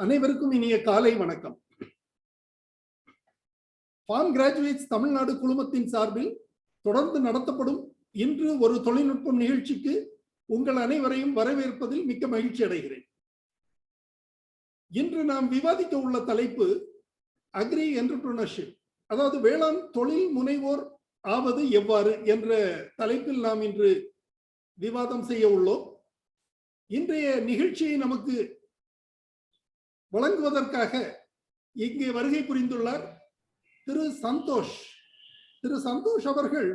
அனைவருக்கும் இனிய காலை வணக்கம். ஃபார்ம் கிராஜுவேட்ஸ் தமிழ்நாடு குழுமத்தின் சார்பில் தொடர்ந்து நடத்தப்படும் இன்று ஒரு தொழில்நுட்பம் நிகழ்ச்சிக்கு உங்கள் அனைவரையும் வரவேற்பதில் மிக்க மகிழ்ச்சி அடைகிறேன். இன்று நாம் விவாதிக்க உள்ள தலைப்பு அக்ரி என்டர்பிரினர்ஷிப், அதாவது வேளாண் தொழில் முனைவோர் ஆவது எவ்வாறு என்ற தலைப்பில் நாம் இன்று விவாதம் செய்ய உள்ளோம். இன்றைய நிகழ்ச்சியை நமக்கு வழங்குவதற்காக இங்கே வருகை புரிந்துள்ளார் திரு சந்தோஷ். திரு சந்தோஷ் அவர்கள்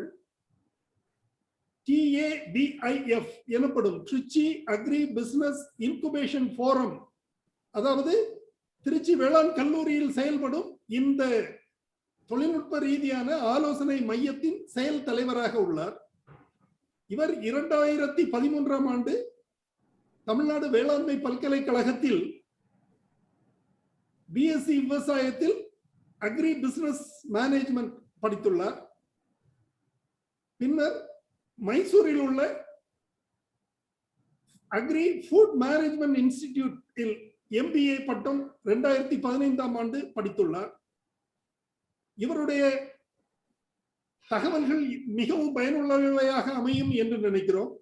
TABIF எனப்படும் Trichy agri business incubation forum, அதாவது திருச்சி வேளாண் கல்லூரியில் செயல்படும் இந்த தொழில்நுட்ப ரீதியான ஆலோசனை மையத்தின் செயல் தலைவராக உள்ளார். இவர் 2013ஆம் ஆண்டு தமிழ்நாடு வேளாண்மை பல்கலைக்கழகத்தில் BSc விவசாயத்தில் அக்ரி பிசினஸ் மேனேஜ்மெண்ட் படித்துள்ளார். பின்னர் மைசூரில் உள்ள அக்ரி ஃபுட் மேனேஜ்மெண்ட் இன்ஸ்டிடியூட்டில் MBA பட்டம் 2015ஆம் ஆண்டு படித்துள்ளார். இவருடைய தகவல்கள் மிகவும் பயனுள்ளவையாக அமையும் என்று நினைக்கிறோம்.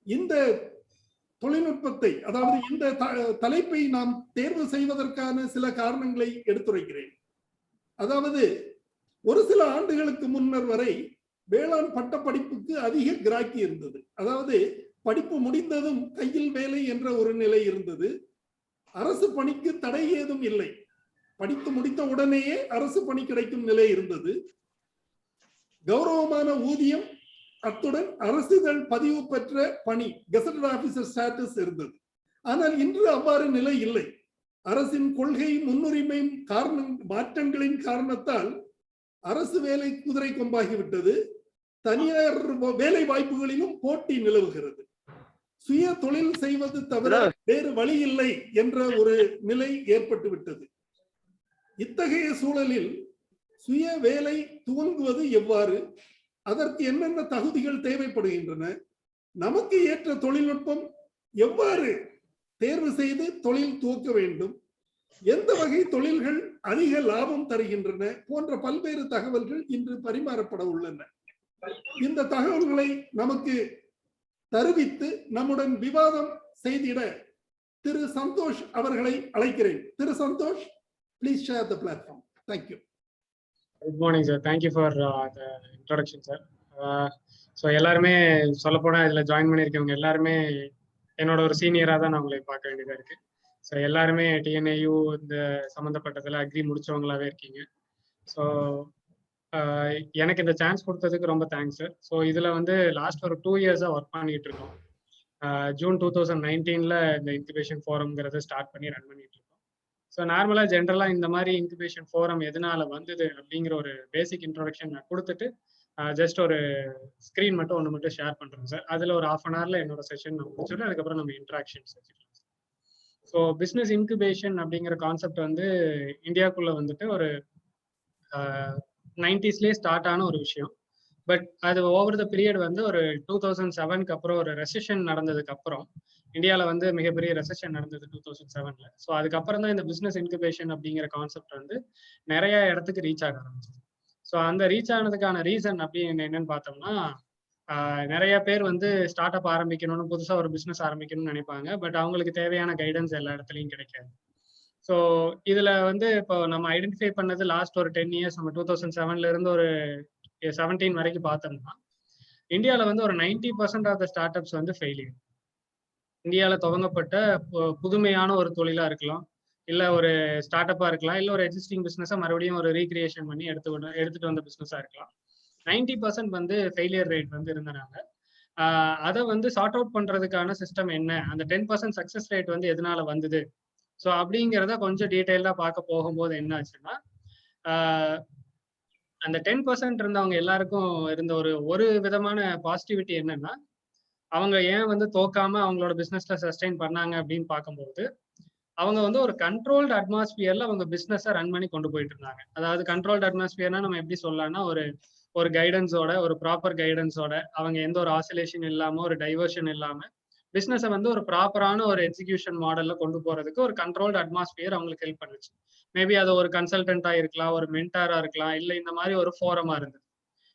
இந்த தொழில்நுட்பத்தை, அதாவது இந்த தலைப்பை நாம் தேர்வு செய்வதற்கான சில காரணங்களை எடுத்துரைக்கிறேன். அதாவது ஒரு சில ஆண்டுகளுக்கு முன்னர் வரை வேளாண் பட்ட படிப்புக்கு அதிக கிராக்கி இருந்தது. அதாவது படிப்பு முடிந்ததும் கையில் வேலை என்ற ஒரு நிலை இருந்தது. அரசு பணிக்கு தடை ஏதும் இல்லை, படித்து முடித்த உடனேயே அரசு பணி கிடைக்கும் நிலை இருந்தது. கௌரவமான ஊதியம், அத்துடன் அரசிதழ் பதிவு பெற்ற பணி, கெசட்டட் ஆபீசர் ஸ்டேட்டஸ் இருந்தது. ஆனால் இன்று அவ்வாறு நிலை இல்லை. அரசின் கொள்கை முன்னுரிமை மாற்றங்களின் காரணத்தால் அரசு வேலை குதிரை கொம்பாகிவிட்டது. தனியார் வேலை வாய்ப்புகளிலும் போட்டி நிலவுகிறது. சுய தொழில் செய்வது தவிர வேறு வழி இல்லை என்ற ஒரு நிலை ஏற்பட்டு விட்டது. இத்தகைய சூழலில் சுய வேலை துவங்குவது எவ்வாறு, அதற்கு என்னென்ன தகுதிகள் தேவைப்படுகின்றன, நமக்கு ஏற்ற தொழில்நுட்பம் எவ்வாறு தேர்வு செய்து தொழில் துவக்க வேண்டும், எந்த வகை தொழில்கள் அதிக லாபம் தருகின்றன போன்ற பல்வேறு தகவல்கள் இன்று பரிமாறப்பட உள்ளன. இந்த தகவல்களை நமக்கு தருவித்து நம்முடன் விவாதம் செய்திட திரு சந்தோஷ் அவர்களை அழைக்கிறேன். திரு Santhosh, please share the platform. Thank you. Good morning, sir. Thank you for the introduction, sir. So எல்லாருமே சொல்லப்போனால் இதில் ஜாயின் பண்ணியிருக்கவங்க எல்லாருமே என்னோட ஒரு சீனியராக தான் நான் உங்களை பார்க்க வேண்டியதாக இருக்கு. ஸோ எல்லாருமே TNAU இந்த சம்மந்தப்பட்டதில் அக்ரி முடிச்சவங்களாவே இருக்கீங்க. ஸோ எனக்கு இந்த சான்ஸ் கொடுத்ததுக்கு ரொம்ப தேங்க்ஸ் சார். ஸோ இதில் வந்து லாஸ்ட் ஒரு 2 இயர்ஸாக ஒர்க் பண்ணிட்டு இருக்கோம். ஜூன் 2019 இந்த இன்குபேஷன் ஃபோரம்ங்கிறத ஸ்டார்ட் பண்ணி ரன் பண்ணிட்டு இருக்கோம். ஸோ நார்மலாக ஜென்ரலாக இந்த மாதிரி இன்குபேஷன் ஃபோரம் எதனால வந்தது அப்படிங்கிற ஒரு பேசிக் இன்ட்ரோடக்ஷன் நான் கொடுத்துட்டு ஜஸ்ட் ஒரு ஸ்க்ரீன் மட்டும் ஒன்று மட்டும் ஷேர் பண்ணுறேன் சார். அதில் ஒரு 1/2 hourல என்னோட செஷன் நான் முடிச்சுட்டு அதுக்கப்புறம் நம்ம இன்ட்ராக்ஷன்ஸ் வச்சுக்கலாம். ஸோ பிஸ்னஸ் இன்குபேஷன் அப்படிங்கிற கான்செப்ட் வந்து இந்தியாவுக்குள்ளே வந்துட்டு ஒரு 90sலேயே ஸ்டார்ட் ஆன ஒரு விஷயம். பட் அது ஓவர் த பீரியட் வந்து ஒரு 2007க்கு அப்புறம் ஒரு ரெசெஷன் நடந்ததுக்கு அப்புறம் இந்தியாவில் வந்து மிகப்பெரிய ரெசெஷன் நடந்தது 2007ல். ஸோ அதுக்கப்புறம் தான் இந்த பிஸ்னஸ் இன்குபேஷன் அப்படிங்கிற கான்செப்ட் வந்து நிறைய இடத்துக்கு ரீச் ஆக ஆரம்பிச்சது. ஸோ அந்த ரீச் ஆனதுக்கான ரீசன் அப்படின்னு என்னன்னு பார்த்தோம்னா, நிறைய பேர் வந்து ஸ்டார்ட் அப் ஆரம்பிக்கணும்னு, புதுசாக ஒரு பிஸ்னஸ் ஆரம்பிக்கணும்னு நினைப்பாங்க. பட் அவங்களுக்கு தேவையான கைடன்ஸ் எல்லா இடத்துலையும் கிடைக்காது. ஸோ இதில் வந்து இப்போ நம்ம ஐடென்டிஃபை பண்ணது லாஸ்ட் ஒரு 10 years, நம்ம 2007ல இருந்து ஒரு 17 வரைக்கும் பார்த்தோம்னா, இந்தியாவில் வந்து ஒரு 90% ஆஃப் த ஸ்டார்ட் அப்ஸ் வந்து ஃபெயிலியர். இந்தியாவில் துவங்கப்பட்ட புதுமையான ஒரு தொழிலாக இருக்கலாம், இல்லை ஒரு ஸ்டார்ட் அப்பாக இருக்கலாம், இல்லை ஒரு எக்ஸிஸ்டிங் பிஸ்னஸை மறுபடியும் ஒரு ரீக்ரியேஷன் பண்ணி எடுத்துட்டு வந்த பிஸ்னஸாக இருக்கலாம். 90% வந்து ஃபெயிலியர் ரேட் வந்து இருந்தனால அதை வந்து சார்ட் அவுட் பண்ணுறதுக்கான சிஸ்டம் என்ன, அந்த 10% சக்ஸஸ் ரேட் வந்து எதனால வந்தது, ஸோ அப்படிங்கிறத கொஞ்சம் டீட்டெயிலாக பார்க்க போகும்போது என்ன ஆச்சுன்னா, அந்த 10% இருந்தவங்க எல்லாருக்கும் இருந்த ஒரு விதமான பாசிட்டிவிட்டி என்னன்னா, அவங்க ஏன் வந்து தோக்காம அவங்களோட பிஸ்னஸ்ல சஸ்டெயின் பண்ணாங்க அப்படின்னு பார்க்கும்போது, அவங்க வந்து ஒரு கண்ட்ரோல்டு அட்மாஸ்பியர்ல அவங்க பிஸ்னஸை ரன் பண்ணி கொண்டு போயிட்டு இருந்தாங்க. அதாவது கண்ட்ரோல்டு அட்மாஸ்பியர்னா நம்ம எப்படி சொல்லலாம்னா, ஒரு கைடன்ஸோட, ஒரு ப்ராப்பர் கைடன்ஸோட, அவங்க எந்த ஒரு ஆசிலேஷன் இல்லாம, ஒரு டைவர்ஷன் இல்லாம பிசினஸை வந்து ஒரு ப்ராப்பரான ஒரு எக்ஸிகியூஷன் மாடல்ல கொண்டு போறதுக்கு ஒரு கண்ட்ரோல்டு அட்மாஸ்பியர் அவங்களுக்கு ஹெல்ப் பண்ணுச்சு. மேபி அது ஒரு கன்சல்டன்டா இருக்கலாம், ஒரு மென்டாரா இருக்கலாம், இல்ல இந்த மாதிரி ஒரு ஃபோரமா இருந்தது.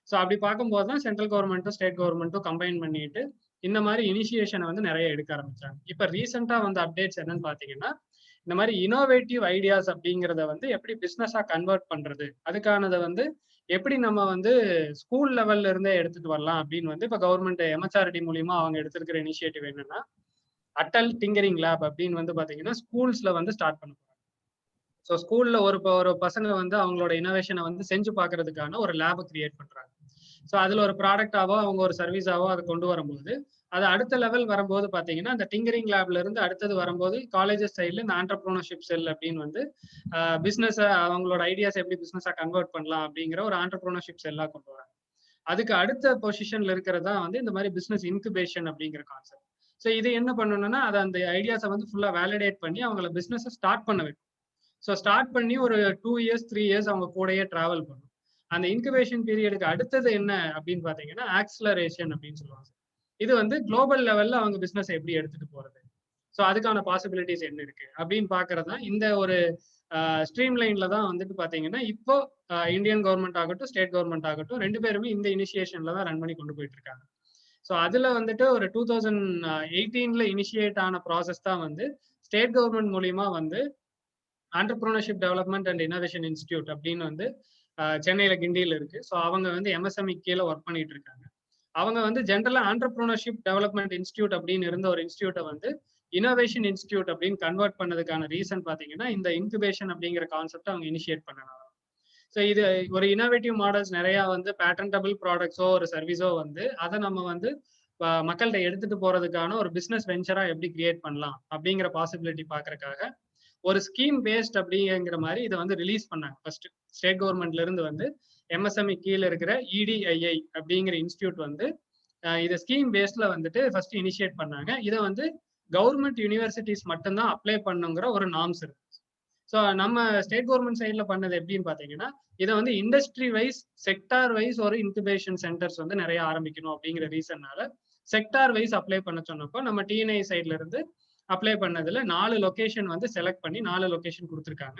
ஸோ அப்படி பார்க்கும்போது தான் சென்ட்ரல் கவர்மெண்ட்டும் ஸ்டேட் கவர்மெண்ட்டும் கம்பைன் பண்ணிட்டு இந்த மாதிரி இனிஷியேஷனை வந்து நிறைய எடுக்க ஆரம்பிச்சாங்க. இப்போ ரீசெண்டா வந்து அப்டேட்ஸ் என்னன்னு பாத்தீங்கன்னா, இந்த மாதிரி இனோவேட்டிவ் ஐடியாஸ் அப்படிங்கிறத வந்து எப்படி பிசினஸா கன்வெர்ட் பண்றது, அதுக்கானதை வந்து எப்படி நம்ம வந்து ஸ்கூல் லெவல்ல இருந்தே எடுத்துட்டு வரலாம் அப்படின்னு வந்து இப்போ கவர்மெண்ட் MHRD மூலியமா அவங்க எடுத்திருக்கிற இனிஷியேட்டிவ் என்னன்னா, அட்டல் டிங்கரிங் லேப் அப்படின்னு வந்து பாத்தீங்கன்னா ஸ்கூல்ஸ்ல வந்து ஸ்டார்ட் பண்ண போறாங்க. ஸோ ஸ்கூல்ல ஒரு பசங்க வந்து அவங்களோட இனோவேஷனை வந்து செஞ்சு பார்க்கறதுக்கான ஒரு லேபை கிரியேட் பண்றாங்க. ஸோ அதுல ஒரு ப்ராடக்டாவோ அவங்க ஒரு சர்வீஸாவோ அதை கொண்டு வரும்போது, அது அடுத்த லெவல் வரும்போது பாத்தீங்கன்னா அந்த டிங்கரிங் லேப்ல இருந்து அடுத்தது வரும்போது காலேஜஸ் சைட்ல இந்த ஆண்டர்பிரினர்ஷிப் செல் அப்படின்னு வந்து பிசினஸ் அவங்களோட ஐடியாஸ் எப்படி பிசினஸா கன்வெர்ட் பண்ணலாம் அப்படிங்கிற ஒரு ஆண்டர்பிரினர்ஷிப் செல்லா கொண்டு வராங்க. அதுக்கு அடுத்த பொசிஷன்ல இருக்கிறதா வந்து இந்த மாதிரி பிசினஸ் இன்குபேஷன் அப்படிங்கிற கான்செப்ட். ஸோ இது என்ன பண்ணணும்னா அதை அந்த ஐடியாஸை வந்து ஃபுல்லா வேலிடேட் பண்ணி அவங்கள பிசினஸ் ஸ்டார்ட் பண்ண வைக்கும். ஸோ ஸ்டார்ட் பண்ணி ஒரு 2 இயர்ஸ் 3 இயர்ஸ் அவங்க கூடயே டிராவல் பண்ணும். அந்த இன்குபேஷன் பீரியடுக்கு அடுத்தது என்ன அப்படின்னு பாத்தீங்கன்னா ஆக்சிலரேஷன் அப்படின்னு சொல்லுவாங்க. இது வந்து குளோபல் லெவல்ல அவங்க பிசினஸ் எப்படி எடுத்துட்டு போறது, ஸோ அதுக்கான பாசிபிலிட்டிஸ் என்ன இருக்கு அப்படின்னு பாக்குறதா இந்த ஒரு ஸ்ட்ரீம் லைன்ல தான் வந்துட்டு பாத்தீங்கன்னா இப்போ இந்தியன் கவர்மெண்ட் ஆகட்டும் ஸ்டேட் கவர்மெண்ட் ஆகட்டும் 2 பேருமே இந்த இனிஷியேஷன்ல தான் ரன் பண்ணி கொண்டு போயிட்டு இருக்காங்க. ஸோ அதுல வந்துட்டு ஒரு 2018ல இனிஷியேட் ஆன ப்ராசஸ் தான் வந்து ஸ்டேட் கவர்மெண்ட் மூலியமா வந்து entrepreneurship development and innovation institute அப்படின்னு வந்து சென்னையில கிண்டியில இருக்கு. ஸோ அவங்க வந்து MSME கீழே ஒர்க் பண்ணிட்டு இருக்காங்க. அவங்க வந்து ஜென்ரலா ஆண்டர்பிரினர்ஷிப் டெவலப்மெண்ட் இன்ஸ்டிடியூட் அப்படின்னு இருந்த ஒரு இன்ஸ்டிடியூட்டை வந்து இனோவேஷன் இன்ஸ்டிடியூட் அப்படின்னு கன்வெர்ட் பண்ணதுக்கான ரீசன் பாத்தீங்கன்னா இந்த இன்குபேஷன் அப்படிங்கிற கான்செப்ட் அவங்க இனிஷியேட் பண்ணனால. ஸோ இது ஒரு இனோவேட்டிவ் மாடல்ஸ் நிறைய வந்து பேட்டன்டபிள் ப்ராடக்ட்ஸோ ஒரு சர்வீஸோ வந்து அதை நம்ம வந்து மக்கள்கிட்ட எடுத்துட்டு போறதுக்கான ஒரு பிசினஸ் வெஞ்சரா எப்படி கிரியேட் பண்ணலாம் அப்படிங்கிற பாசிபிலிட்டி பாக்குறதுக்காக ஒரு ஸ்கீம் பேஸ்ட் அப்படிங்கிற மாதிரி இதை வந்து ரிலீஸ் பண்ணாங்க. ஃபர்ஸ்ட் ஸ்டேட் கவர்மெண்ட்ல இருந்து வந்து MSME கீழே இருக்கிற EDII அப்படிங்கிற இன்ஸ்டியூட் வந்து இதை ஸ்கீம் பேஸ்ட்ல வந்துட்டு ஃபர்ஸ்ட் இனிஷியேட் பண்ணாங்க. இதை வந்து கவர்மெண்ட் யூனிவர்சிட்டிஸ் மட்டும்தான் அப்ளை பண்ணுங்கிற ஒரு நார்ம்ஸ் இருக்கு. ஸோ நம்ம ஸ்டேட் கவர்மெண்ட் சைட்ல பண்ணது எப்படின்னு பாத்தீங்கன்னா இதை வந்து இண்டஸ்ட்ரி வைஸ் செக்டார் வைஸ் ஒரு இன்குபேஷன் சென்டர்ஸ் வந்து நிறைய ஆரம்பிக்கணும் அப்படிங்கிற ரீசன்னால செக்டார் வைஸ் அப்ளை பண்ண சொன்னப்போ நம்ம TNI சைட்ல இருந்து அப்ளை பண்ணதுல 4 லொகேஷன் வந்து செலக்ட் பண்ணி 4 லொகேஷன் கொடுத்துருக்காங்க.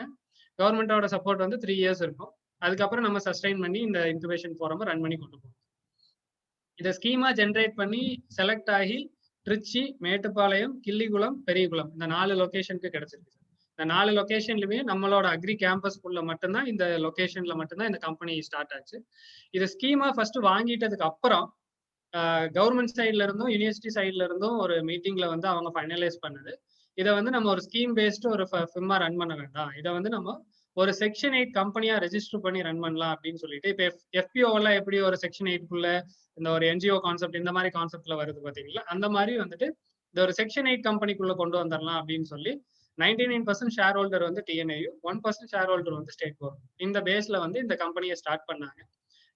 கவர்மெண்டோட சப்போர்ட் வந்து 3 இயர்ஸ் இருக்கும். அதுக்கப்புறம் நம்ம சஸ்டைன் பண்ணி இந்த இன்குபேஷன் ஃபோரம் ரன் பண்ணி கொண்டு போகணும். இதை ஸ்கீமா ஜென்ரேட் பண்ணி செலக்ட் ஆகி திருச்சி, மேட்டுப்பாளையம், கிள்ளிக்குளம், பெரியகுளம் இந்த 4 லொகேஷனுக்கு கிடைச்சிருக்கு. இந்த 4 லொகேஷன்லுமே நம்மளோட அக்ரி கேம்பஸ்குள்ள மட்டும்தான் இந்த லொகேஷன்ல மட்டும்தான் இந்த கம்பெனி ஸ்டார்ட் ஆச்சு. இது ஸ்கீமா ஃபர்ஸ்ட் வாங்கிட்டதுக்கு அப்புறம் கவர்மெண்ட் சைட்ல இருந்தும் யூனிவர்சிட்டி சைட்ல இருந்தும் ஒரு மீட்டிங்ல வந்து அவங்க ஃபைனலைஸ் பண்ணது. இதை வந்து நம்ம ஒரு ஸ்கீம் பேஸ்டு ஒரு ஃபிம்மா ரன் பண்ண வேண்டாம், இதை வந்து நம்ம ஒரு செக்ஷன் 8 கம்பெனியா ரெஜிஸ்டர் பண்ணி ரன் பண்ணலாம் அப்படின்னு சொல்லிட்டு இப்போ FPO எல்லாம் எப்படி ஒரு செக்ஷன் 8க்குள்ள இந்த ஒரு NGO கான்செப்ட் இந்த மாதிரி கான்செப்ட்ல வருது பாத்தீங்களா, அந்த மாதிரி வந்துட்டு இந்த ஒரு செக்ஷன் 8 கம்பெனிக்குள்ள கொண்டு வந்துடலாம் அப்படின்னு சொல்லி 99% ஷேர் ஹோல்டர் வந்து TNIU, 1% ஷேர் ஹோல்டர் வந்து ஸ்டேட் கவர்மெண்ட். இந்த பேஸ்ல வந்து இந்த கம்பெனியை ஸ்டார்ட் பண்ணாங்க.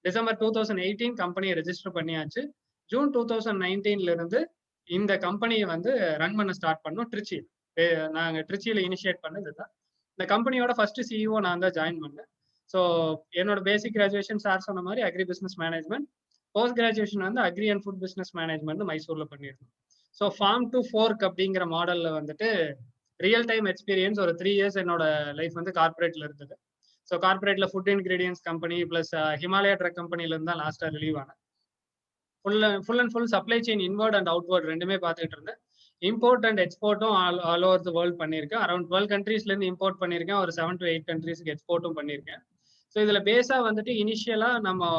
டிசம்பர் 2018 கம்பெனியை ரெஜிஸ்டர் பண்ணியாச்சு. ஜூன் 2019ல இருந்து இந்த கம்பெனியை வந்து ரன் பண்ண ஸ்டார்ட் பண்ணோம் திருச்சி. நாங்க திருச்சியில இனிஷியேட் பண்ணது தான். இந்த கம்பெனியோட ஃபர்ஸ்ட் CEO நான் தான் ஜாயின் பண்ணேன். ஸோ என்னோட பேசிக் கிராஜுவேஷன் சார் சொன்ன மாதிரி agri business management, post graduation வந்து agri and food business management மைசூர்ல பண்ணியிருந்தோம். ஸோ ஃபார்ம் டு ஃபோர்க் அப்படிங்கிற மாடல்ல வந்துட்டு ரியல் டைம் எக்ஸ்பீரியன்ஸ் ஒரு 3 இயர்ஸ் என்னோட லைஃப் வந்து கார்பரேட்ல இருந்தது. ஸோ கார்பரேட்ல food ingredients company plus Himalaya drug கம்பெனில இருந்து தான் லாஸ்டா ரிலீவ் ஆனேன். Full and full supply chain inward and outward ரெண்டுமே பார்த்துட்டு இருந்தேன். இம்போர்ட் அண்ட் எக்ஸ்போர்ட்டும் ஆல் ஓவர் த வேர்ல்ட் பண்ணியிருக்கேன். அரௌண்ட் 12 கண்ட்ரீஸ்ல இருந்து இம்போர்ட் பண்ணியிருக்கேன், ஒரு 7 to 8 கண்ட்ரீஸ்க்கு எக்ஸ்போர்ட்டும் பண்ணியிருக்கேன். ஸோ இதுல பேஸா வந்துட்டு இனிஷியலா நம்ம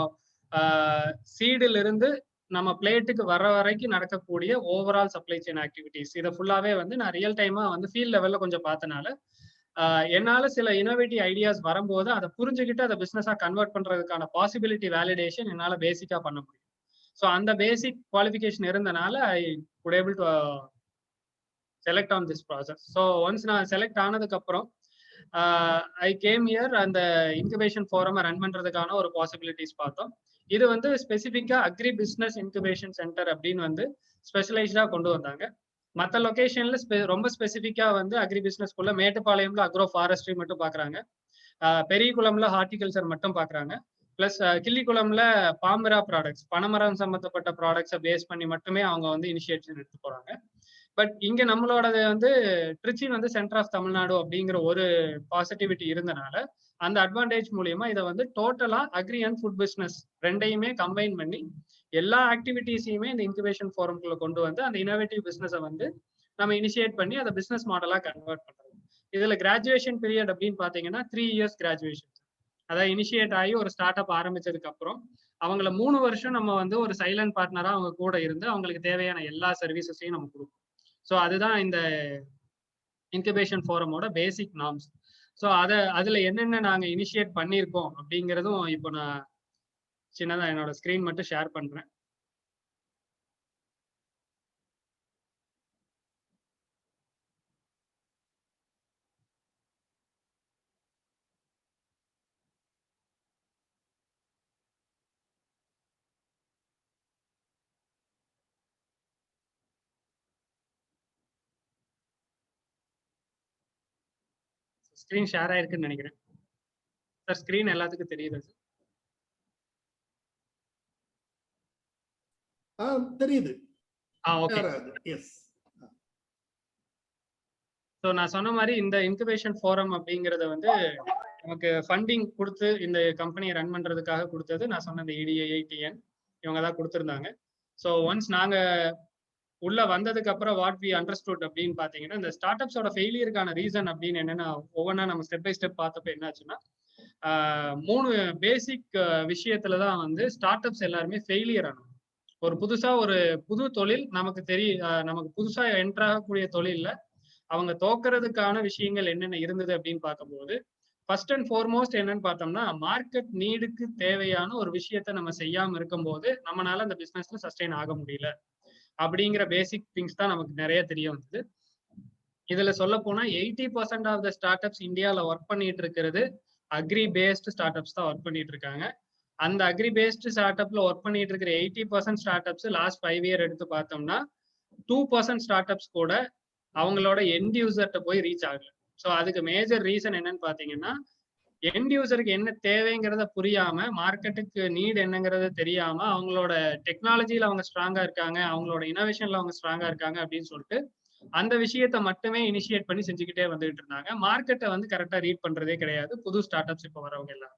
சீடுல இருந்து நம்ம பிளேட்டுக்கு வர வரைக்கும் நடக்கக்கூடிய ஓவரால் சப்ளை செயின் ஆக்டிவிட்டிஸ் இதை ஃபுல்லாவே வந்து நான் ரியல் டைமா வந்து ஃபீல்ட் லெவல்ல கொஞ்சம் பார்த்தனால என்னால சில இனோவேட்டிவ் ஐடியாஸ் வரும்போது அதை புரிஞ்சுக்கிட்டு அதை பிசினஸா கன்வெர்ட் பண்றதுக்கான பாசிபிலிட்டி வேலிடேஷன் என்னால பேசிக்கா பண்ண முடியும். ஸோ அந்த பேசிக் குவாலிஃபிகேஷன் இருந்தனால I could able to select on this process. So once நான் செலக்ட் ஆனதுக்கு அப்புறம் ஐ கேம் இயர் அந்த இன்குபேஷன் ஃபோரம் ரன் பண்றதுக்கான ஒரு பாசிபிலிட்டிஸ் பார்த்தோம். இது வந்து ஸ்பெசிஃபிக்கா அக்ரி பிசினஸ் இன்குபேஷன் சென்டர் அப்படின்னு வந்து ஸ்பெஷலைஸ்டா கொண்டு வந்தாங்க. மற்ற லொகேஷன்ல ரொம்ப ஸ்பெசிஃபிக்கா வந்து அக்ரி பிசினஸ்க்குள்ள மேட்டுப்பாளையம்ல அக்ரோ ஃபாரஸ்ட்ரி மட்டும் பாக்குறாங்க, பெரியகுளம்ல ஹார்டிகல்ச்சர் மட்டும் பாக்குறாங்க, பிளஸ் கிள்ளிக்குளம்ல பாம்பரா ப்ராடக்ட்ஸ் பனைமரம் சம்பந்தப்பட்ட ப்ராடக்ட்ஸை பேஸ் பண்ணி மட்டுமே அவங்க வந்து இனிஷியேட்டிவ் எடுத்து போறாங்க. பட் இங்க நம்மளோடது வந்து திருச்சி வந்து சென்டர் ஆஃப் தமிழ்நாடு அப்படிங்கிற ஒரு பாசிட்டிவிட்டி இருந்தனால அந்த அட்வான்டேஜ் மூலியமா இதை வந்து டோட்டலா அக்ரி அண்ட் ஃபுட் பிசினஸ் ரெண்டையுமே கம்பைன் பண்ணி எல்லா ஆக்டிவிட்டிஸையுமே இந்த இன்குபேஷன் ஃபோரம்குள்ள கொண்டு வந்து அந்த இனோவேட்டிவ் பிசினஸை வந்து நம்ம இனிஷியேட் பண்ணி அதை பிசினஸ் மாடலா கன்வெர்ட் பண்றோம். இதுல கிராஜுவேஷன் பீரியட் அப்படின்னு பாத்தீங்கன்னா 3 years கிராஜுவேஷன். அதாவது இனிஷியேட் ஆகி ஒரு ஸ்டார்ட் அப் ஆரம்பிச்சதுக்கு அப்புறம் அவங்கள 3 வருஷம் நம்ம வந்து ஒரு சைலண்ட் பார்ட்னரா அவங்க கூட இருந்து அவங்களுக்கு தேவையான எல்லா சர்வீசஸையும் நம்ம கொடுப்போம். ஸோ அதுதான் இந்த இன்குபேஷன் ஃபோரமோட பேசிக் நார்ம்ஸ். ஸோ அதுல என்னென்ன நாங்க இனிஷியேட் பண்ணியிருக்கோம் அப்படிங்கிறதும் இப்போ நான் சின்னதா என்னோட ஸ்கிரீன் மட்டும் ஷேர் பண்றேன். ஸ்கிரீன் ஷேர் ஆயிருக்குன்னு நினைக்கிறேன் சார். ஸ்கிரீன் எல்லாத்துக்கும் தெரியுது சார்? தெரியுது. ஓகே. எஸ். ஸோ நான் சொன்ன மாதிரி இந்த இன்குபேஷன் ஃபோரம் அப்படிங்கறத வந்து நமக்கு ஃபண்டிங் கொடுத்து இந்த கம்பெனியை ரன் பண்றதுக்காக கொடுத்தது நான் சொன்ன இந்த EDIITN இவங்க தான் கொடுத்துருந்தாங்க. ஸோ ஒன்ஸ் நாங்க உள்ள வந்ததுக்கு அப்புறம் வாட் வி அண்டர்ஸ்டுட் அப்படின்னு பாத்தீங்கன்னா இந்த ஸ்டார்ட் அப்ஸோட ஃபெயிலியருக்கான ரீசன் அப்படின்னு என்னன்னா ஒவ்வொன்றா நம்ம ஸ்டெப் பை ஸ்டெப் பார்த்தப்ப என்னாச்சுன்னா 3 பேசிக் விஷயத்துலதான் வந்து ஸ்டார்ட் அப்ஸ் எல்லாருமே ஃபெயிலியர் ஆனது. ஒரு புதுசா ஒரு புது தொழில் நமக்கு புதுசா என்ட்ராகக்கூடிய தொழில்ல அவங்க தோக்கிறதுக்கான விஷயங்கள் என்னென்ன இருந்தது அப்படின்னு பார்க்கும்போது ஃபர்ஸ்ட் அண்ட் ஃபார்மோஸ்ட் என்னன்னு பார்த்தோம்னா மார்க்கெட் நீடுக்கு தேவையான ஒரு விஷயத்த நம்ம செய்யாம இருக்கும்போது நம்மளால அந்த பிசினஸ்ல சஸ்டெயின் ஆக முடியல அப்படிங்கிற பேசிக் திங்ஸ் தான் நமக்கு நிறைய தெரிய வந்தது. இதுல சொல்ல போனா 80% ஆஃப் த ஸ்டார்ட் அப்ஸ் இந்தியாவில் ஒர்க் பண்ணிட்டு இருக்கிறது அக்ரி பேஸ்டு ஸ்டார்ட் அப்ஸ் தான் ஒர்க் பண்ணிட்டு இருக்காங்க. அந்த அக்ரி பேஸ்டு ஸ்டார்ட் அப்ல ஒர்க் பண்ணிட்டு இருக்கிற 80% ஸ்டார்ட் அப்ஸ் லாஸ்ட் 5 year எடுத்து பார்த்தோம்னா 2% ஸ்டார்ட் அப்ஸ் கூட அவங்களோட எண்ட் யூசர்கிட்ட போய் ரீச் ஆகல. ஸோ அதுக்கு மேஜர் ரீசன் என்னன்னு பாத்தீங்கன்னா எண்ட் யூசருக்கு என்ன தேவைங்கிறத புரியாம மார்க்கெட்டுக்கு நீட் என்னங்கிறத தெரியாம அவங்களோட டெக்னாலஜியில அவங்க ஸ்ட்ராங்கா இருக்காங்க, அவங்களோட இனோவேஷன்ல அவங்க ஸ்ட்ராங்கா இருக்காங்க அப்படின்னு சொல்லிட்டு அந்த விஷயத்த மட்டுமே இனிஷியேட் பண்ணி செஞ்சுக்கிட்டே வந்துட்டு இருந்தாங்க. மார்க்கெட்டை வந்து கரெக்டா ரீட் பண்றதே கிடையாது புது ஸ்டார்ட் அப்ஸ் இப்போ வரவங்க எல்லாம்.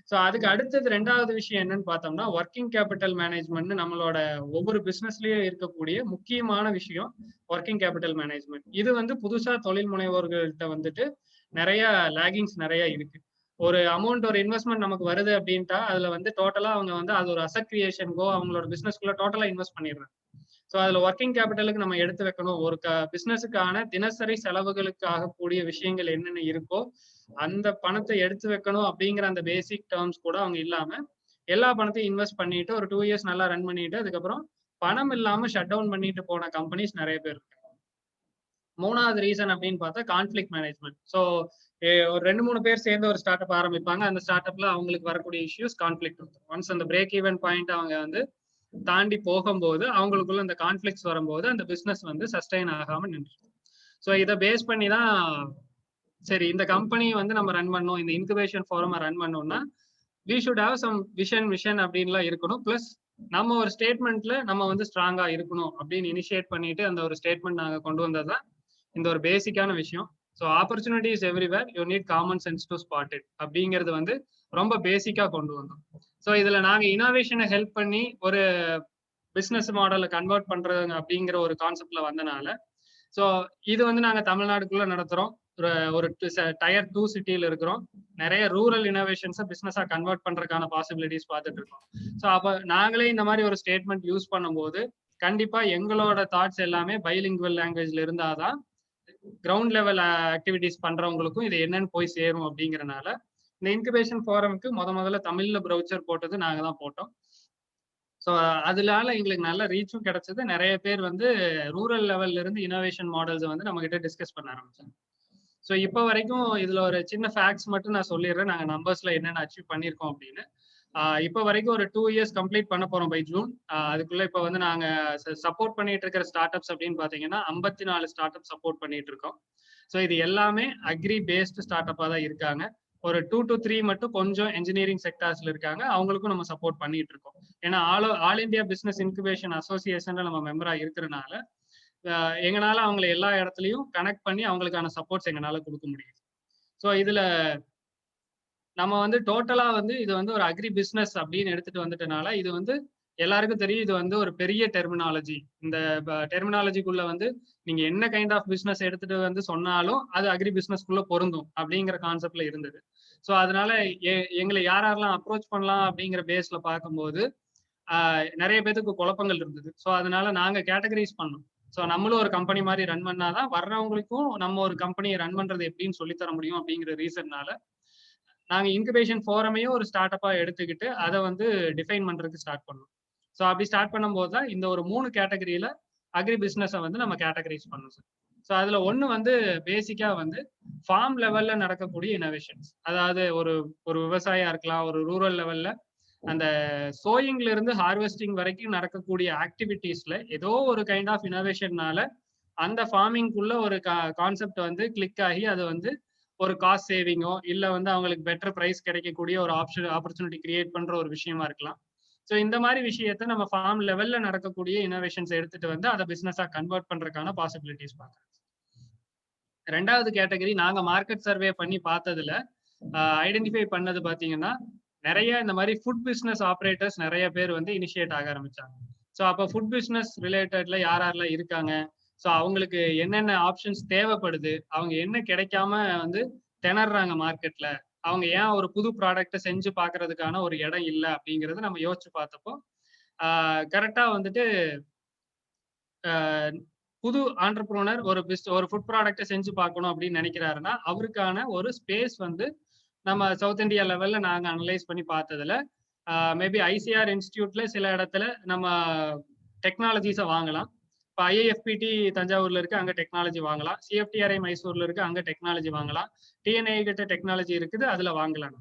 ஸோ அதுக்கு அடுத்தது 2வது விஷயம் என்னன்னு பார்த்தோம்னா ஒர்க்கிங் கேபிட்டல் மேனேஜ்மெண்ட் நம்மளோட ஒவ்வொரு பிசினஸ்லயும் இருக்கக்கூடிய முக்கியமான விஷயம் ஒர்க்கிங் கேபிட்டல் மேனேஜ்மெண்ட். இது வந்து புதுசா தொழில் முனைவோர்கள்ட்ட வந்துட்டு நிறைய லேகிங்ஸ் நிறைய இருக்கு. ஒரு அமௌண்ட் ஒரு இன்வெஸ்ட்மெண்ட் நமக்கு வருது அப்படின்ட்டா அதுல வந்து டோட்டலா அவங்க வந்து அது ஒரு அசட் கிரியேஷன்கோ அவங்களோட பிசினஸ்க்குள்ள டோட்டலா இன்வெஸ்ட் பண்ணிடுறாங்க. ஸோ அதுல ஒர்க்கிங் கேபிட்டலுக்கு நம்ம எடுத்து வைக்கணும். ஒரு பிசினஸுக்கான தினசரி செலவுகளுக்கு ஆகக்கூடிய விஷயங்கள் என்னென்ன இருக்கோ அந்த பணத்தை எடுத்து வைக்கணும் அப்படிங்கிற அந்த பேசிக் டேர்ம்ஸ் கூட அவங்க இல்லாம எல்லா பணத்தையும் இன்வெஸ்ட் பண்ணிட்டு ஒரு 2 years நல்லா ரன் பண்ணிட்டு அதுக்கப்புறம் பணம் இல்லாம ஷட் டவுன் பண்ணிட்டு போன கம்பெனிஸ் நிறைய பேர் இருக்கு. 3வது ரீசன் அப்படின்னு பார்த்தா கான்ஃபிளிக் மேனேஜ்மெண்ட். ஸோ ஒரு 2-3 பேர் சேர்ந்து ஒரு ஸ்டார்ட் அப் ஆரம்பிப்பாங்க. அந்த ஸ்டார்ட் அப்ல அவங்களுக்கு வரக்கூடிய இஷ்யூஸ் கான்ஃபிளிக். ஒன்ஸ் அந்த பிரேக் ஈவன் பாயிண்ட் அவங்க வந்து தாண்டி போகும்போது அவங்களுக்குள்ள அந்த கான்ஃபிளிக்ஸ் வரும்போது அந்த பிசினஸ் வந்து சஸ்டைன் ஆகாம நின்று. ஸோ இதை பேஸ் பண்ணி தான் சரி இந்த கம்பெனி வந்து நம்ம ரன் பண்ணோம், இந்த இன்குபேஷன் ஃபோரம் ரன் பண்ணோம்னா we should have some vision அப்படின்லாம் இருக்கணும். பிளஸ் நம்ம ஒரு ஸ்டேட்மெண்ட்ல நம்ம வந்து ஸ்ட்ராங்கா இருக்கணும் அப்படின்னு இனிஷியேட் பண்ணிட்டு அந்த ஒரு ஸ்டேட்மெண்ட் நாங்க கொண்டு வந்ததுதான் இந்த ஒரு பேசிக்கான விஷயம். So opportunity is everywhere, you need common sense to spot it அப்படிங்கிறது வந்து ரொம்ப பேசிக்கா கொண்டு வந்தோம். ஸோ இதுல நாங்க இனோவேஷனை ஹெல்ப் பண்ணி ஒரு பிசினஸ் மாடலை கன்வெர்ட் பண்றது அப்படிங்கிற ஒரு கான்செப்ட்ல வந்தனால ஸோ இது வந்து நாங்க தமிழ்நாடுக்குள்ள நடத்துறோம். ஒரு டயர் 2 சிட்டியில இருக்கிறோம். நிறைய ரூரல் இனோவேஷன்ஸை பிசினஸா கன்வெர்ட் பண்றதுக்கான பாசிபிலிட்டிஸ் பார்த்துட்டு இருக்கோம். ஸோ அப்ப நாங்களே இந்த மாதிரி ஒரு ஸ்டேட்மெண்ட் யூஸ் பண்ணும்போது கண்டிப்பா எங்களோட தாட்ஸ் எல்லாமே பைலிங்குவல் லாங்குவேஜ்ல இருந்தாதான் கிரவுண்ட் லெவல் ஆக்டிவிட்டிஸ் பண்றவங்களுக்கும் இது என்னன்னு போய் சேரும் அப்படிங்கறனால இந்த இன்குபேஷன் ஃபோரமுக்கு முதல்ல தமிழ்ல ப்ரௌச்சர் போட்டது நாங்க தான் போட்டோம். ஸோ அதனால எங்களுக்கு நல்ல ரீச்சும் கிடைச்சது. நிறைய பேர் வந்து ரூரல் லெவல்ல இருந்து இனோவேஷன் மாடல்ஸ் வந்து நம்ம கிட்ட டிஸ்கஸ் பண்ண ஆரம்பிச்சாங்க. ஸோ இப்போ வரைக்கும் இதுல ஒரு சின்ன ஃபேக்ட்ஸ் மட்டும் நான் சொல்லிடுறேன், நாங்க நம்பர்ஸ்ல என்னென்ன அச்சீவ் பண்ணியிருக்கோம் அப்படின்னு. இப்போ வரைக்கும் ஒரு 2 years கம்ப்ளீட் பண்ண போறோம் பை ஜூன். அதுக்குள்ள இப்போ வந்து நாங்க சப்போர்ட் பண்ணிட்டு இருக்கிற ஸ்டார்ட் அப்ஸ் அப்படின்னு பாத்தீங்கன்னா 54 ஸ்டார்ட் அப் சப்போர்ட் பண்ணிட்டு இருக்கோம். ஸோ இது எல்லாமே அக்ரி பேஸ்டு ஸ்டார்ட் அப்பா தான் இருக்காங்க. ஒரு 2 to 3 மட்டும் கொஞ்சம் இன்ஜினியரிங் செக்டார்ஸ்ல இருக்காங்க, அவங்களுக்கும் நம்ம சப்போர்ட் பண்ணிட்டு இருக்கோம். ஏன்னா ஆல் இந்தியா பிசினஸ் இன்குபேஷன் அசோசியேஷன்ல நம்ம மெம்பரா இருக்கிறனால எங்களால அவங்களை எல்லா இடத்துலயும் கனெக்ட் பண்ணி அவங்களுக்கான சப்போர்ட்ஸ் எங்களால கொடுக்க முடியுது. ஸோ இதுல நம்ம வந்து டோட்டலா வந்து இது வந்து ஒரு அக்ரி பிசினஸ் அப்படின்னு எடுத்துட்டு வந்துட்டனால இது வந்து எல்லாருக்கும் தெரியும். இது வந்து ஒரு பெரிய டெர்மினாலஜி. இந்த டெர்மினாலஜிக்குள்ள வந்து நீங்க என்ன கைண்ட் ஆஃப் பிசினஸ் எடுத்துட்டு வந்து சொன்னாலும் அது அக்ரி பிசினஸ்க்குள்ள பொருந்தும் அப்படிங்கிற கான்செப்ட்ல இருந்தது. ஸோ அதனால எங்களை யாரெல்லாம் அப்ரோச் பண்ணலாம் அப்படிங்கிற பேஸ்ல பார்க்கும்போது நிறைய பேத்துக்கு குழப்பங்கள் இருந்தது. ஸோ அதனால நாங்க கேட்டகரைஸ் பண்ணோம். ஸோ நம்மளும் ஒரு கம்பெனி மாதிரி ரன் பண்ணாதான் வர்றவங்களுக்கும் நம்ம ஒரு கம்பெனியை ரன் பண்றது எப்படின்னு சொல்லித்தர முடியும் அப்படிங்கிற ரீசன்னால நாங்க இன்குபேஷன் ஃபோரமையும் ஒரு ஸ்டார்ட் அப்பா எடுத்துக்கிட்டு அதை வந்து டிஃபைன் பண்றதுக்கு ஸ்டார்ட் பண்ணோம். ஸோ அப்படி ஸ்டார்ட் பண்ணும்போது தான் இந்த ஒரு 3 கேட்டகரியில அக்ரி பிசினஸை வந்து நம்ம கேட்டகரைஸ் பண்ணோம் சார். ஸோ அதுல ஒண்ணு வந்து பேசிக்கா வந்து ஃபார்ம் லெவல்ல நடக்கக்கூடிய இனோவேஷன்ஸ். அதாவது ஒரு ஒரு விவசாயியா இருக்கலாம், ஒரு ரூரல் லெவல்ல அந்த சோயிங்ல இருந்து ஹார்வெஸ்டிங் வரைக்கும் நடக்கக்கூடிய ஆக்டிவிட்டீஸ்ல ஏதோ ஒரு கைண்ட் ஆஃப் இனோவேஷன்னால அந்த ஃபார்மிங்குள்ள ஒரு கான்செப்ட் வந்து கிளிக் ஆகி அது வந்து ஒரு காஸ்ட் சேவிங்கோ இல்ல வந்து அவங்களுக்கு பெட்டர் பிரைஸ் கிடைக்கக்கூடிய ஒரு ஆப்பர்ச்சுனிட்டி கிரியேட் பண்ற ஒரு விஷயமா இருக்கலாம். ஸோ இந்த மாதிரி விஷயத்த நம்ம ஃபார்ம் லெவல்ல நடக்கக்கூடிய இனோவேஷன்ஸ் எடுத்துட்டு வந்து அதை பிசினஸா கன்வெர்ட் பண்றதுக்கான பாசிபிலிட்டிஸ் பார்க்குறோம். ரெண்டாவது கேட்டகரி நாங்க மார்க்கெட் சர்வே பண்ணி பார்த்ததுல ஐடென்டிஃபை பண்ணது பாத்தீங்கன்னா நிறைய இந்த மாதிரி ஃபுட் பிசினஸ் ஆப்ரேட்டர்ஸ் நிறைய பேர் வந்து இனிஷியேட் ஆக ஆரம்பிச்சாங்க. ஸோ அப்போ ஃபுட் பிசினஸ் ரிலேட்டட்ல யாரெல்லாம் இருக்காங்க, ஸோ அவங்களுக்கு என்னென்ன ஆப்ஷன்ஸ் தேவைப்படுது, அவங்க என்ன கிடைக்காம வந்து திணறாங்க மார்க்கெட்ல, அவங்க ஏன் ஒரு புது ப்ராடக்ட்டை செஞ்சு பார்க்கறதுக்கான ஒரு இடம் இல்லை அப்படிங்கறது நம்ம யோசிச்சு பார்த்தப்போ கரெக்டா வந்துட்டு புது ஆண்டர்பிரனர் ஒரு ஃபுட் ப்ராடக்ட்டை செஞ்சு பார்க்கணும் அப்படின்னு நினைக்கிறாருன்னா அவருக்கான ஒரு ஸ்பேஸ் வந்து நம்ம சவுத் இந்தியா லெவல்ல நாங்க அனலைஸ் பண்ணி பார்த்ததுல மேபி ஐசிஆர் இன்ஸ்டிடியூட்ல சில இடத்துல நம்ம டெக்னாலஜிஸை வாங்கலாம். இப்போ ஐஐஎஃபிடி தஞ்சாவூர்ல இருக்கு, அங்க டெக்னாலஜி வாங்கலாம். சிஎஃப்டிஆர்ஐ மைசூர்ல இருக்கு, அங்க டெக்னாலஜி வாங்கலாம். டிஎன்ஐ கிட்ட டெக்னாலஜி இருக்குது, அதுல வாங்கலாம்.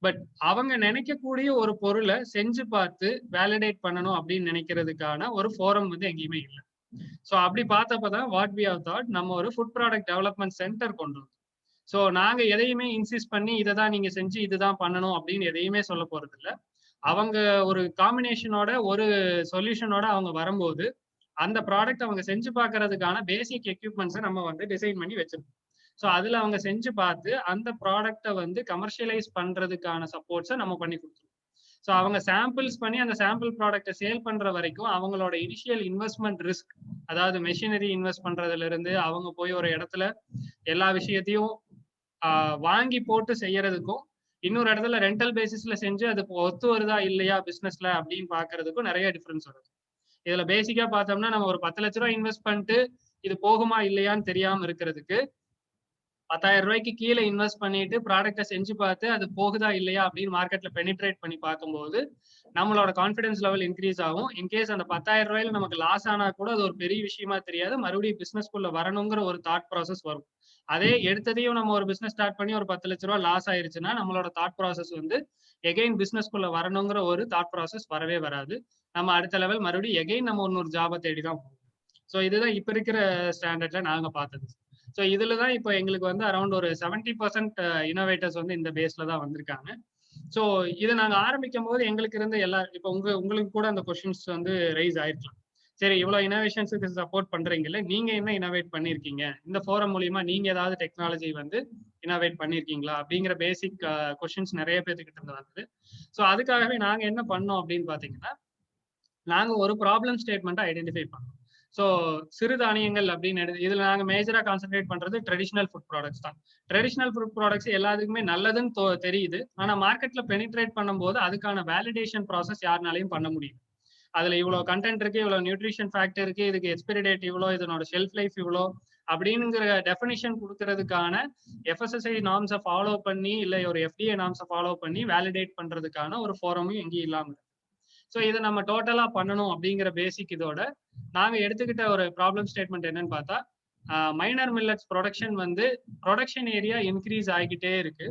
பட் அவங்க நினைக்கக்கூடிய ஒரு பொருளை செஞ்சு பார்த்து வேலிடேட் பண்ணணும் அப்படின்னு நினைக்கிறதுக்கான ஒரு ஃபோரம் வந்து எங்கேயுமே இல்லை. ஸோ அப்படி பார்த்தப்பதான் வாட் வி ஹவ் தாட் நம்ம ஒரு ஃபுட் ப்ராடக்ட் டெவலப்மெண்ட் சென்டர் கொண்டு வந்தோம். ஸோ நாங்க எதையுமே இன்சிஸ்ட் பண்ணி இதை தான் நீங்க செஞ்சு இதுதான் பண்ணணும் அப்படின்னு எதையுமே சொல்ல போறது இல்லை. அவங்க ஒரு காம்பினேஷனோட ஒரு சொல்யூஷனோட அவங்க வரும்போது அந்த ப்ராடக்ட் அவங்க செஞ்சு பார்க்கறதுக்கான பேசிக் எக்யூப்மெண்ட்ஸை நம்ம வந்து டிசைன் பண்ணி வச்சிருக்கோம். ஸோ அதுல அவங்க செஞ்சு பார்த்து அந்த ப்ராடக்டை வந்து கமர்ஷியலைஸ் பண்றதுக்கான சப்போர்ட்ஸை நம்ம பண்ணி கொடுத்துருவோம். ஸோ அவங்க சாம்பிள்ஸ் பண்ணி அந்த சாம்பிள் ப்ராடக்டை சேல் பண்ற வரைக்கும் அவங்களோட இனிஷியல் இன்வெஸ்ட்மெண்ட் ரிஸ்க், அதாவது மெஷினரி இன்வெஸ்ட் பண்றதுல இருந்து அவங்க போய் ஒரு இடத்துல எல்லா விஷயத்தையும் வாங்கி போட்டு செய்யறதுக்கும் இன்னொரு இடத்துல ரெண்டல் பேசிஸ்ல செஞ்சு அது ஒத்து வருதா இல்லையா பிசினஸ்ல அப்படின்னு பாக்குறதுக்கும் நிறைய டிஃபரன்ஸ் வருது. இதுல பேசிக்கா பார்த்தோம்னா நம்ம ஒரு 10 லட்ச ரூபாய் இன்வெஸ்ட் பண்ணிட்டு இது போகுமா இல்லையான்னு தெரியாம இருக்கிறதுக்கு 10,000 ரூபாய்க்கு கீழே இன்வெஸ்ட் பண்ணிட்டு ப்ராடக்டை செஞ்சு பார்த்து அது போகுதா இல்லையா அப்படின்னு மார்க்கெட்ல பெனிட்ரேட் பண்ணி பார்க்கும்போது நம்மளோட கான்ஃபிடன்ஸ் லெவல் இன்க்ரீஸ் ஆகும். இன்கேஸ் அந்த 10,000 ரூபாயில நமக்கு லாஸ் ஆனா கூட அது ஒரு பெரிய விஷயமா தெரியாது, மறுபடியும் பிசினஸ்க்குள்ள வரணுங்கிற ஒரு தாட் ப்ராசஸ் வரும். அதே எடுத்ததையும் நம்ம ஒரு பிசினஸ் ஸ்டார்ட் பண்ணி ஒரு 10 லட்ச ரூபாய் லாஸ் ஆயிருச்சுன்னா நம்மளோட தாட் ப்ராசஸ் வந்து எகைன் பிசினஸ்க்குள்ள வரணுங்கிற ஒரு தாட் ப்ராசஸ் வரவே வராது. நம்ம அடுத்த லெவல் மறுபடியும் எகைன் நம்ம இன்னொரு ஜாபை தேடி தான் போகணும். ஸோ இதுதான் இப்ப இருக்கிற ஸ்டாண்டர்ட்ல நாங்க பார்த்தது. ஸோ இதுல தான் இப்போ எங்களுக்கு வந்து அரௌண்ட் ஒரு 70% இனோவேட்டர்ஸ் வந்து இந்த பேஸ்ல தான் வந்திருக்காங்க. ஸோ இதை நாங்க ஆரம்பிக்கும் போது எங்களுக்கு இருந்த இப்போ உங்களுக்கு கூட அந்த கொஸ்டின்ஸ் வந்து ரைஸ் ஆயிருக்கலாம். சரி, இவ்வளவு இனோவேஷன்ஸுக்கு சப்போர்ட் பண்றீங்கல்ல, நீங்க என்ன இனோவேட் பண்ணிருக்கீங்க, இந்த ஃபோரம் மூலியமா நீங்க ஏதாவது டெக்னாலஜி வந்து இனோவேட் பண்ணிருக்கீங்களா அப்படிங்கிற பேசிக் கொஸ்டின்ஸ் நிறைய பேர்த்துக்கிட்ட இருந்து வந்தது. ஸோ அதுக்காகவே நாங்க என்ன பண்ணோம் அப்படின்னு பாத்தீங்கன்னா, நாங்க ஒரு ப்ராப்ளம் ஸ்டேட்மெண்ட்டை ஐடென்டிஃபை பண்ணோம். ஸோ சிறுதானியங்கள் அப்படின்னு இதுல நாங்க மேஜரா கான்சென்ட்ரேட் பண்றது ட்ரெடிஷனல் ஃபுட் ப்ராடக்ட்ஸ் தான். ட்ரெடிஷனல் ஃபுட் ப்ராடக்ட்ஸ் எல்லாத்துக்குமே நல்லதுன்னு தெரியுது, ஆனா மார்க்கெட்ல பெனிட்ரேட் பண்ணும்போது அதுக்கான வேலிடேஷன் ப்ராசஸ் யாருனாலையும் பண்ண முடியும். அதுல இவ்வளவு கண்டென்ட் இருக்கு, இவ்வளவு நியூட்ரிஷன் ஃபேக்டர் இருக்கு, இதுக்கு எக்ஸ்பைரி டேட் இவ்வளோ, இதனோட ஷெல்ஃப் லைஃப் இவ்வளோ அப்படிங்கிற டெஃபினிஷன் கொடுக்கறதுக்கான எஃப்எஸ்எஸ்ஐ நார்ம்ஸை ஃபாலோ பண்ணி இல்ல ஒரு எஃப்டிஏ நார்ம்ஸை ஃபாலோ பண்ணி வேலிடேட் பண்றதுக்கான ஒரு ஃபோரமும் எங்கேயும் இல்லாம இருக்கு. ஸோ இதை நம்ம டோட்டலா பண்ணணும் அப்படிங்கிற பேசிக் இதோட நாங்க எடுத்துக்கிட்ட ஒரு ப்ராப்ளம் ஸ்டேட்மெண்ட் என்னன்னு பார்த்தா, மைனர் மில்லட்ஸ் ப்ரொடக்ஷன் வந்து ப்ரொடக்ஷன் ஏரியா இன்க்ரீஸ் ஆகிக்கிட்டே இருக்கு,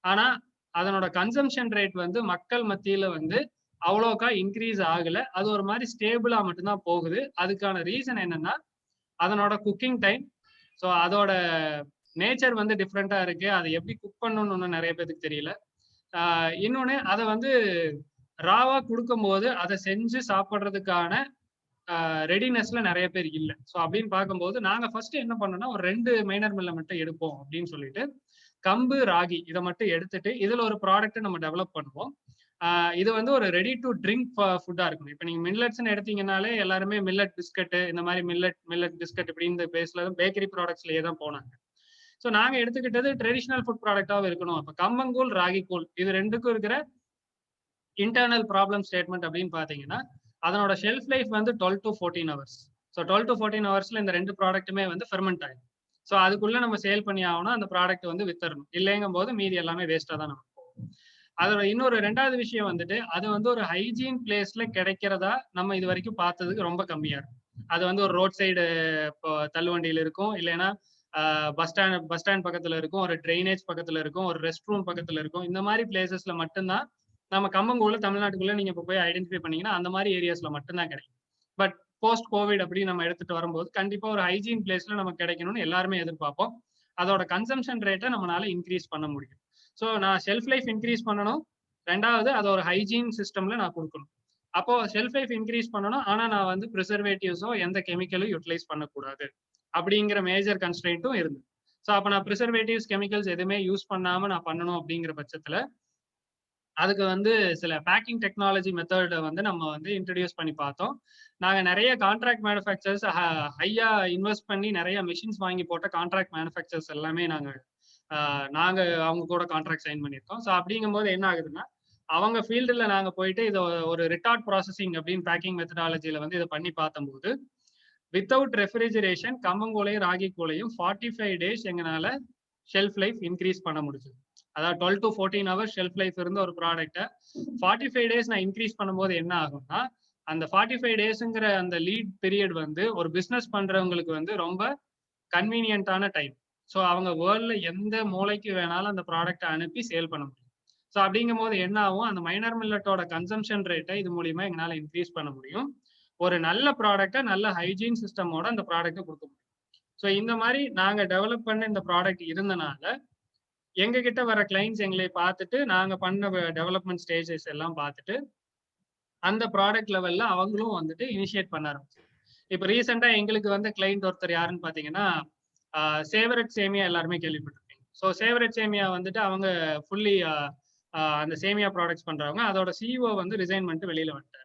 ஆனா அதனோட கன்சம்ஷன் ரேட் வந்து மக்கள் மத்தியில வந்து அவ்வளோக்கா இன்க்ரீஸ் ஆகல, அது ஒரு மாதிரி ஸ்டேபிளா மட்டும்தான் போகுது. அதுக்கான ரீசன் என்னன்னா அதனோட குக்கிங் டைம். ஸோ அதோட நேச்சர் வந்து டிஃப்ரெண்டா இருக்கு, அதை எப்படி குக் பண்ணணும்னு நிறைய பேருக்கு தெரியல. இன்னொன்னு அதை வந்து ராவா கொடுக்கும் போது அதை செஞ்சு சாப்பிட்றதுக்கான ரெடினஸ்ல நிறைய பேர் இல்லை. ஸோ அப்படின்னு பார்க்கும்போது நாங்க ஃபர்ஸ்ட் என்ன பண்ணோம்னா ஒரு 2 மைனர் மில்ல மட்டும் எடுப்போம் அப்படின்னு சொல்லிட்டு கம்பு ராகி இதை மட்டும் எடுத்துட்டு இதுல ஒரு ப்ராடக்ட் நம்ம டெவலப் பண்ணுவோம். இது வந்து ஒரு ரெடி டு ட்ரிங்க் ஃபுட்டா இருக்கும். இப்போ நீங்க மில்லட்ஸ்ன்னு எடுத்தீங்கன்னாலே எல்லாருமே மில்லட் பிஸ்கட் இந்த மாதிரி மில்லட் பிஸ்கட் இப்படி இந்த பேஸ்ல பேக்கரி ப்ராடக்ட்ஸ்லயே தான் போனாங்க. ஸோ நாங்க எடுத்துக்கிட்டது ட்ரெடிஷனல் ஃபுட் ப்ராடக்டாகவும் இருக்கணும். இப்போ கம்பங்கூழ் ராகி கூழ் இது ரெண்டுக்கும் இருக்கிற இன்டர்னல் ப்ராப்ளம் ஸ்டேட்மெண்ட் அப்படின்னு பாத்தீங்கன்னா அதனோட ஷெல்ஃப் லைஃப் வந்து 12 to 14 ஹவர்ஸ். ஸோ 12 to 14 ஹவர்ஸ்ல இந்த 2 ப்ராடக்ட்டுமே வந்து ஃபெர்மெண்ட் ஆகும். ஸோ அதுக்குள்ள நம்ம சேல் பண்ணி ஆகணும், அந்த ப்ராடக்ட் வந்து வித்தரணும். இல்லைங்கும் போது மீதி எல்லாமே வேஸ்டா தான் நமக்கு போகும். அதோட இன்னொரு 2வது விஷயம் வந்துட்டு அது வந்து ஒரு ஹைஜீன் பிளேஸ்ல கிடைக்கிறதா நம்ம இது வரைக்கும் பார்த்ததுக்கு ரொம்ப கம்மியா இருக்கும். அது வந்து ஒரு ரோட் சைடு தள்ளுவண்டியில இருக்கும், இல்லைன்னா பஸ் ஸ்டாண்ட் பக்கத்துல இருக்கும், ஒரு ட்ரைனேஜ் பக்கத்துல இருக்கும், ஒரு ரெஸ்ட் ரூம் பக்கத்துல இருக்கும். இந்த மாதிரி பிளேசஸ்ல மட்டும்தான் நம்ம கம்பங்கூழ தமிழ்நாட்டுக்குள்ள நீங்க இப்போ போய் ஐடென்டிஃபை பண்ணீங்கன்னா அந்த மாதிரி ஏரியாஸ்ல மட்டும்தான் கிடைக்கும். பட் போஸ்ட் கோவிட் அப்படி நம்ம எடுத்துட்டு வரும்போது கண்டிப்பா ஒரு ஹைஜீன் பிளேஸ்ல நமக்கு கிடைக்கணும்னு எல்லாருமே எதிர்பார்ப்போம். அதோட கன்சம்ஷன் ரேட்டை நம்மளால இன்க்ரீஸ் பண்ண முடியும். ஸோ நான் ஷெல்ஃப் லைஃப் இன்க்ரீஸ் பண்ணணும், 2வது அது ஒரு ஹைஜீன் சிஸ்டம்ல நான் கொடுக்கணும். அப்போ ஷெல்ஃப் லைஃப் இன்க்ரீஸ் பண்ணணும், ஆனா நான் வந்து ப்ரிசர்வேட்டிவ்ஸோ எந்த கெமிக்கலும் யூட்டிலைஸ் பண்ணக்கூடாது அப்படிங்கிற மேஜர் கன்ஸ்ட்ரெயின்ட்டும் இருந்து. ஸோ அப்போ நான் ப்ரிசர்வேட்டிவ்ஸ் கெமிக்கல்ஸ் எதுவுமே யூஸ் பண்ணாம நான் பண்ணணும் அப்படிங்கிற பட்சத்துல அதுக்கு வந்து சில பேக்கிங் டெக்னாலஜி மெத்தட வந்து நம்ம வந்து இன்ட்ரடியூஸ் பண்ணி பார்த்தோம். நாங்க நிறைய கான்ட்ராக்ட் மேனுஃபேக்சர்ஸ் ஹையா இன்வெஸ்ட் பண்ணி நிறைய மிஷின்ஸ் வாங்கி போட்ட கான்ட்ராக்ட் மேனுஃபேக்சர்ஸ் எல்லாமே நாங்க அவங்க கூட கான்ட்ராக்ட் சைன் பண்ணியிருக்கோம். ஸோ அப்படிங்கும்போது என்ன ஆகுதுன்னா அவங்க ஃபீல்டில் நாங்க போயிட்டு இதை ஒரு ரிட்டார்ட் ப்ராசஸிங் அப்படின்னு பேக்கிங் மெத்தடாலஜியில வந்து இதை பண்ணி பார்த்தம்போது வித்தவுட் ரெஃப்ரிஜரேஷன் கம்பங்கூழையும் ராகி கூழையும் 45 days எங்களால ஷெல்ஃப் லைஃப் இன்க்ரீஸ் பண்ண முடிஞ்சது. அதாவது 12 to 14 ஹவர்ஸ் ஷெல்ஃப் லைஃப் இருந்த ஒரு ப்ராடக்ட்டை 45 days நான் இன்க்ரீஸ் பண்ணும்போது என்ன ஆகும்னா அந்த 45 daysங்கிற அந்த லீட் பீரியட் வந்து ஒரு பிசினஸ் பண்றவங்களுக்கு வந்து ரொம்ப கன்வீனியன்டான டைம். ஸோ அவங்க வேர்ல்ட்ல எந்த மூளைக்கு வேணாலும் அந்த ப்ராடக்ட்டை அனுப்பி சேல் பண்ண முடியும். ஸோ அப்படிங்கும் போது என்ன ஆகும், அந்த மைனர் மில்லட்டோட கன்சம்ஷன் ரேட்டை இது மூலியமா எங்களால் இன்க்ரீஸ் பண்ண முடியும். ஒரு நல்ல ப்ராடக்டை நல்ல ஹைஜீன் சிஸ்டமோட அந்த ப்ராடக்ட்டை கொடுக்க முடியும். ஸோ இந்த மாதிரி நாங்க டெவலப் பண்ண இந்த ப்ராடக்ட் இருந்தனால எங்க கிட்ட வர கிளைண்ட்ஸ் எங்களை பார்த்துட்டு நாங்க பண்ண டெவலப்மெண்ட் ஸ்டேஜஸ் எல்லாம் பார்த்துட்டு அந்த ப்ராடக்ட் லெவல்ல அவங்களும் வந்துட்டு இனிஷியேட் பண்ண ஆரம்பிச்சு. இப்போ ரீசெண்டா எங்களுக்கு வந்து கிளைண்ட் ஒருத்தர் யாருன்னு பாத்தீங்கன்னா சேவரட் சேமியா எல்லாருமே கேள்விப்பட்டிருப்பீங்க. ஸோ சேவரட் சேமியா வந்துட்டு அவங்க ஃபுல்லி அந்த சேமியா ப்ராடக்ட்ஸ் பண்றவங்க. அதோட சிஇஓ வந்து ரிசைன் பண்ணிட்டு வெளியில வந்துட்டார்.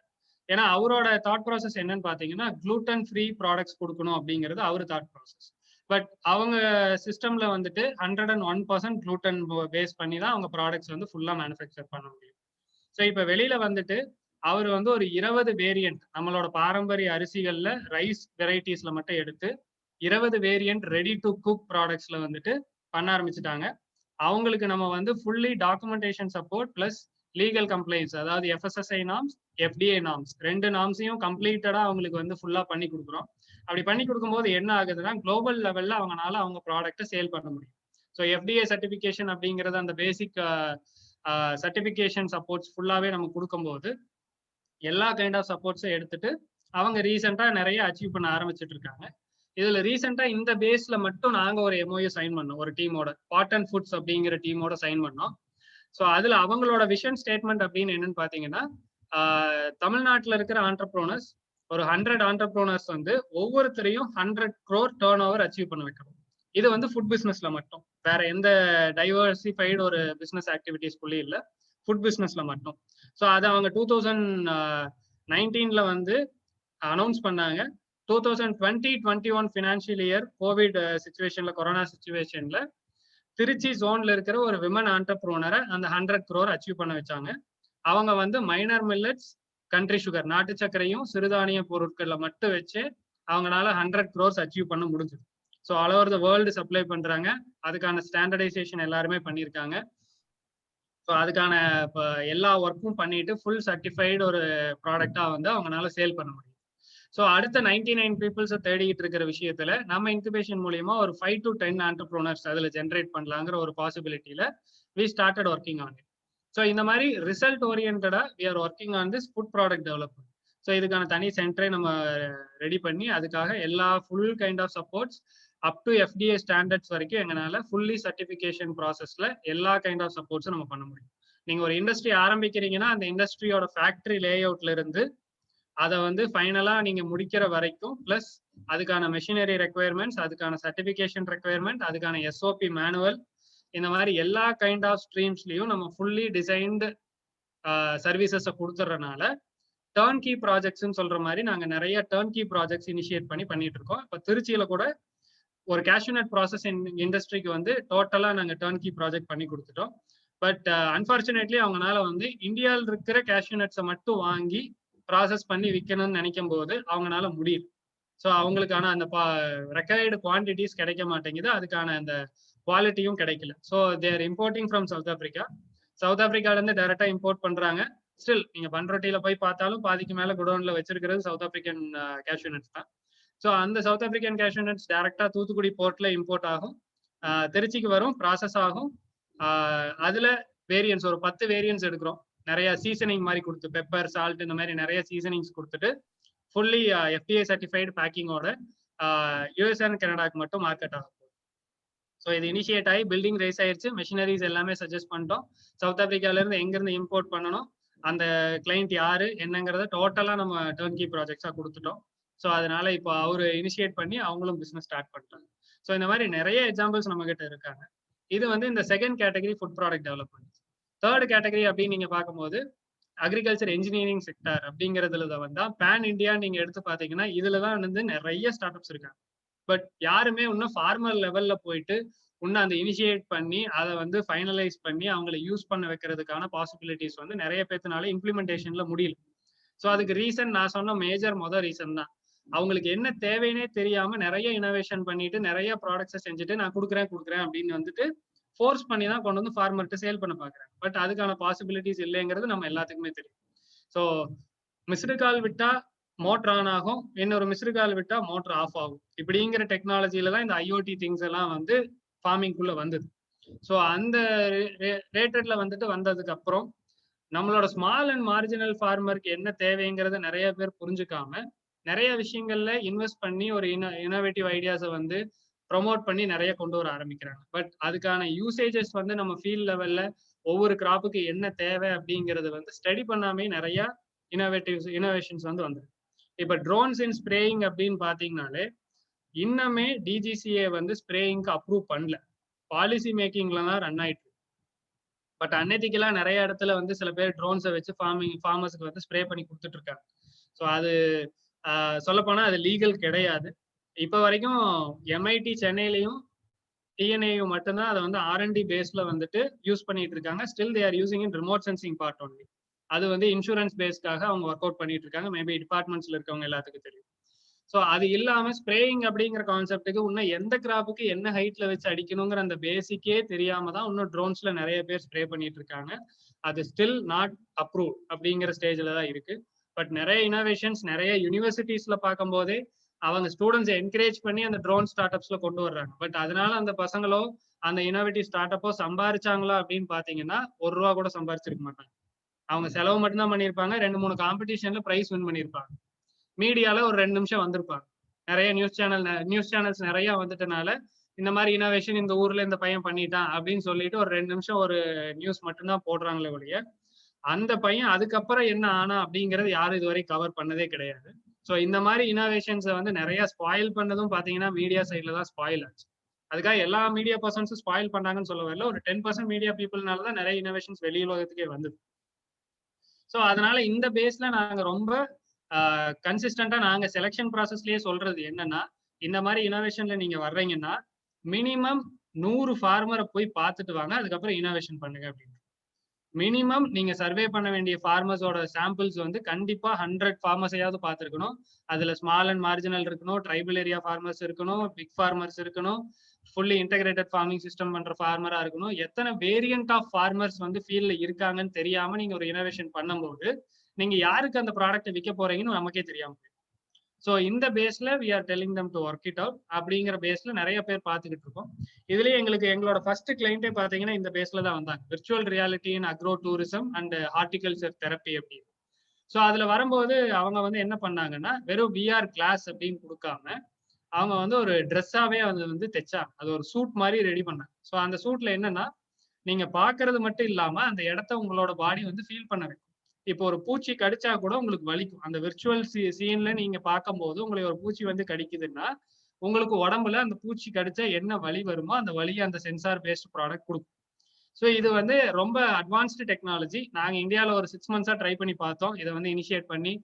ஏன்னா அவரோட தாட் ப்ராசஸ் என்னன்னு பாத்தீங்கன்னா குளூட்டன் ஃப்ரீ ப்ராடக்ட்ஸ் கொடுக்கணும் அப்படிங்கிறது அவர் தாட் ப்ராசஸ். பட் அவங்க சிஸ்டம்ல வந்துட்டு 101% குளூட்டன் பேஸ் பண்ணி தான் அவங்க ப்ராடக்ட்ஸ் வந்து ஃபுல்லா மேனுஃபேக்சர் பண்ண முடியும். ஸோ இப்போ வெளியில வந்துட்டு அவர் வந்து ஒரு 20 வேரியன்ட் நம்மளோட பாரம்பரிய அரிசிகள்ல ரைஸ் வெரைட்டிஸ்ல மட்டும் எடுத்து 20 வேரியன்ட் ரெடி டு குக் ப்ராடக்ட்ஸ்ல வந்துட்டு பண்ண ஆரம்பிச்சுட்டாங்க. அவங்களுக்கு நம்ம வந்து fully documentation support plus legal complaints, அதாவது FSSAI நார்ம்ஸ், FDA நார்ம்ஸ் 2 நார்ம்ஸையும் கம்ப்ளீட்டடா அவங்களுக்கு வந்து ஃபுல்லா பண்ணி கொடுக்குறோம். அப்படி பண்ணி கொடுக்கும்போது என்ன ஆகுதுன்னா குளோபல் லெவல்ல அவங்களால அவங்க ப்ராடக்ட்டை சேல் பண்ண முடியும். ஸோ FDA சர்டிஃபிகேஷன் அப்படிங்கிறது அந்த பேசிக் சர்டிஃபிகேஷன் சப்போர்ட்ஸ் ஃபுல்லாவே நம்ம கொடுக்கும்போது எல்லா கைண்ட் ஆஃப் சப்போர்ட்ஸும் எடுத்துட்டு அவங்க ரீசெண்டா நிறைய அச்சீவ் பண்ண ஆரம்பிச்சுட்டு இருக்காங்க. இதுல ரீசெண்டா இந்த பேஸ்ல மட்டும் நாங்க ஒரு MOU சைன் பண்ணோம் ஒரு டீமோட, பாட்டன் ஃபுட்ஸ் அப்படிங்கிற டீமோட சைன் பண்ணோம். ஸோ அதுல அவங்களோட விஷன் ஸ்டேட்மெண்ட் அப்படின்னு என்னன்னு பாத்தீங்கன்னா தமிழ்நாட்டில் இருக்கிற ஆண்டர்ப்ரோனர்ஸ் ஒரு 100 ஆண்டர்ப்ரோனர்ஸ் வந்து ஒவ்வொருத்தரையும் 100 crore டர்ன் ஓவர் அச்சீவ் பண்ண வைக்கணும். இது வந்து ஃபுட் பிசினஸ்ல மட்டும், வேற எந்த டைவர்சிஃபைடு ஒரு பிசினஸ் ஆக்டிவிட்டிஸ்குள்ளே இல்லை, ஃபுட் பிசினஸ்ல மட்டும். ஸோ அதை அவங்க 2019 வந்து அனௌன்ஸ் பண்ணாங்க. 2020-21 ஃபினான்ஷியல் இயர் கோவிட் சுச்சுவேஷன்ல, கொரோனா சுச்சுவேஷன்ல திருச்சி ஜோன்ல இருக்கிற ஒரு விமன் ஆண்டர்ப்ரோனரை அந்த 100 crore அச்சீவ் பண்ண வச்சாங்க. அவங்க வந்து மைனர் மில்லட்ஸ், கண்ட்ரி சுகர், நாட்டு சர்க்கரையும் சிறுதானிய பொருட்களை மட்டும் வச்சு அவங்களால 100 crores அச்சீவ் பண்ண முடிஞ்சது. So all over the world supply பண்றாங்க. அதுக்கான ஸ்டாண்டர்டைசேஷன் எல்லாருமே பண்ணியிருக்காங்க. ஸோ அதுக்கான எல்லா ஒர்க்கும் பண்ணிட்டு ஃபுல் சர்டிஃபைடு ஒரு ப்ராடக்டா வந்து அவங்களால சேல் பண்ண முடியும். ஸோ அடுத்த 99 பீப்புள்ஸை தேடிக்கிட்டு இருக்கிற விஷயத்துல நம்ம இன்குபேஷன் மூலியமா ஒரு 5 to 10 ஆண்டர்ப்ரோனர்ஸ் அதுல ஜென்ரேட் பண்ணலாங்கிற ஒரு பாசிபிலிட்டியில we started working on it. So இந்த மாதிரி ரிசல்ட் ஓரியன்டா we are working on this food product development. So இதுக்கான தனி சென்டரை நம்ம ரெடி பண்ணி அதுக்காக எல்லா full kind of supports up to FDA standards வரைக்கும் எங்களால ஃபுல்லி சர்டிஃபிகேஷன் ப்ராசஸ்ல எல்லா கைண்ட் ஆஃப் சப்போர்ட்ஸும் நம்ம பண்ண முடியும். நீங்க ஒரு இண்டஸ்ட்ரி ஆரம்பிக்கிறீங்கன்னா அந்த இண்டஸ்ட்ரியோட ஃபேக்டரி லே அவுட்ல இருந்து அதை வந்து ஃபைனலா நீங்க முடிக்கிற வரைக்கும், பிளஸ் அதுக்கான மெஷினரி ரெக்குயர்மெண்ட்ஸ், அதுக்கான சர்டிபிகேஷன் ரெக்குயர்மெண்ட், அதுக்கான எஸ்ஓபி மேனுவல், இந்த மாதிரி எல்லா கைண்ட் ஆஃப் ஸ்ட்ரீம்ஸ்லயும் நம்ம ஃபுல்லி டிசைன்டு சர்வீசஸை கொடுத்துறதுனால டர்ன்கீ ப்ராஜெக்ட்ஸ்ன்னு சொல்ற மாதிரி நாங்க நிறைய டர்ன்கீ ப்ராஜெக்ட்ஸ் இனிஷியேட் பண்ணிட்டு இருக்கோம். இப்போ திருச்சியில கூட ஒரு கேஷ்யூநட் ப்ராசஸ் இண்டஸ்ட்ரிக்கு வந்து டோட்டலா நாங்க டர்ன்கீ ப்ராஜெக்ட் பண்ணி கொடுத்துட்டோம். பட் அன்பார்ச்சுனேட்லி அவங்களால வந்து இந்தியாவில் இருக்கிற கேஷ்யூநட்ஸை மட்டும் வாங்கி ப்ராசஸ் பண்ணி விற்கணும்னு நினைக்கும் போது அவங்களால முடியும். ஸோ அவங்களுக்கான அந்த ரெக்கயர்டு குவான்டிட்டிஸ் கிடைக்க மாட்டேங்குது, அதுக்கான அந்த குவாலிட்டியும் கிடைக்கல. So there importing from South Africa. South ஆப்பிரிக்கால இருந்து டைரக்டா இம்போர்ட் பண்றாங்க. ஸ்டில் நீங்க பண்ரொட்டியில போய் பார்த்தாலும் பாதிக்கு மேல குடோன்ல வச்சிருக்கிறது சவுத் ஆப்பிரிக்கன் கேஷ்யூநட்ஸ் தான். ஸோ அந்த சவுத் ஆப்பிரிக்கன் கேஷ்யூநட்ஸ் டைரக்டா தூத்துக்குடி போர்ட்ல இம்போர்ட் ஆகும், திருச்சிக்கு வரும், ப்ராசஸ் ஆகும். அதுல வேரியன்ஸ் ஒரு 10 வேரியன்ஸ் எடுக்கிறோம். நிறைய சீசனிங் மாதிரி கொடுத்து பெப்பர், சால்ட், இந்த மாதிரி நிறைய சீசனிங்ஸ் கொடுத்துட்டு ஃபுல்லி FDA சர்டிஃபைடு பேக்கிங்கோட யூஎஸ் அண்ட் கனடாக்கு மட்டும் மார்க்கெட் ஆகும். ஸோ இது இனிஷியேட் ஆகி பில்டிங் ரைஸ் ஆயிடுச்சு, மெஷினரிஸ் எல்லாமே சஜஸ்ட் பண்ணிட்டோம். சவுத் ஆப்பிரிக்கால இருந்து எங்கிருந்து இம்போர்ட் பண்ணணும், அந்த கிளைண்ட் யாரு என்னங்கிறத டோட்டலா நம்ம டர்ன்கீ ப்ராஜெக்ட்ஸா கொடுத்துட்டோம். ஸோ அதனால இப்போ அவரு இனிஷியேட் பண்ணி அவங்களும் பிசினஸ் ஸ்டார்ட் பண்ணிட்டாங்க. ஸோ இந்த மாதிரி நிறைய எக்ஸாம்பிள்ஸ் நம்ம கிட்ட இருக்காங்க. இது வந்து இந்த second category food product development. Third category அப்படின்னு நீங்க பார்க்கும்போது அக்ரிகல்ச்சர் இன்ஜினியரிங் செக்டர் அப்படிங்கிறதுல வந்தா பேன் இந்தியா நீங்க எடுத்து பாத்தீங்கன்னா இதுலதான் வந்து நிறைய ஸ்டார்ட் அப்ஸ் இருக்காங்க. பட் யாருமே இன்னும் ஃபார்மல் லெவல்ல போயிட்டு இன்னும் அந்த இனிஷியேட் பண்ணி அதை வந்து ஃபைனலைஸ் பண்ணி அவங்களை யூஸ் பண்ண வைக்கிறதுக்கான பாசிபிலிட்டிஸ் வந்து நிறைய பேர்த்தினால இம்ப்ளிமெண்டேஷன்ல முடியல. ஸோ அதுக்கு ரீசன் நான் சொன்ன மொதல் ரீசன் தான். அவங்களுக்கு என்ன தேவைன்னே தெரியாம நிறைய இனோவேஷன் பண்ணிட்டு நிறைய ப்ராடக்ட்ஸை செஞ்சுட்டு நான் கொடுக்குறேன் அப்படின்னு வந்துட்டு ஃபோர்ஸ் பண்ணி தான் கொண்டு வந்து ஃபார்மர்கிட்ட சேல் பண்ண பாக்குறாங்க. பட் அதுக்கான பாசிபிலிட்டிஸ் இல்லைங்கிறது நம்ம எல்லாத்துக்குமே தெரியும். ஸோ மிஸ்டு கால் விட்டா மோட்டர் ஆன் ஆகும், இன்னொரு மிஸ்டு கால் விட்டா மோட்டர் ஆஃப் ஆகும். இப்படிங்கிற டெக்னாலஜியில தான் இந்த ஐஓடி திங்ஸ் எல்லாம் வந்து ஃபார்மிங்குள்ள வந்தது. ஸோ அந்த ரேட்டட்ல வந்துட்டு வந்ததுக்கு அப்புறம் நம்மளோட ஸ்மால் அண்ட் மார்ஜினல் ஃபார்மருக்கு என்ன தேவைங்கிறத நிறைய பேர் புரிஞ்சுக்காம நிறைய விஷயங்கள்ல இன்வெஸ்ட் பண்ணி ஒரு இனோவேட்டிவ் ஐடியாஸை வந்து ப்ரொமோட் பண்ணி நிறைய கொண்டு வர ஆரம்பிக்கிறாங்க. பட் அதுக்கான யூசேஜஸ் வந்து நம்ம ஃபீல்ட் லெவல்ல ஒவ்வொரு கிராப்புக்கு என்ன தேவை அப்படிங்கறது வந்து ஸ்டடி பண்ணாமே நிறைய இனோவேஷன்ஸ் வந்து வந்துருக்கு. இப்ப ட்ரோன்ஸ் இன் ஸ்ப்ரேயிங் அப்படின்னு பாத்தீங்கன்னாலே இன்னமே டிஜிசிஏ வந்து ஸ்ப்ரேயிங்க்கு அப்ரூவ் பண்ணல, பாலிசி மேக்கிங்ல தான் ரன் ஆயிட்டு. பட் அன்னைக்கெல்லாம் நிறைய இடத்துல வந்து சில பேர் ட்ரோன்ஸை வச்சு ஃபார்மர்ஸ்க்கு வந்து ஸ்ப்ரே பண்ணி கொடுத்துட்டு இருக்காங்க. ஸோ அது சொல்லப்போனா அது லீகல் கிடையாது. இப்ப வரைக்கும் எம்ஐடி சென்னையிலையும் டிஎன்ஏயும் மட்டும்தான் அதை வந்து ஆர்என்டி பேஸ்ல வந்துட்டு யூஸ் பண்ணிட்டு இருக்காங்க. Still they are using in remote sensing part only. அது வந்து இன்சூரன்ஸ் பேஸ்க்காக அவங்க ஒர்க் அவுட் பண்ணிட்டு இருக்காங்க. மேபி டிபார்ட்மெண்ட்ஸ்ல இருக்கவங்க எல்லாத்துக்கும் தெரியும். ஸோ அது இல்லாம ஸ்ப்ரேயிங் அப்படிங்கிற கான்செப்டுக்கு இன்னும் எந்த கிராப்புக்கு என்ன ஹைட்ல வச்சு அடிக்கணுங்கிற அந்த பேசிக்கே தெரியாம தான் இன்னும் ட்ரோன்ஸ்ல நிறைய பேர் ஸ்ப்ரே பண்ணிட்டு இருக்காங்க. அது ஸ்டில் நாட் அப்ரூவ் அப்படிங்கிற ஸ்டேஜ்ல தான் இருக்கு. பட் நிறைய இனோவேஷன்ஸ் நிறைய யூனிவர்சிட்டிஸ்ல பார்க்கும் போதே அவங்க ஸ்டூடெண்ட்ஸை என்கரேஜ் பண்ணி அந்த ட்ரோன் ஸ்டார்ட் அப்ஸ்ல கொண்டு வர்றாங்க. பட் அதனால அந்த பசங்களோ அந்த இனோவேட்டிவ் ஸ்டார்ட் அப்போ சம்பாரிச்சாங்களா அப்படின்னு பாத்தீங்கன்னா ₹1 கூட சம்பாரிச்சிருக்க மாட்டாங்க. அவங்க செலவு மட்டும்தான் பண்ணியிருப்பாங்க. 2-3 காம்படிஷன்ல பிரைஸ் வின் பண்ணியிருப்பாங்க. மீடியால ஒரு 2 நிமிஷம் வந்திருப்பாங்க. நிறைய நியூஸ் சேனல்ஸ் நிறைய வந்துட்டனால இந்த மாதிரி இனோவேஷன் இந்த ஊர்ல இந்த பையன் பண்ணிட்டான் அப்படின்னு சொல்லிட்டு ஒரு 2 நிமிஷம் ஒரு நியூஸ் மட்டும்தான் போடுறாங்களே ஒழிய அந்த பையன் அதுக்கப்புறம் என்ன ஆனா அப்படிங்கறது யாரும் இதுவரை கவர் பண்ணதே கிடையாது. ஸோ இந்த மாதிரி இனோவேஷன்ஸை வந்து நிறைய ஸ்பாயில் பண்ணதும் பாத்தீங்கன்னா மீடியா சைட்ல தான் ஸ்பாயில் ஆச்சு. அதுக்காக எல்லா மீடியா பர்சன்ஸும் ஸ்பாயில் பண்ணாங்கன்னு சொல்ல வரல, ஒரு 10% மீடியா பீப்புள்னால தான் நிறைய இனோவேஷன்ஸ் வெளி உலகத்துக்கே வந்தது. ஸோ அதனால இந்த பேஸ்ல நாங்க ரொம்ப கன்சிஸ்டண்டா நாங்க செலெக்ஷன் ப்ராசஸ்லயே சொல்றது என்னன்னா, இந்த மாதிரி இனோவேஷன்ல நீங்க வர்றீங்கன்னா மினிமம் 100 ஃபார்மரை போய் பார்த்துட்டு வாங்க, அதுக்கப்புறம் இனோவேஷன் பண்ணுங்க அப்படின்னு. மினிமம் நீங்க சர்வே பண்ண வேண்டிய ஃபார்மர்ஸோட சாம்பிள்ஸ் வந்து கண்டிப்பா 100 ஃபார்மர்ஸையாவது பார்த்துருக்கணும். அதுல ஸ்மால் அண்ட் மார்ஜினல் இருக்கணும், ட்ரைபல் ஏரியா ஃபார்மர்ஸ் இருக்கணும், பிக் ஃபார்மர்ஸ் இருக்கணும், ஃபுல்லி இன்டகிரேட்டட் ஃபார்மிங் சிஸ்டம் பண்ற ஃபார்மரா இருக்கணும். எத்தனை வேரியன்ட் ஆஃப் ஃபார்மர்ஸ் வந்து ஃபீல்ட்ல இருக்காங்கன்னு தெரியாம நீங்க ஒரு இனோவேஷன் பண்ணும்போது நீங்க யாருக்கு அந்த ப்ராடக்ட்டை விற்க போறீங்கன்னு நமக்கே தெரியாம. ஸோ இந்த பேஸ்ல we are telling them to work it out அப்படிங்கிற பேஸ்ல நிறைய பேர் பார்த்துக்கிட்டு இருக்கோம். இதுலயே எங்களோட ஃபர்ஸ்ட் கிளைண்டே பாத்தீங்கன்னா இந்த பேஸ்ல தான் வந்தாங்க, virtual reality in agro tourism and horticulture therapy அப்படின்னு. ஸோ அதுல வரும்போது அவங்க வந்து என்ன பண்ணாங்கன்னா வெறும் VR கிளாஸ் அப்படின்னு கொடுக்காம அவங்க வந்து ஒரு ட்ரெஸ்ஸாவே வந்து தைச்சாங்க. அது ஒரு சூட் மாதிரி ரெடி பண்ணாங்க. ஸோ அந்த சூட்ல என்னன்னா நீங்க பாக்குறது மட்டும் இல்லாம அந்த இடத்த உங்களோட பாடி வந்து ஃபீல் பண்ண வைக்கும். இப்போ ஒரு பூச்சி கடிச்சா கூட உங்களுக்கு வலிக்கும். அந்த விர்ச்சுவல் சீன்ல நீங்க பார்க்கும்போது உங்களை ஒரு பூச்சி வந்து கடிக்குதுன்னா, உங்களுக்கு உடம்புல அந்த பூச்சி கடிச்சா என்ன வலி வருமோ, அந்த வலிய அந்த சென்சார் பேஸ்ட் ப்ராடக்ட் குடுக்கும். ஸோ இது வந்து ரொம்ப அட்வான்ஸ்டு டெக்னாலஜி. நாங்க இந்தியால ஒரு 6 மந்த்ஸா ட்ரை பண்ணி பார்த்தோம். இத வந்து இனிஷியேட் பண்ணி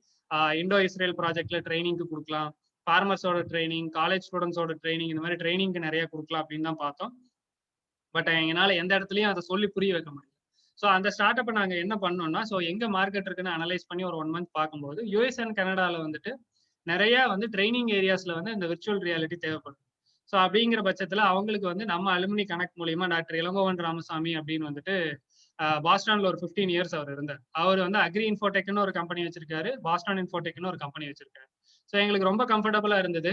இண்டோ இஸ்ரேல் ப்ராஜெக்ட்ல ட்ரெய்னிங்க்கு குடுக்கலாம். ஃபார்மர்ஸோட ட்ரெய்னிங், காலேஜ் ஸ்டூடண்ட்ஸோட ட்ரெய்னிங் இந்த மாரி ட்ரெய்னிங்க்கு நெறைய குடுக்கலாம் அப்படின்னு தான் பார்த்தோம். பட் எங்கனால எந்த இடத்துலயும் அத சொல்லி புரிய வைக்க முடியல. ஸோ அந்த ஸ்டார்ட் அப்ப நாங்க என்ன பண்ணோம்னா, ஸோ எங்க மார்க்கெட் இருக்குன்னு அனலைஸ் பண்ணி ஒரு 1 மந்த் பார்க்கும்போது, யுஎஸ் அண்ட் கனடால வந்துட்டு நெறைய வந்து ட்ரெய்னிங் ஏரியாஸ்ல வந்து இந்த விர்ச்சுவல் ரியாலிட்டி தேவைப்படும். ஸோ அப்படிங்கிற பட்சத்துல அவங்களுக்கு வந்து நம்ம அலுமினி கனெக்ட் மூலியமா டாக்டர் இளங்கோவன் ராமசாமி அப்படின்னு வந்துட்டு பாஸ்டான்ல ஒரு 15 இயர்ஸ் அவர் இருந்தார். அவர் வந்து அக்ரி இன்ஃபோடெக்னு ஒரு கம்பெனி வச்சிருக்காரு. பாஸ்டன் இன்ஃபோடெக்னு ஒரு கம்பெனி வச்சிருக்காரு. ஸோ எங்களுக்கு ரொம்ப கம்ஃபர்டபுளா இருந்தது.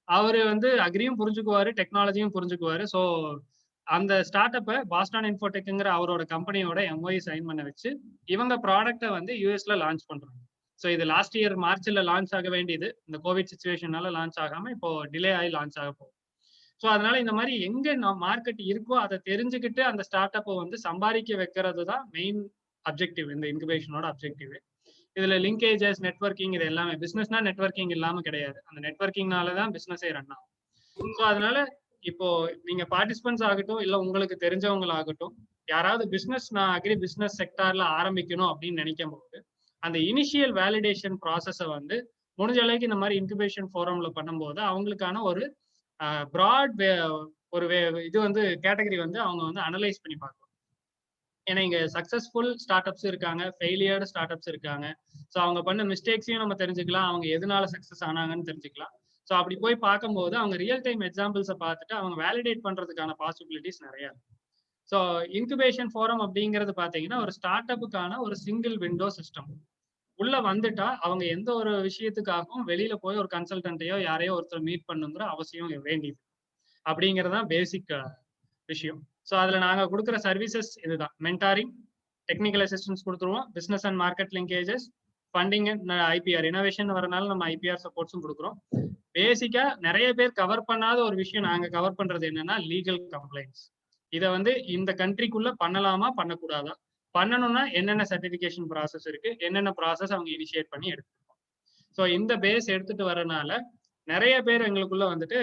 அவரு வந்து அக்ரியும் புரிஞ்சுக்குவாரு, டெக்னாலஜியும் புரிஞ்சுக்குவாரு. ஸோ அந்த ஸ்டார்ட் அப்ப பாஸ்டன் இன்ஃபோடெக்ங்கிற அவரோட கம்பெனியோட எம்ஒஐ சைன் பண்ண வச்சு, இவங்க ப்ராடக்ட்ட வந்து யுஎஸ்ல லான்ச் பண்றாங்க. ஸோ இது லாஸ்ட் இயர் மார்ச்ல லான்ச் ஆக வேண்டியது. இந்த கோவிட் சிச்சுவேஷனால லான்ச் ஆகாம இப்போ டிலே ஆகி லான்ச் ஆக போகுது. ஸோ அதனால இந்த மாதிரி எங்க மார்க்கெட் இருக்கோ அதை தெரிஞ்சுக்கிட்டு அந்த ஸ்டார்ட் அப்பை வந்து சம்பாதிக்க வைக்கிறது தான் மெயின் அப்ஜெக்டிவ் இந்த இன்குபேஷனோட அப்ஜெக்டிவ். இதுல லிங்கேஜஸ், நெட்வொர்க்கிங் இது எல்லாமே பிசினஸ்னா நெட்வொர்க்கிங் இல்லாம கிடையாது. அந்த நெட்வொர்க்கிங்னால தான் பிசினஸே ரன் ஆகும். ஸோ அதனால இப்போ நீங்க பார்ட்டிசிபென்ட்ஸ் ஆகட்டும், இல்ல உங்களுக்கு தெரிஞ்சவங்களாகட்டும், யாராவது பிசினஸ் நான் அக்ரி பிசினஸ் செக்டார்ல ஆரம்பிக்கணும் அப்படின்னு நினைக்கும் போது அந்த இனிஷியல் வேலிடேஷன் ப்ராசஸை வந்து முடிஞ்ச அளவுக்கு இந்த மாதிரி இன்குபேஷன் ஃபோரம்ல பண்ணும்போது அவங்களுக்கான ஒரு ப்ராட் ஒரு இது வந்து கேட்டகரி வந்து அவங்க வந்து அனலைஸ் பண்ணி பார்க்கலாம். ஏன்னா இங்க சக்சஸ்ஃபுல் ஸ்டார்ட் அப்ஸ் இருக்காங்க, ஃபெயிலியர்டு ஸ்டார்ட் அப்ஸ் இருக்காங்க. ஸோ அவங்க பண்ண மிஸ்டேக்ஸையும் நம்ம தெரிஞ்சுக்கலாம், அவங்க எதனால சக்சஸ் ஆனாங்கன்னு தெரிஞ்சுக்கலாம். ஸோ அப்படி போய் பார்க்கும்போது அவங்க ரியல் டைம் எக்ஸாம்பிள்ஸை பார்த்துட்டு அவங்க வேலிடேட் பண்றதுக்கான பாசிபிலிட்டிஸ் நிறைய இருக்கு. ஸோ இன்குபேஷன் ஃபோரம் அப்படிங்கிறது பார்த்தீங்கன்னா ஒரு ஸ்டார்ட் அப்புக்கான ஒரு சிங்கிள் விண்டோ சிஸ்டம். உள்ள வந்துட்டா அவங்க எந்த ஒரு விஷயத்துக்காகவும் வெளியில போய் ஒரு கன்சல்டன்ட்டையோ யாரையோ ஒருத்தர் மீட் பண்ணுங்கிற அவசியம் வேண்டியது அப்படிங்கறதான் பேசிக் விஷயம். ஸோ அதுல நாங்க கொடுக்குற சர்வீசஸ் இதுதான்: மென்டாரிங், டெக்னிக்கல் அசிஸ்டன்ஸ் கொடுத்துருவோம், business and market linkages, funding, IPR. Innovation வரனால நம்ம ஐபிஆர் சப்போர்ட்ஸும் கொடுக்குறோம். பேசிக்கா நிறைய பேர் கவர் பண்ணாத ஒரு விஷயம் நாங்க கவர் பண்றது என்னன்னா லீகல் கம்ப்ளைண்ட்ஸ். இதை வந்து இந்த கண்ட்ரிக்குள்ள பண்ணலாமா பண்ணக்கூடாதா, பண்ணணும்னா என்னென்ன சர்டிபிகேஷன் ப்ராசஸ் இருக்கு, என்னென்ன ப்ராசஸ் அவங்க இனிஷியேட் பண்ணி எடுத்துருக்கோம். ஸோ இந்த பேஸ் எடுத்துட்டு வரனால நிறைய பேர் எங்களுக்குள்ள வந்துட்டு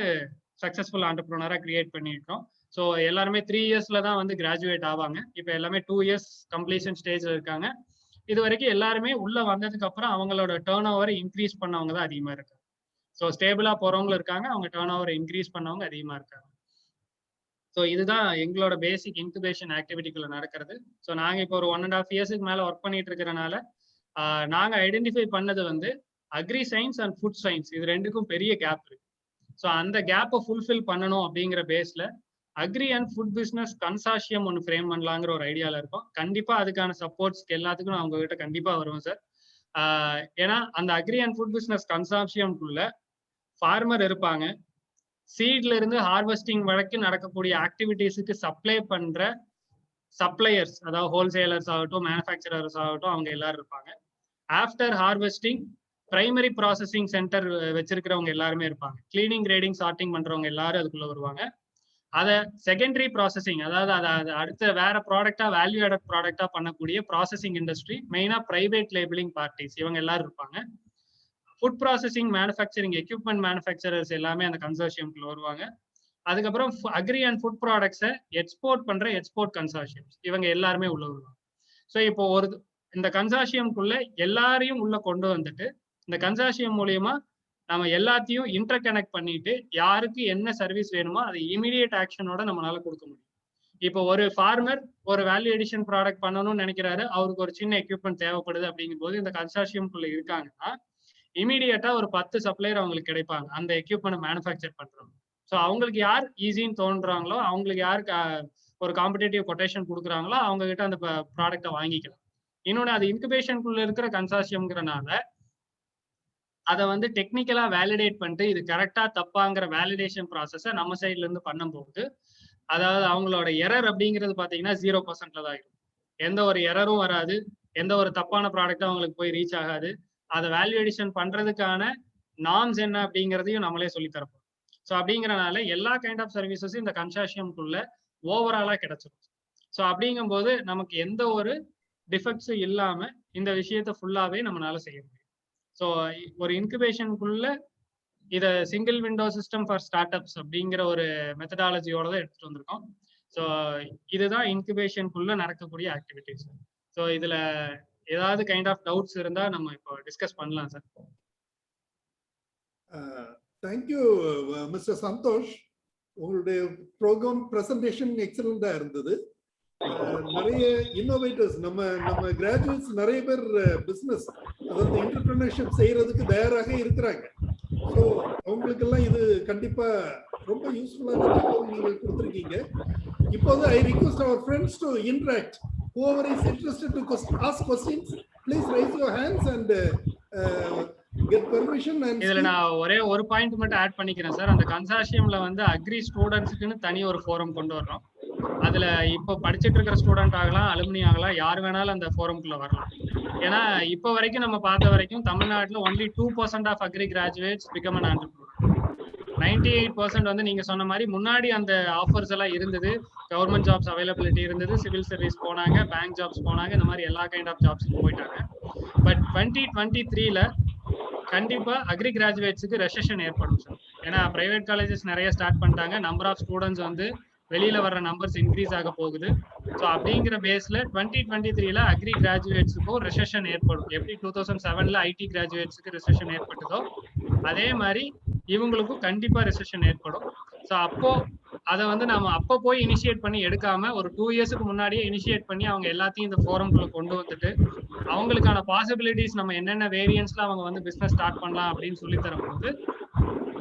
சக்சஸ்ஃபுல் ஆண்டர்பிரினரா கிரியேட் பண்ணியிருக்கோம். ஸோ எல்லாருமே 3 இயர்ஸ்ல தான் வந்து கிராஜுவேட் ஆவாங்க. இப்போ எல்லாமே 2 இயர்ஸ் கம்ப்ளீஷன் ஸ்டேஜ்ல இருக்காங்க. இது வரைக்கும் எல்லாருமே உள்ள வந்ததுக்கு அப்புறம் அவங்களோட டேர்ன் ஓவரை இன்க்ரீஸ் பண்ணவங்க தான் அதிகமா இருக்காங்க. ஸோ ஸ்டேபிளா போறவங்களும் இருக்காங்க, அவங்க டேர்ன் ஓவரை இன்க்ரீஸ் பண்ணவங்க அதிகமா இருக்காங்க. ஸோ இதுதான் எங்களோட பேசிக் இன்குபேஷன் ஆக்டிவிட்டிக்குள்ள நடக்கிறது. ஸோ நாங்க இப்போ ஒரு 1.5 இயர்ஸுக்கு மேல ஒர்க் பண்ணிட்டு இருக்கிறனால நாங்க ஐடென்டிஃபை பண்ணது வந்து agri science and food science இது ரெண்டுக்கும் பெரிய கேப் இருக்கு. ஸோ அந்த கேப்பை ஃபுல்ஃபில் பண்ணணும் அப்படிங்கிற பேஸ்ல agri and food business consortium ஒன்று ஃப்ரேம் பண்ணலாங்கிற ஒரு ஐடியால இருக்கும். கண்டிப்பா அதுக்கான சப்போர்ட்ஸ்க்கு எல்லாத்துக்கும் நான் உங்ககிட்ட கண்டிப்பா வருவேன் சார். ஏன்னா அந்த அக்ரி அண்ட் ஃபுட் பிசினஸ் கன்சார்ஷியம்குள்ள ஃபார்மர் இருப்பாங்க, சீட்ல இருந்து ஹார்வெஸ்டிங் வரைக்கும் நடக்கக்கூடிய ஆக்டிவிட்டீஸுக்கு சப்ளை பண்ற சப்ளையர்ஸ், அதாவது ஹோல்சேலர்ஸ் ஆகட்டும், மேனுஃபேக்சரர்ஸ் ஆகட்டும், அவங்க எல்லாரும் இருப்பாங்க. After harvesting primary processing centre வச்சிருக்கிறவங்க எல்லாருமே இருப்பாங்க. கிளீனிங், கிரேடிங், சார்ட்டிங் பண்றவங்க எல்லாரும் அதுக்குள்ள வருவாங்க. அதை செகண்டரி ப்ராசஸிங், அதாவது அதை அடுத்த வேற ப்ராடக்டா வேல்யூ ஆடட் ப்ராடக்டா பண்ணக்கூடிய ப்ராசஸிங் இண்டஸ்ட்ரி, மெயினா பிரைவேட் லேபிளிங் பார்ட்டிஸ், இவங்க எல்லாரும் இருப்பாங்க. Food processing, manufacturing, equipment manufacturers எல்லாமே அந்த கன்சோர்ஷியம்குள்ள வருவாங்க. அதுக்கப்புறம் அக்ரி அண்ட் ஃபுட் ப்ராடக்ட்ஸை எக்ஸ்போர்ட் பண்ற எக்ஸ்போர்ட் கன்சார்ஷியம்ஸ், இவங்க எல்லாருமே உள்ள வருவாங்க. ஸோ இப்போ இந்த கன்சார்ஷியம்குள்ள எல்லாரையும் உள்ள கொண்டு வந்துட்டு இந்த கன்சார்ஷியம் மூலியமா நம்ம எல்லாத்தையும் இன்டர் கனெக்ட் பண்ணிட்டு யாருக்கு என்ன சர்வீஸ் வேணுமோ அதை இமீடியட் ஆக்ஷனோட நம்மளால கொடுக்க முடியும். இப்போ ஒரு ஃபார்மர் ஒரு வேல்யூ எடிஷன் ப்ராடக்ட் பண்ணணும்னு நினைக்கிறாரு, அவருக்கு ஒரு சின்ன எக்யூப்மெண்ட் தேவைப்படுது அப்படிங்கும் போது இந்த கன்சார்ஷியம்குள்ள இருக்காங்கன்னா இமீடியட்டா ஒரு 10 சப்ளையர் அவங்களுக்கு கிடைப்பாங்க அந்த எக்யூப்மெண்ட் மேனுஃபேக்சர் பண்றவங்க. ஸோ அவங்களுக்கு யார் ஈஸின்னு தோன்றாங்களோ, அவங்களுக்கு யாருக்கு ஒரு காம்படேட்டிவ் கொட்டேஷன் கொடுக்குறாங்களோ அவங்க கிட்ட அந்த ப்ராடக்டை வாங்கிக்கலாம். இன்னொன்று, அது இன்குபேஷனுக்குள்ள இருக்கிற கன்சார்ஷியம்ங்கிறனால அதை வந்து டெக்னிக்கலா வேலிடேட் பண்ணிட்டு இது கரெக்டா தப்பாங்கிற வேலிடேஷன் ப்ராசஸை நம்ம சைட்ல இருந்து பண்ணும்போது, அதாவது அவங்களோட எரர் அப்படிங்கிறது பாத்தீங்கன்னா 0%ல தான் இருக்கும். எந்த ஒரு எரரும் வராது, எந்த ஒரு தப்பான ப்ராடக்டும் அவங்களுக்கு போய் ரீச் ஆகாது. அதை வேல்யூடேஷன் பண்றதுக்கான நார்ம்ஸ் என்ன அப்படிங்கிறதையும் நம்மளே சொல்லி தரப்போம். ஸோ அப்படிங்கிறனால எல்லா கைண்ட் ஆஃப் சர்வீசஸும் இந்த கன்சார்ஷியம்குள்ள ஓவராலா கிடைச்சிடும். ஸோ அப்படிங்கும்போது நமக்கு எந்த ஒரு டிஃபெக்ட்ஸ் இல்லாம இந்த விஷயத்த ஃபுல்லாவே நம்மளால செய்ய முடியும். ஸோ ஒரு இன்குபேஷனுக்குள்ள இத single window system for start ups அப்படிங்கிற ஒரு மெத்தடாலஜியோட தான் எடுத்துட்டு வந்திருக்கோம். ஸோ இதுதான் இன்குபேஷனுக்குள்ள நடக்கக்கூடிய ஆக்டிவிட்டிஸ். ஸோ இதுல ஏதாவது கைண்ட் ஆஃப் டவுட்ஸ் இருந்தா நம்ம இப்போ டிஸ்கஸ் பண்ணலாம் சார். Thank you mister Santhosh. உங்களுடைய ப்ரோக்ராம் பிரசன்டேஷன் எக்ஸலண்டா இருந்தது. நிறைய இன்னோவேட்டர்ஸ் நம்ம கிராஜுவேட்ஸ் நிறைய பேர் பிசினஸ் அதாவது என்டர்பிரினர்ஷிப் செய்யறதுக்கு தயாராக இருக்கிறாங்க. ஸோ அவங்களுக்கெல்லாம் இது கண்டிப்பா ரொம்ப யூஸ்ஃபுல்லான தகவல் நீங்கள் கொடுத்துருக்கீங்க. இப்போது ஐ ரிக்வெஸ்ட் அவர் friends to interact. whoever is interested to ask questions, please raise your hands and get permission. And இதுல நான் ஒரே ஒரு பாயிண்ட் மட்டும் ஆட் பண்ணிக்கிறேன் சார். அந்த கன்சார்ஷியம்ல வந்து அக்ரி ஸ்டூடெண்ட்ஸ்க்குன்னு தனி ஒரு ஃபோரம் கொண்டு வர்றோம். அதுல இப்போ படிச்சுட்டு இருக்கிற ஸ்டூடெண்ட் ஆகலாம், அலுமினி ஆகலாம், யார் வேணாலும் அந்த ஃபோரம்குள்ள வரலாம். ஏன்னா இப்போ வரைக்கும் நம்ம பார்த்த வரைக்கும் தமிழ்நாட்டில் only 2% of agri graduates become an entrepreneur. 98% வந்து நீங்க சொன்ன மாதிரி முன்னாடி அந்த ஆஃபர்ஸ் எல்லாம் இருந்தது. கவர்மெண்ட் ஜாப்ஸ் அவைலபிலிட்டி இருந்தது, சிவில் சர்வீஸ் போனாங்க, பேங்க் ஜாப்ஸ் போனாங்க, இந்த மாதிரி எல்லா கைண்ட் ஆஃப் ஜாப்ஸ் போயிட்டாங்க. பட் 2023ல கண்டிப்பா அக்ரி கிராஜுவேட்ஸுக்கு ரெசெஷன் ஏற்படும் சார். ஏன்னா பிரைவேட் காலேஜஸ் நிறைய ஸ்டார்ட் பண்ணிட்டாங்க, நம்பர் ஆஃப் ஸ்டூடெண்ட்ஸ் வந்து வெளியில வர்ற நம்பர்ஸ் இன்க்ரீஸ் ஆக போகுது. ஸோ அப்படிங்கிற பேஸ்ல 2023ல அக்ரி கிராஜுவேட்ஸுக்கும் ரெசெஷன் ஏற்படும். எப்படி 2007ல ஐடி கிராஜுவேட்ஸுக்கு ரெசெஷன் ஏற்பட்டதோ அதே மாதிரி இவங்களுக்கும் கண்டிப்பா ரெசெஷன் ஏற்படும். ஸோ அப்போ அதை வந்து நம்ம அப்போ போய் இனிஷியேட் பண்ணி எடுக்காம ஒரு 2 இயர்ஸ்க்கு முன்னாடியே இனிஷியேட் பண்ணி அவங்க எல்லாத்தையும் இந்த ஃபோரம்குள்ள கொண்டு வந்துட்டு அவங்களுக்கான பாசிபிலிட்டிஸ் நம்ம என்னென்ன வேரியன்ஸ்ல அவங்க வந்து பிசினஸ் ஸ்டார்ட் பண்ணலாம் அப்படின்னு சொல்லி தரும்போது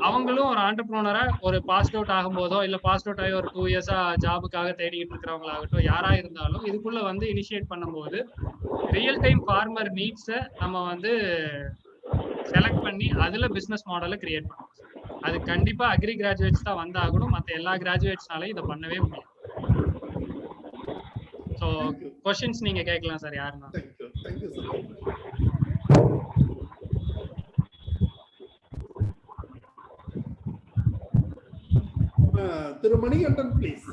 அவங்களும் ஒரு ஆண்டர்பிரினரா ஒரு பாஸ் அவுட் ஆகும்போதோ இல்ல பாஸ் அவுட் ஆகி ஒரு 2 இயர்ஸா ஜாபுக்காக தேடிட்டு இருக்கிறவங்களாகட்டும் யாரா இருந்தாலும் இதுக்குள்ள வந்து இனிஷியேட் பண்ணும்போது ரியல் டைம் ஃபார்மர் நீட்ஸை நம்ம வந்து செலக்ட் பண்ணி அதுல பிசினஸ் மாடலை கிரியேட் பண்ணுவோம். அது கண்டிப்பா அக்ரி கிராஜுவேட்ஸ் தான் வந்தாகணும், மற்ற எல்லா கிராஜுவேட்ஸ்னாலையும் இதை பண்ணவே முடியும். ஸோ கொஸ்டின்ஸ் நீங்க கேட்கலாம் சார் யாருன்னா. திரு மணிகண்டன் ப்ளீஸ்.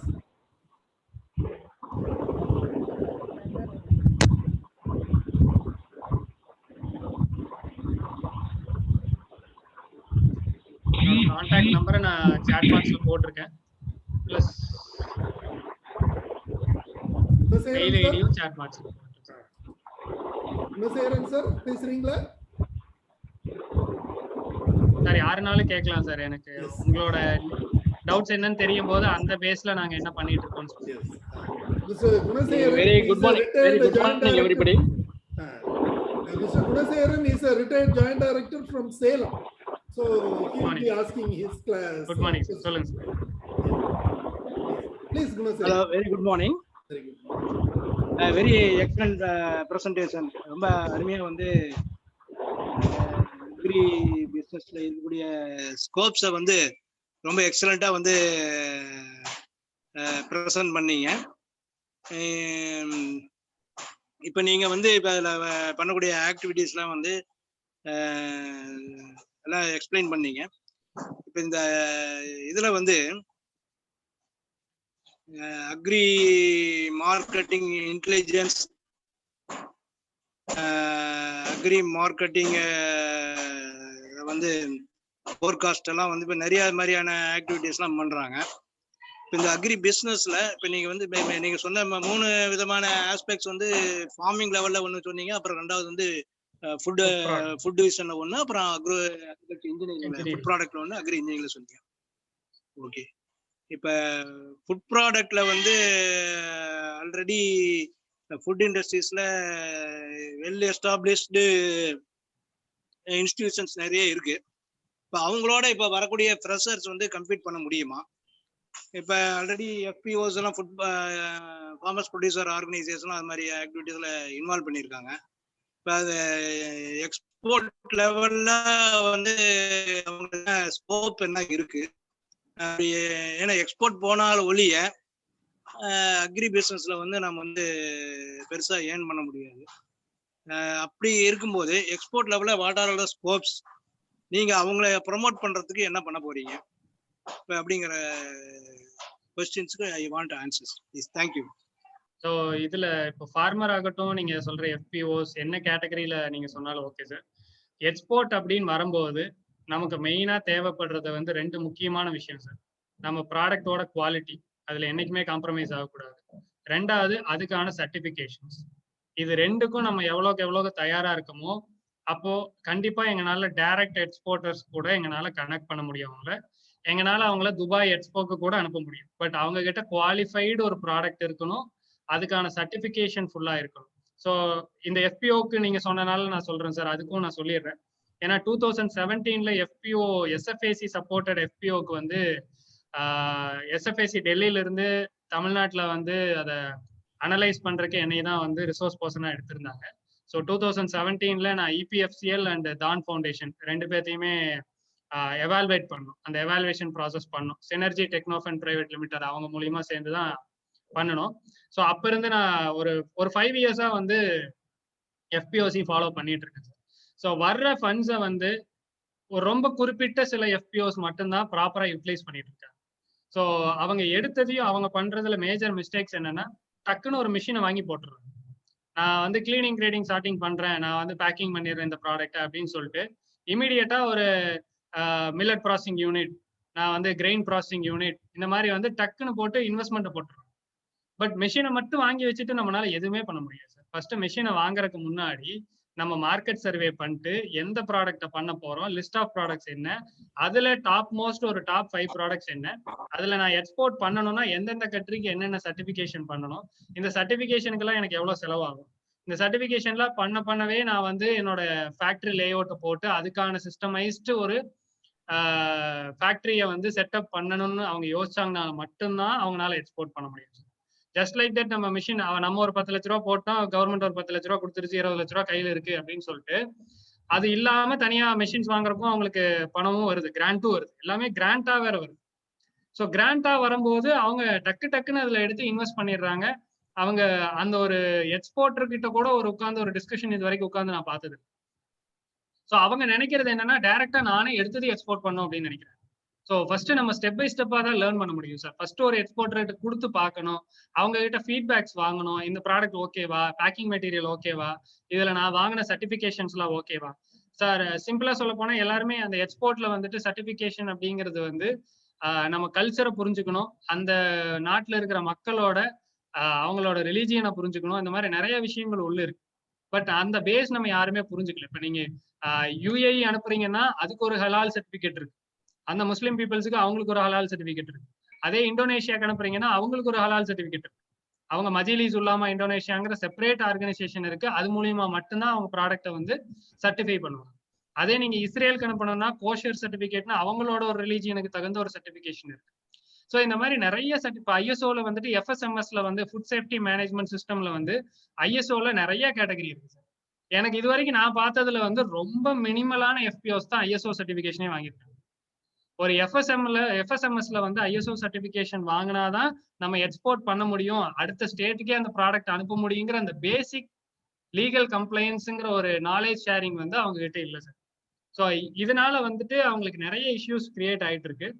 கான்டாக்ட் நம்பரை நான் சாட் பாக்ஸ்ல போட்டிருக்கேன். பிளஸ் மெயில் ஐடியும் சாட் பாக்ஸ்ல போட்டிருக்கேன். குணசேகரன் சார் பேசுறீங்களா? சார் யாருனாலும் கேட்கலாம் சார். எனக்கு உங்களோட டவுட்ஸ் என்னன்னு தெரியும் போது அந்த பேஸ்ல நாங்க என்ன பண்ணிட்டு இருக்கோம். Very good morning everybody. Mr. Gunasegaran is a retired joint director from Salem, so he will be asking his class. Good morning sir. சொல்லுங்க sir. Please Gunasegaran. Hello, very good morning. Very good. Very excellent presentation. ரொம்ப அருமையா வந்து agri பிசினஸ்ல இருக்கக்கூடிய ஸ்கோப்ஸை வந்து ரொம்ப எக்ஸலண்டா வந்து present பண்ணீங்க. இப்போ நீங்க வந்து இப்போ அதில் பண்ணக்கூடிய ஆக்டிவிட்டீஸ்லாம் வந்து எல்லாம் எக்ஸ்பிளைன் பண்ணீங்க. இப்போ இந்த இதில் வந்து agri marketing intelligence, agri marketing வந்து ஃபோர்காஸ்ட் எல்லாம் வந்து இப்போ நிறைய மாதிரியான ஆக்டிவிட்டீஸ்லாம் பண்ணுறாங்க. இப்போ இந்த அக்ரி பிஸ்னஸில் இப்போ நீங்கள் வந்து நீங்கள் சொன்ன 3 விதமான ஆஸ்பெக்ட்ஸ் வந்து ஃபார்மிங் லெவலில் ஒன்று சொன்னீங்க, அப்புறம் 2வது வந்து ஃபுட் டிவிஷனில் ஒன்று, அப்புறம் அக்ரிகல்ச்சர் இன்ஜினியரிங் ஃபுட் ப்ராடக்ட்ல ஒன்று, அக்ரி இன்ஜினியரிங்ல சொன்னீங்க. ஓகே, இப்போ ஃபுட் ப்ராடக்ட்ல வந்து ஆல்ரெடி ஃபுட் இண்டஸ்ட்ரீஸில் வெல் எஸ்டாப்ளிஷ்டு இன்ஸ்டிடியூஷன்ஸ் நிறைய இருக்கு. இப்போ அவங்களோட இப்போ வரக்கூடிய ஃப்ரெஷர்ஸ் வந்து கம்பீட் பண்ண முடியுமா? இப்போ ஆல்ரெடி எஃபிஓஸ் எல்லாம் ஃபுட் ஃபார்மர்ஸ் ப்ரொடியூசர் ஆர்கனைசேஷன் அது மாதிரி ஆக்டிவிட்டீஸில் இன்வால்வ் பண்ணியிருக்காங்க. இப்போ அது எக்ஸ்போர்ட் லெவலில் வந்து அவங்களுக்கு ஸ்கோப் என்ன இருக்கு? ஏன்னா எக்ஸ்போர்ட் போனால் ஒழிய அக்ரி பிஸ்னஸில் வந்து நம்ம வந்து பெருசாக ஏர்ன் பண்ண முடியாது. அப்படி இருக்கும்போது எக்ஸ்போர்ட் லெவலில் what are all the scopes, நீங்கள் அவங்கள ப்ரொமோட் பண்ணுறதுக்கு என்ன பண்ண போறீங்க அப்படிங்கிற கொஸ்டின்ஸ்க்கு I want answers please. Thank you. So இதுல இப்போ ஃபார்மர் ஆகட்டும், நீங்க சொல்ற எஃபிஓஸ் என்ன கேட்டகரியில நீங்க சொன்னாலும் ஓகே சார். எக்ஸ்போர்ட் அப்படின்னு வரும்போது நமக்கு மெயினா தேவைப்படுறது வந்து 2 முக்கியமான விஷயம் சார். நம்ம ப்ராடக்டோட குவாலிட்டி, அதுல என்னைக்குமே காம்ப்ரமைஸ் ஆகக்கூடாது. 2வது அதுக்கான சர்டிபிகேஷன்ஸ். இது 2க்கும் நம்ம எவ்வளோக்கு எவ்வளோ தயாரா இருக்கமோ, அப்போ கண்டிப்பா எங்கனால டைரக்ட் எக்ஸ்போர்ட்டர்ஸ் கூட எங்கனால கனெக்ட் பண்ண முடியும் அவங்கள. எங்கனால அவங்கள துபாய் எக்ஸ்போக்கு கூட அனுப்ப முடியும். பட் அவங்க கிட்ட குவாலிஃபைடு ஒரு ப்ராடக்ட் இருக்கணும். அதுக்கான சர்டிபிகேஷன் ஃபுல்லா இருக்கணும். ஸோ இந்த எஃபிஓக்கு நீங்க சொன்னனால நான் சொல்றேன் சார். அதுக்கும் நான் சொல்லிடுறேன். ஏன்னா 2017ல எஃபிஓ எஸ்எஃப்ஏசி சப்போர்ட்டட் எஃபிஓக்கு வந்து எஸ்எஃப்ஏசி டெல்லியில இருந்து தமிழ்நாட்டுல வந்து அதை அனலைஸ் பண்றதுக்கு என்னை தான் வந்து ரிசோர்ஸ் பர்சனா எடுத்திருந்தாங்க. ஸோ 2017ல நான் இபிஎஃப்சிஎல் அண்ட் தான் ஃபவுண்டேஷன் 2 பேர்த்தையுமே எவால்வேட் பண்ணணும். அந்த எவாலுவேஷன் ப்ராசஸ் பண்ணணும். சினர்ஜி டெக்னோஃபன் பிரைவேட் லிமிடெட் அவங்க மூலியமா சேர்ந்து தான் பண்ணணும். ஸோ அப்ப இருந்து நான் ஒரு 5 இயர்ஸா வந்து எஃபிஓசி ஃபாலோ பண்ணிட்டு இருக்கேன் சார். ஸோ வர்ற ஃபண்ட்ஸை வந்து ஒரு ரொம்ப குறிப்பிட்ட சில எஃபிஓஸ் மட்டும்தான் ப்ராப்பரா யூட்டிலைஸ் பண்ணிட்டு இருக்காங்க. ஸோ அவங்க எடுத்ததையும் அவங்க பண்றதுல மேஜர் மிஸ்டேக்ஸ் என்னன்னா, டக்குன்னு ஒரு மிஷினை வாங்கி போட்டுறாங்க. நான் வந்து கிளீனிங் கிரேடிங் ஸ்டார்டிங் பண்றேன், நான் வந்து பேக்கிங் பண்ணிடுறேன் இந்த ப்ராடக்ட் அப்படின்னு சொல்லிட்டு இமீடியட்டா ஒரு மில்லட் ப்ராசஸிங் யூனிட், நான் வந்து கிரெயின் ப்ராசஸிங் யூனிட், இந்த மாதிரி வந்து டக்குன்னு போட்டு இன்வெஸ்ட்மெண்ட் போட்டுருவோம். பட் மெஷினை மட்டும் வாங்கி வச்சுட்டு நம்மளால எதுவுமே பண்ண முடியாது சார். ஃபர்ஸ்ட் மெஷினை வாங்குறதுக்கு முன்னாடி நம்ம மார்க்கெட் சர்வே பண்ணிட்டு எந்த ப்ராடக்ட்டை பண்ண போறோம், லிஸ்ட் ஆஃப் ப்ராடக்ட்ஸ் என்ன, அதுல டாப் மோஸ்ட் ஒரு டாப் 5 ப்ராடக்ட்ஸ் என்ன, அதுல நான் எக்ஸ்போர்ட் பண்ணணும்னா எந்தெந்த கண்ட்ரிக்கு என்னென்ன சர்டிபிகேஷன் பண்ணணும், இந்த சர்டிபிகேஷனுக்கெல்லாம் எனக்கு எவ்வளவு செலவாகும், இந்த சர்டிபிகேஷன்லாம் பண்ணவே நான் வந்து என்னோட ஃபேக்டரி லே அவுட்டை போட்டு அதுக்கான சிஸ்டமைஸ்டு ஒரு ஃபேக்டரியை வந்து செட்டப் பண்ணணும்னு அவங்க யோசிச்சாங்கன்னா மட்டும்தான் அவங்களால எக்ஸ்போர்ட் பண்ண முடியும். ஜஸ்ட் லைக் தட் நம்ம மிஷின் நம்ம ஒரு 10 லட்ச ரூபா போட்டோம், கவர்மெண்ட் ஒரு 10 லட்ச ரூபா கொடுத்துருச்சு, 20 லட்ச ரூபா கையில இருக்கு அப்படின்னு சொல்லிட்டு அது இல்லாம தனியா மெஷின்ஸ் வாங்குறப்போ அவங்களுக்கு பணமும் வருது, கிராண்டும் வருது, எல்லாமே கிராண்டா வேற வருது. ஸோ கிராண்டா வரும்போது அவங்க டக்குன்னு அதுல எடுத்து இன்வெஸ்ட் பண்ணிடுறாங்க. அவங்க அந்த ஒரு எக்ஸ்போர்ட்டர் கிட்ட கூட ஒரு உட்கார்ந்து ஒரு டிஸ்கஷன் இது வரைக்கும் உட்கார்ந்து நான் பார்த்தது. ஸோ அவங்க நினைக்கிறது என்னன்னா, டைரக்டா நானே எடுத்தது எக்ஸ்போர்ட் பண்ணும் அப்படின்னு நினைக்கிறேன். ஸோ ஃபர்ஸ்ட் நம்ம ஸ்டெப் பை ஸ்டெப்பா தான் லேர்ன் பண்ண முடியும் சார். ஃபர்ஸ்ட் ஒரு எக்ஸ்போர்ட்டர்கிட்ட கொடுத்து பார்க்கணும், அவங்க கிட்ட ஃபீட்பேக்ஸ் வாங்கணும். இந்த ப்ராடக்ட் ஓகேவா, பேக்கிங் மெட்டீரியல் ஓகேவா, இதுல நான் வாங்கின சர்டிபிகேஷன்ஸ்லாம் ஓகேவா. சார் சிம்பிளா சொல்ல போனா எல்லாருமே அந்த எக்ஸ்போர்ட்ல வந்துட்டு சர்டிபிகேஷன் அப்படிங்கிறது வந்து நம்ம கல்ச்சரை புரிஞ்சுக்கணும், அந்த நாட்டுல இருக்கிற மக்களோட அவங்களோட ரிலீஜியனை புரிஞ்சுக்கணும், இந்த மாதிரி நிறைய விஷயங்கள் உள்ள இருக்கு. பட் அந்த பேஸ் நம்ம யாருமே புரிஞ்சுக்கல. இப்ப நீங்க யுஏஇ அனுப்புறீங்கன்னா அதுக்கு ஒரு ஹலால் சர்டிபிகேட் இருக்கு, அந்த முஸ்லீம் பீப்புள்ஸுக்கு அவங்களுக்கு ஒரு ஹலால் சர்டிபிகேட் இருக்கு. அதே இந்தோனேஷியாக்கு அனுப்புறீங்கன்னா அவங்களுக்கு ஒரு ஹலால் சர்டிபிகேட் இருக்கு. அவங்க மஜிலிஸ் உல்லாமா இந்தோனேஷியாங்கிற செப்பரேட் ஆர்கனைசேஷன் இருக்கு, அது மூலியமா மட்டும்தான் அவங்க ப்ராடக்ட்டை வந்து சர்டிஃபை பண்ணுவாங்க. அதே நீங்க இஸ்ரேலுக்கு அனுப்பணும்னா கோஷர் சர்டிபிகேட்னா அவங்களோட ஒரு ரிலீஜியனுக்கு தகுந்த ஒரு சர்டிபிகேஷன் இருக்கு. ஸோ இந்த மாதிரி நிறைய ஐஎஸ்ஓல வந்துட்டு எஃப்எஸ்எம்எஸ்ல வந்து ஃபுட் சேஃப்டி மேனேஜ்மெண்ட் சிஸ்டம்ல வந்து ஐஎஸ்ஓல நிறைய கேட்டகரி இருக்கு சார். எனக்கு இது வரைக்கும் நான் பார்த்ததுல வந்து ரொம்ப மினிமலான எஃபிஓஸ் தான் ஐஎஸ்ஓ சர்டிபிகேஷனே வாங்கியிருக்காங்க. ஒரு எஃப்எஸ்எம்எஸ்ல வந்து ஐஎஸ்ஓ சர்டிபிகேஷன் வாங்கினாதான் நம்ம எக்ஸ்போர்ட் பண்ண முடியும், அடுத்த ஸ்டேட்டுக்கே அந்த ப்ராடக்ட் அனுப்ப முடியுங்கிற அந்த பேசிக் லீகல் கம்ப்ளைண்ட்ஸுங்கிற ஒரு நாலேஜ் ஷேரிங் வந்து அவங்க கிட்ட இல்லை சார். ஸோ இதனால வந்துட்டு அவங்களுக்கு நிறைய இஷ்யூஸ் கிரியேட் ஆயிட்டு இருக்கு.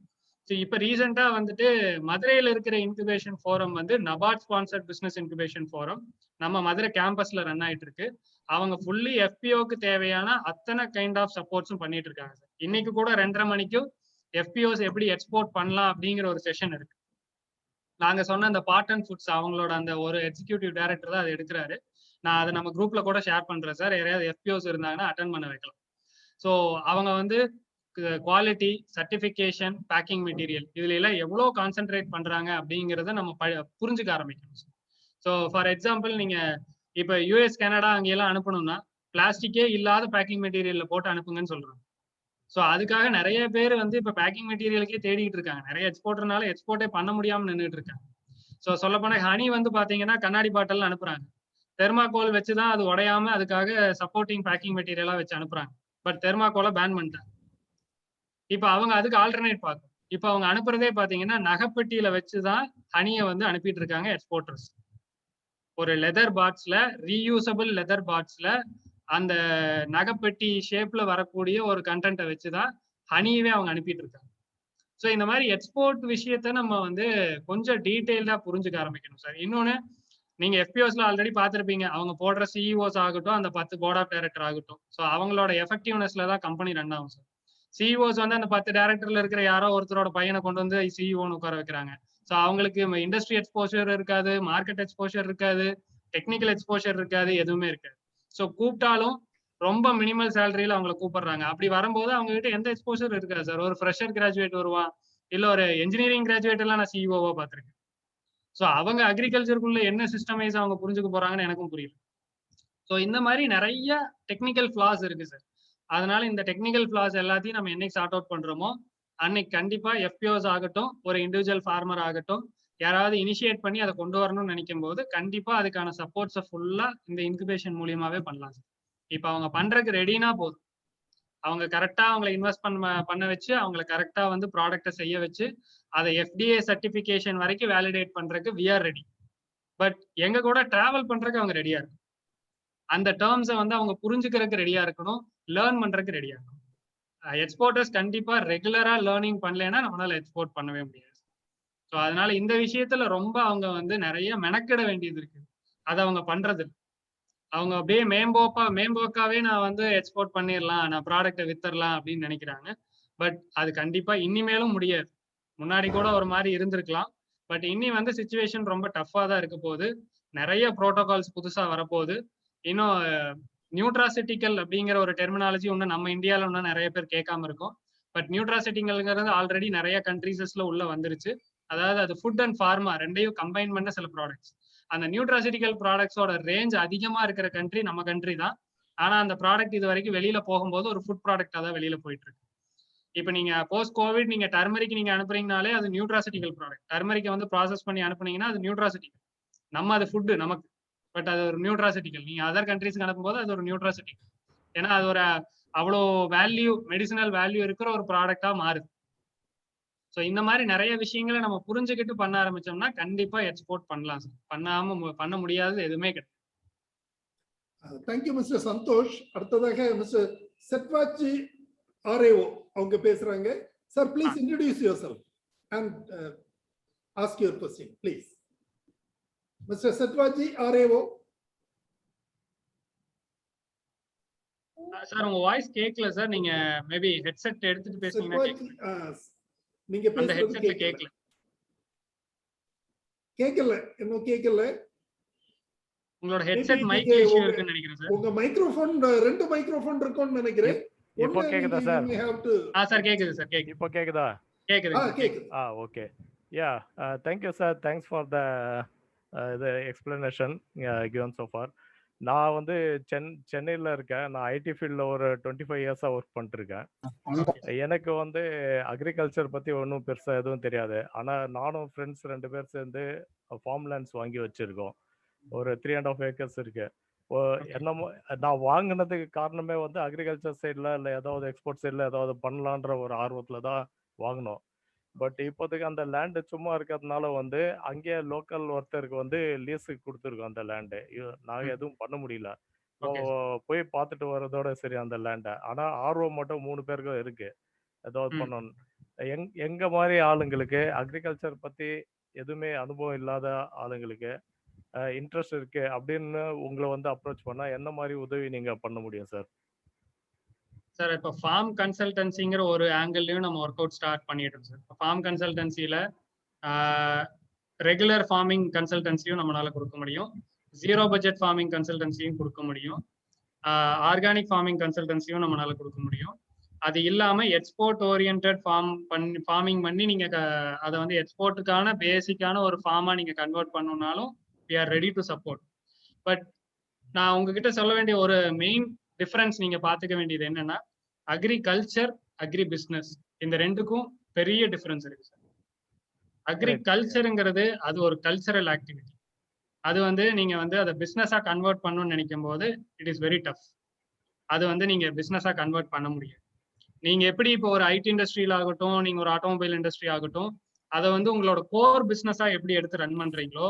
ஸோ இப்போ ரீசெண்டா வந்துட்டு மதுரையில் இருக்கிற இன்குபேஷன் ஃபோரம் வந்து NABARD sponsored business incubation forum நம்ம மதுரை கேம்பஸ்ல ரன் ஆயிட்டு இருக்கு. அவங்க ஃபுல்லி எஃபிஓக்கு தேவையான அத்தனை கைண்ட் ஆஃப் சப்போர்ட்ஸும் பண்ணிட்டு இருக்காங்க சார். இன்னைக்கு கூட 2:30 மணிக்கு எஃபிஓஸ் எப்படி எக்ஸ்போர்ட் பண்ணலாம் அப்படிங்கிற ஒரு செஷன் இருக்கு. நாங்க சொன்ன அந்த பார்ட்டன் ஃபுட்ஸ் அவங்களோட அந்த ஒரு எக்ஸிக்யூட்டிவ் டைரக்டர் தான் அதை எடுக்கிறாரு. நான் அதை நம்ம குரூப்ல கூட ஷேர் பண்றேன் சார், யாரையாவது எஃபிஓஸ் இருந்தாங்கன்னா அட்டன் பண்ண வைக்கலாம். ஸோ அவங்க வந்து குவாலிட்டி, சர்டிஃபிகேஷன், பேக்கிங் மெட்டீரியல் இதுல எல்லாம் எவ்வளவு கான்சென்ட்ரேட் பண்றாங்க அப்படிங்கிறத நம்ம புரிஞ்சுக்க ஆரம்பிக்கணும். ஸோ ஃபார் எக்ஸாம்பிள் நீங்க இப்ப யூஎஸ், கனடா அங்கெல்லாம் அனுப்பணும்னா பிளாஸ்டிக்கே இல்லாத பேக்கிங் மெட்டீரியல்ல போட்டு அனுப்புங்கன்னு சொல்றாங்க. ஸோ அதுக்காக நிறைய பேர் வந்து இப்ப பேக்கிங் மெட்டீரியலுக்கே தேடிட்டு இருக்காங்க. நிறைய எக்ஸ்போர்ட்டர்னால எக்ஸ்போர்ட்டே பண்ண முடியாம நின்றுட்டு இருக்காங்க. ஸோ சொல்ல போனா ஹனி வந்து பாத்தீங்கன்னா கண்ணாடி பாட்டில் அனுப்புறாங்க, தெர்மாகோல் வச்சுதான் அது உடையாம அதுக்காக சப்போர்ட்டிங் பேக்கிங் மெட்டீரியலா வச்சு அனுப்புறாங்க. பட் தெர்மாகோலை பேன் பண்ணிட்டாங்க. இப்ப அவங்க அதுக்கு ஆல்டர்னேட் பார்க்கும். இப்ப அவங்க அனுப்புறதே பாத்தீங்கன்னா நகைப்பெட்டியில வச்சுதான் ஹனியை வந்து அனுப்பிட்டு இருக்காங்க எக்ஸ்போர்ட்டர்ஸ். ஒரு லெதர் பாட்ஸ்ல, ரீயூசபிள் லெதர் பாட்ஸ்ல அந்த நகைப்பெட்டி ஷேப்ல வரக்கூடிய ஒரு கண்டென்ட்டை வச்சுதான் ஹனியவே அவங்க அனுப்பிட்டு இருக்காங்க. ஸோ இந்த மாதிரி எக்ஸ்போர்ட் விஷயத்த நம்ம வந்து கொஞ்சம் டீட்டெயில்டா புரிஞ்சுக்க ஆரம்பிக்கணும் சார். இன்னொன்னு நீங்க எஃபிஓஸ்ல ஆல்ரெடி பார்த்திருப்பீங்க. அவங்க போடுற சிஇஓஸ் ஆகட்டும், அந்த 10 போர்ட் ஆஃப் டைரக்டர் ஆகட்டும். ஸோ அவங்களோட எஃபெக்டிவ்னஸ்ல தான் கம்பெனி ரன் ஆகும் சார். சிஇஓஸ் வந்து அந்த 10 டைரக்டர்ல இருக்கிற யாரோ ஒருத்தரோட பையனை கொண்டு வந்து சிஇஓன்னு உட்கார வைக்கிறாங்க. ஸோ அவங்களுக்கு இண்டஸ்ட்ரி எக்ஸ்போஷர் இருக்காது, மார்க்கெட் எக்ஸ்போஷர் இருக்காது, டெக்னிக்கல் எக்ஸ்போஷர் இருக்காது, எதுவுமே இருக்காது. ஸோ கூப்பிட்டாலும் ரொம்ப மினிமல் சேலரியில அவங்கள கூப்பிடுறாங்க. அப்படி வரும்போது அவங்க கிட்ட எந்த எக்ஸ்போஷர் இருக்காது சார். ஒரு ஃப்ரெஷர் கிராஜுவேட் வருவான், இல்ல ஒரு இன்ஜினியரிங் கிராஜுவேட் எல்லாம் நான் சிஇஓவா பார்த்திருக்கேன். ஸோ அவங்க அக்ரிகல்ச்சருக்குள்ள என்ன சிஸ்டமைஸ் அவங்க புரிஞ்சுக்க போறாங்கன்னு எனக்கும் புரியல. ஸோ இந்த மாதிரி நிறைய டெக்னிக்கல் ஃபிளாஸ் இருக்கு சார். அதனால இந்த டெக்னிக்கல் ஃபிளாஸ் எல்லாத்தையும் நம்ம என்னைக்கு சார்ட் அவுட் பண்றோமோ அன்னைக்கு கண்டிப்பா எஃபிஓஸ் ஆகட்டும், ஒரு இண்டிவிஜுவல் ஃபார்மர் ஆகட்டும், யாராவது இனிஷியேட் பண்ணி அதை கொண்டு வரணும்னு நினைக்கும் போது கண்டிப்பா அதுக்கான சப்போர்ட்ஸை ஃபுல்லா இந்த இன்குபேஷன் மூலியமாவே பண்ணலாம் சார். இப்ப அவங்க பண்றதுக்கு ரெடினா போதும். அவங்க கரெக்டா அவங்களை இன்வெஸ்ட் பண்ண வச்சு அவங்களை கரெக்டா வந்து ப்ராடக்டை செய்ய வச்சு அதை FDA சர்டிபிகேஷன் வரைக்கும் வேலிடேட் பண்றதுக்கு we are ready. பட் எங்க கூட டிராவல் பண்றதுக்கு அவங்க ரெடியா இருக்கும். அந்த டேர்ம்ஸை வந்து அவங்க புரிஞ்சுக்கிறதுக்கு ரெடியா இருக்கணும், லேர்ன் பண்றதுக்கு ரெடியா இருக்கணும். எக்ஸ்போர்ட்டர்ஸ் கண்டிப்பா ரெகுலரா லேர்னிங் பண்ணலைன்னா நம்மளால எக்ஸ்போர்ட் பண்ணவே முடியாது. ஸோ அதனால இந்த விஷயத்துல ரொம்ப அவங்க வந்து நிறைய மெனக்கிட வேண்டியது இருக்கு. அதை அவங்க பண்றது இல்லை. அவங்க அப்படியே மேம்போக்காவே நான் வந்து எக்ஸ்போர்ட் பண்ணிடலாம், நான் ப்ராடக்டை வித்தரலாம் அப்படின்னு நினைக்கிறாங்க. பட் அது கண்டிப்பா இனிமேலும் முடியாது. முன்னாடி கூட ஒரு மாதிரி இருந்திருக்கலாம். பட் இனி வந்து சிச்சுவேஷன் ரொம்ப டஃபா தான் இருக்க போகுது. நிறைய ப்ரோட்டோகால்ஸ் புதுசா வரப்போகுது. இன்னும் நியூட்ராசிட்டிக்கல் அப்படிங்கிற ஒரு டெர்மினாலஜி இன்னும் நம்ம இந்தியாவில் இன்னும் நிறைய பேர் கேட்காம இருக்கும். பட் நியூட்ராசிட்டிக்கல்ங்கிறது ஆல்ரெடி நிறைய கண்ட்ரீஸஸ்ல உள்ள வந்துருச்சு. அதாவது அது ஃபுட் அண்ட் ஃபார்மா ரெண்டையும் கம்பைன் பண்ண சில ப்ராடக்ட்ஸ். அந்த நியூட்ராசிட்டிக்கல் ப்ராடக்ட்ஸோட ரேஞ்ச் அதிகமா இருக்கிற கண்ட்ரி நம்ம கண்ட்ரி தான். ஆனா அந்த ப்ராடக்ட் இது வரைக்கும் வெளியில போகும்போது ஒரு ஃபுட் ப்ராடக்டா தான் வெளியில போயிட்டு இருக்கு. இப்போ நீங்க போஸ்ட் கோவிட் நீங்க டர்மரிக் நீங்க அனுப்புறீங்கனாலே அது நியூட்ராசிட்டிக்கல் ப்ராடக்ட். டர்மரிக்கை வந்து ப்ராசஸ் பண்ணி அனுப்புனீங்கன்னா அது நியூட்ராசிட்டிக்கல். நம்ம அது ஃபுட்டு நமக்கு, பட் அது ஒரு நியூட்ராசிட்டிக்கல். நீங்க அதர் கண்ட்ரீஸ்க்கு அனுப்பும்போது அது ஒரு நியூட்ராசிட்டிக்கல். ஏன்னா அது ஒரு அவ்வளோ வேல்யூ, மெடிசினல் வேல்யூ இருக்கிற ஒரு ப்ராடக்டா மாறுது. ஸோ இந்த மாதிரி நிறைய விஷயங்களை நம்ம புரிஞ்சுக்கிட்டு பண்ண ஆரம்பிச்சோம்னா கண்டிப்பா எக்ஸ்போர்ட் பண்ணலாம் சார். பண்ண முடியாதது எதுவுமே கிடையாது. Thank you mister Santosh. அடுத்ததாக மிஸ்டர் செட்வாஜி ஆர்ஏஓ அவங்க பேசுறாங்க. Sir please introduce yourself and ask your question please. Mister செட்வாஜி ஆர்ஏஓ. சார் உங்க வாய்ஸ் கேட்கல சார். நீங்க மேபி ஹெட்செட் எடுத்துட்டு பேசுனீங்கன்னா நீங்க அந்த ஹெட்செட்ல கேட்கல. இன்னும் கேட்கல. உங்களோட ஹெட்செட் மைக் இஷ்யூ இருக்குன்னு நினைக்கிறேன் சார். உங்க மைக்ரோஃபோன் ரெண்டு மைக்ரோஃபோன் இருக்குன்னு நினைக்கிறேன். இப்போ கேக்குதா சார்? சார் கேக்குது சார். கேக்குது. இப்போ கேக்குதா? கேக்குது. Okay. Yeah, thank you sir. Thanks for the explanation given so far. நான் வந்து சென்னையில் இருக்கேன். நான் ஐடி ஃபீல்டில் ஒரு 25 இயர்ஸாக ஒர்க் பண்ணிட்டுருக்கேன். எனக்கு வந்து அக்ரிகல்ச்சர் பற்றி ஒன்றும் பெருசாக எதுவும் தெரியாது. ஆனால் நானும் ஃப்ரெண்ட்ஸ் 2 பேர் சேர்ந்து ஃபார்ம் லேண்ட்ஸ் வாங்கி வச்சுருக்கோம். ஒரு 3.5 ஏக்கர்ஸ் இருக்கு. என்னமோ நான் வாங்கினதுக்கு காரணமே வந்து அக்ரிகல்ச்சர் சைடில் இல்லை ஏதாவது எக்ஸ்போர்ட் சைடில் ஏதாவது பண்ணலான்ற ஒரு ஆர்வத்தில் தான் வாங்கினோம். பட் இப்போதைக்கு அந்த லேண்டு சும்மா இருக்கிறதுனால வந்து அங்கேயே லோக்கல் ஒருத்தருக்கு வந்து லீஸுக்கு கொடுத்துருக்கோம் அந்த லேண்டு. நாங்கள் எதுவும் பண்ண முடியல. போய் பார்த்துட்டு வர்றதோட சரி அந்த லேண்டை. ஆனால் ஆர்வம் மட்டும் 3 பேருக்கும் இருக்கு ஏதாவது பண்ணணும். எங்க மாதிரி ஆளுங்களுக்கு அக்ரிகல்ச்சர் பற்றி எதுவுமே அனுபவம் இல்லாத ஆளுங்களுக்கு இன்ட்ரெஸ்ட் இருக்கு அப்படின்னு உங்களை வந்து அப்ரோச் பண்ணா என்ன மாதிரி உதவி நீங்க பண்ண முடியும் சார்? சார் இப்போ ஃபார்ம் கன்சல்டன்சிங்கிற ஒரு ஆங்கிள்லையும் நம்ம ஒர்க் அவுட் ஸ்டார்ட் பண்ணிட்டோம் சார். ஃபார்ம் கன்சல்டன்சியில் ரெகுலர் ஃபார்மிங் கன்சல்டன்சியும் நம்மளால கொடுக்க முடியும், 0 பட்ஜெட் ஃபார்மிங் கன்சல்டன்சியும் கொடுக்க முடியும், ஆர்கானிக் ஃபார்மிங் கன்சல்டன்சியும் நம்மளால கொடுக்க முடியும். அது இல்லாமல் எக்ஸ்போர்ட் ஓரியன்ட் ஃபார்மிங் பண்ணி நீங்கள் அதை வந்து எக்ஸ்போர்ட்டுக்கான பேசிக்கான ஒரு ஃபார்மாக நீங்கள் கன்வெர்ட் பண்ணணும்னாலும் we are ready to support. But நான் உங்ககிட்ட சொல்ல வேண்டிய ஒரு மெயின் டிஃபரன்ஸ் நீங்க பாத்துக்க வேண்டியது என்னன்னா, அக்ரிகல்ச்சர் அக்ரி பிசினஸ் இந்த ரெண்டுக்கும் பெரிய டிஃபரன்ஸ் இருக்கு சார். அக்ரிகல்ச்சருங்கிறது அது ஒரு கல்ச்சரல் ஆக்டிவிட்டி. அது வந்து நீங்க வந்து அதை பிசினஸா கன்வெர்ட் பண்ணணும்னு நினைக்கும் போது இட் இஸ் வெரி டஃப். அது வந்து நீங்க பிசினஸா கன்வெர்ட் பண்ண முடியாது. நீங்க எப்படி இப்போ ஒரு ஐடி இண்டஸ்ட்ரியில ஆகட்டும், நீங்க ஒரு ஆட்டோமொபைல் இண்டஸ்ட்ரி ஆகட்டும், அதை வந்து உங்களோட கோர் பிசினஸா எப்படி எடுத்து ரன் பண்றீங்களோ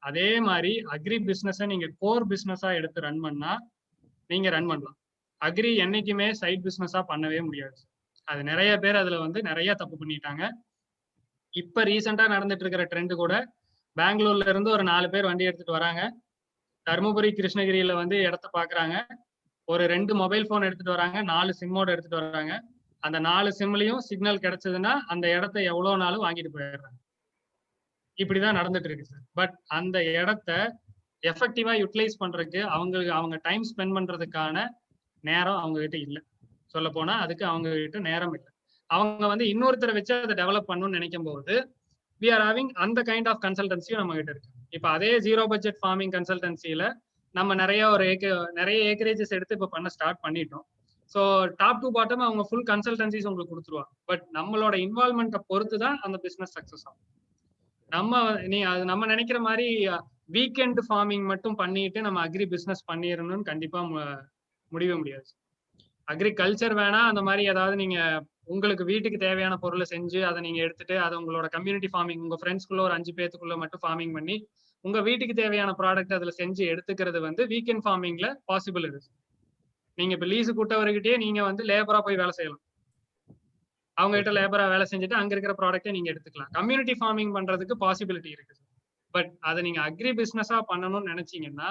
அதே மாதிரி அக்ரி பிசினஸை நீங்க கோர் பிசினஸா எடுத்து ரன் பண்ணா நீங்க ரன் பண்ணலாம். அக்ரி என்னைக்குமே சைட் பிசினஸா பண்ணவே முடியாது. அது நிறைய பேர் அதுல வந்து நிறைய தப்பு பண்ணிட்டாங்க. இப்ப ரீசெண்டா நடந்துட்டு இருக்கிற ட்ரெண்ட் கூட பெங்களூர்ல இருந்து ஒரு 4 பேர் வண்டி எடுத்துட்டு வராங்க. தருமபுரி கிருஷ்ணகிரியில வந்து இடத்த பாக்குறாங்க. ஒரு 2 மொபைல் போன் எடுத்துட்டு வராங்க, 4 சிம்மோட எடுத்துட்டு வராங்க. அந்த 4 சிம்லயும் சிக்னல் கிடைச்சதுன்னா அந்த இடத்த எவ்வளவு நாளும் வாங்கிட்டு போயிடுறாங்க. இப்படிதான் நடந்துட்டு இருக்கு சார். பட் அந்த இடத்த எஃபெக்டிவா யூட்டிலைஸ் பண்றதுக்கு அவங்க டைம் ஸ்பெண்ட் பண்றதுக்கான நேரம் அவங்க கிட்ட இல்ல. சொல்ல போனா அதுக்கு அவங்க கிட்ட நேரம் இல்லை. அவங்க வந்து இன்னொருத்தரை வச்சு அதை டெவலப் பண்ணணும்னு நினைக்கும் போது we are having அந்த கைண்ட் ஆஃப் கன்சல்டன்சியும் நம்ம கிட்ட இருக்கு. இப்ப அதே ஜீரோ பட்ஜெட் ஃபார்மிங் கன்சல்டன்சில நம்ம நிறைய ஏக்கரேஜஸ் எடுத்து இப்ப பண்ண ஸ்டார்ட் பண்ணிட்டோம். ஸோ டாப் டு பாட்டம் அவங்க ஃபுல் கன்சல்டன்சிஸ் உங்களுக்கு கொடுத்துருவாங்க. பட் நம்மளோட இன்வால்மெண்ட்டை பொறுத்து தான் அந்த பிசினஸ் சக்சஸ் ஆகும். நம்ம நினைக்கிற மாதிரி வீக்கெண்ட் ஃபார்மிங் மட்டும் பண்ணிட்டு நம்ம அக்ரி பிசினஸ் பண்ணிடணும்னு கண்டிப்பா முடியவே முடியாது. அக்ரிகல்ச்சர் வேணா அந்த மாதிரி ஏதாவது நீங்க உங்களுக்கு வீட்டுக்கு தேவையான பொருளை செஞ்சு அதை நீங்க எடுத்துட்டு அதை உங்களோட கம்யூனிட்டி ஃபார்மிங் உங்க ஃப்ரெண்ட்ஸ்குள்ள ஒரு 5 பேத்துக்குள்ள மட்டும் ஃபார்மிங் பண்ணி உங்க வீட்டுக்கு தேவையான ப்ராடக்ட் அதுல செஞ்சு எடுத்துக்கிறது வந்து வீக்கெண்ட் ஃபார்மிங்ல பாசிபிள் இருக்கு. நீங்க இப்ப லீஸு கூட்டவர்கிட்டயே நீங்க வந்து லேபரா போய் வேலை செய்யலாம். அவங்க கிட்ட லேபரா வேலை செஞ்சுட்டு அங்க இருக்கிற ப்ராடக்ட்டை நீங்க எடுத்துக்கலாம். கம்யூனிட்டி ஃபார்மிங் பண்றதுக்கு பாசிபிலிட்டி இருக்கு. பட் அதை நீங்க அக்ரி பிசினஸா பண்ணணும்னு நினைச்சீங்கன்னா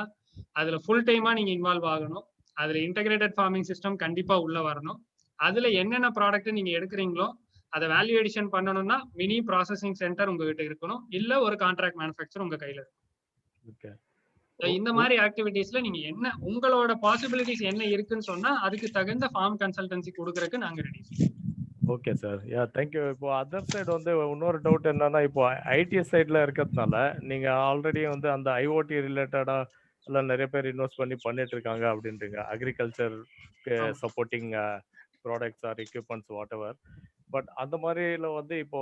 அதுல ஃபுல் டைமா நீங்க இன்வால்வ் ஆகணும். அதுல இன்டகிரேட்டட் ஃபார்மிங் சிஸ்டம் கண்டிப்பா உள்ள வரணும். அதுல என்னென்ன ப்ராடக்ட் நீங்க எடுக்கிறீங்களோ அதை வேல்யூ எடிஷன் பண்ணணும்னா மினி ப்ராசஸிங் சென்டர் உங்ககிட்ட இருக்கணும், இல்ல ஒரு கான்ட்ராக்ட் மேனுஃபேக்சர் உங்க கையில இருக்கும். இந்த மாதிரி ஆக்டிவிட்டீஸ்ல நீங்க என்ன உங்களோட பாசிபிலிட்டிஸ் என்ன இருக்குன்னு சொன்னா அதுக்கு தகுந்த ஃபார்ம் கன்சல்டன்சி கொடுக்கறதுக்கு நாங்க ready. Okay sir, yeah thank you. இப்போ அதர் சைடு வந்து இன்னொரு டவுட் என்னன்னா, இப்போ ஐடி சைட்ல இருக்கிறதுனால நீங்க ஆல்ரெடி வந்து அந்த ஐஓடி ரிலேட்டடா எல்லாம் நிறைய பேர் இன்வெஸ்ட் பண்ணிட்டு இருக்காங்க அப்படின்றீங்க. Agriculture supporting products or equipments whatever. But அந்த மாதிரில வந்து இப்போ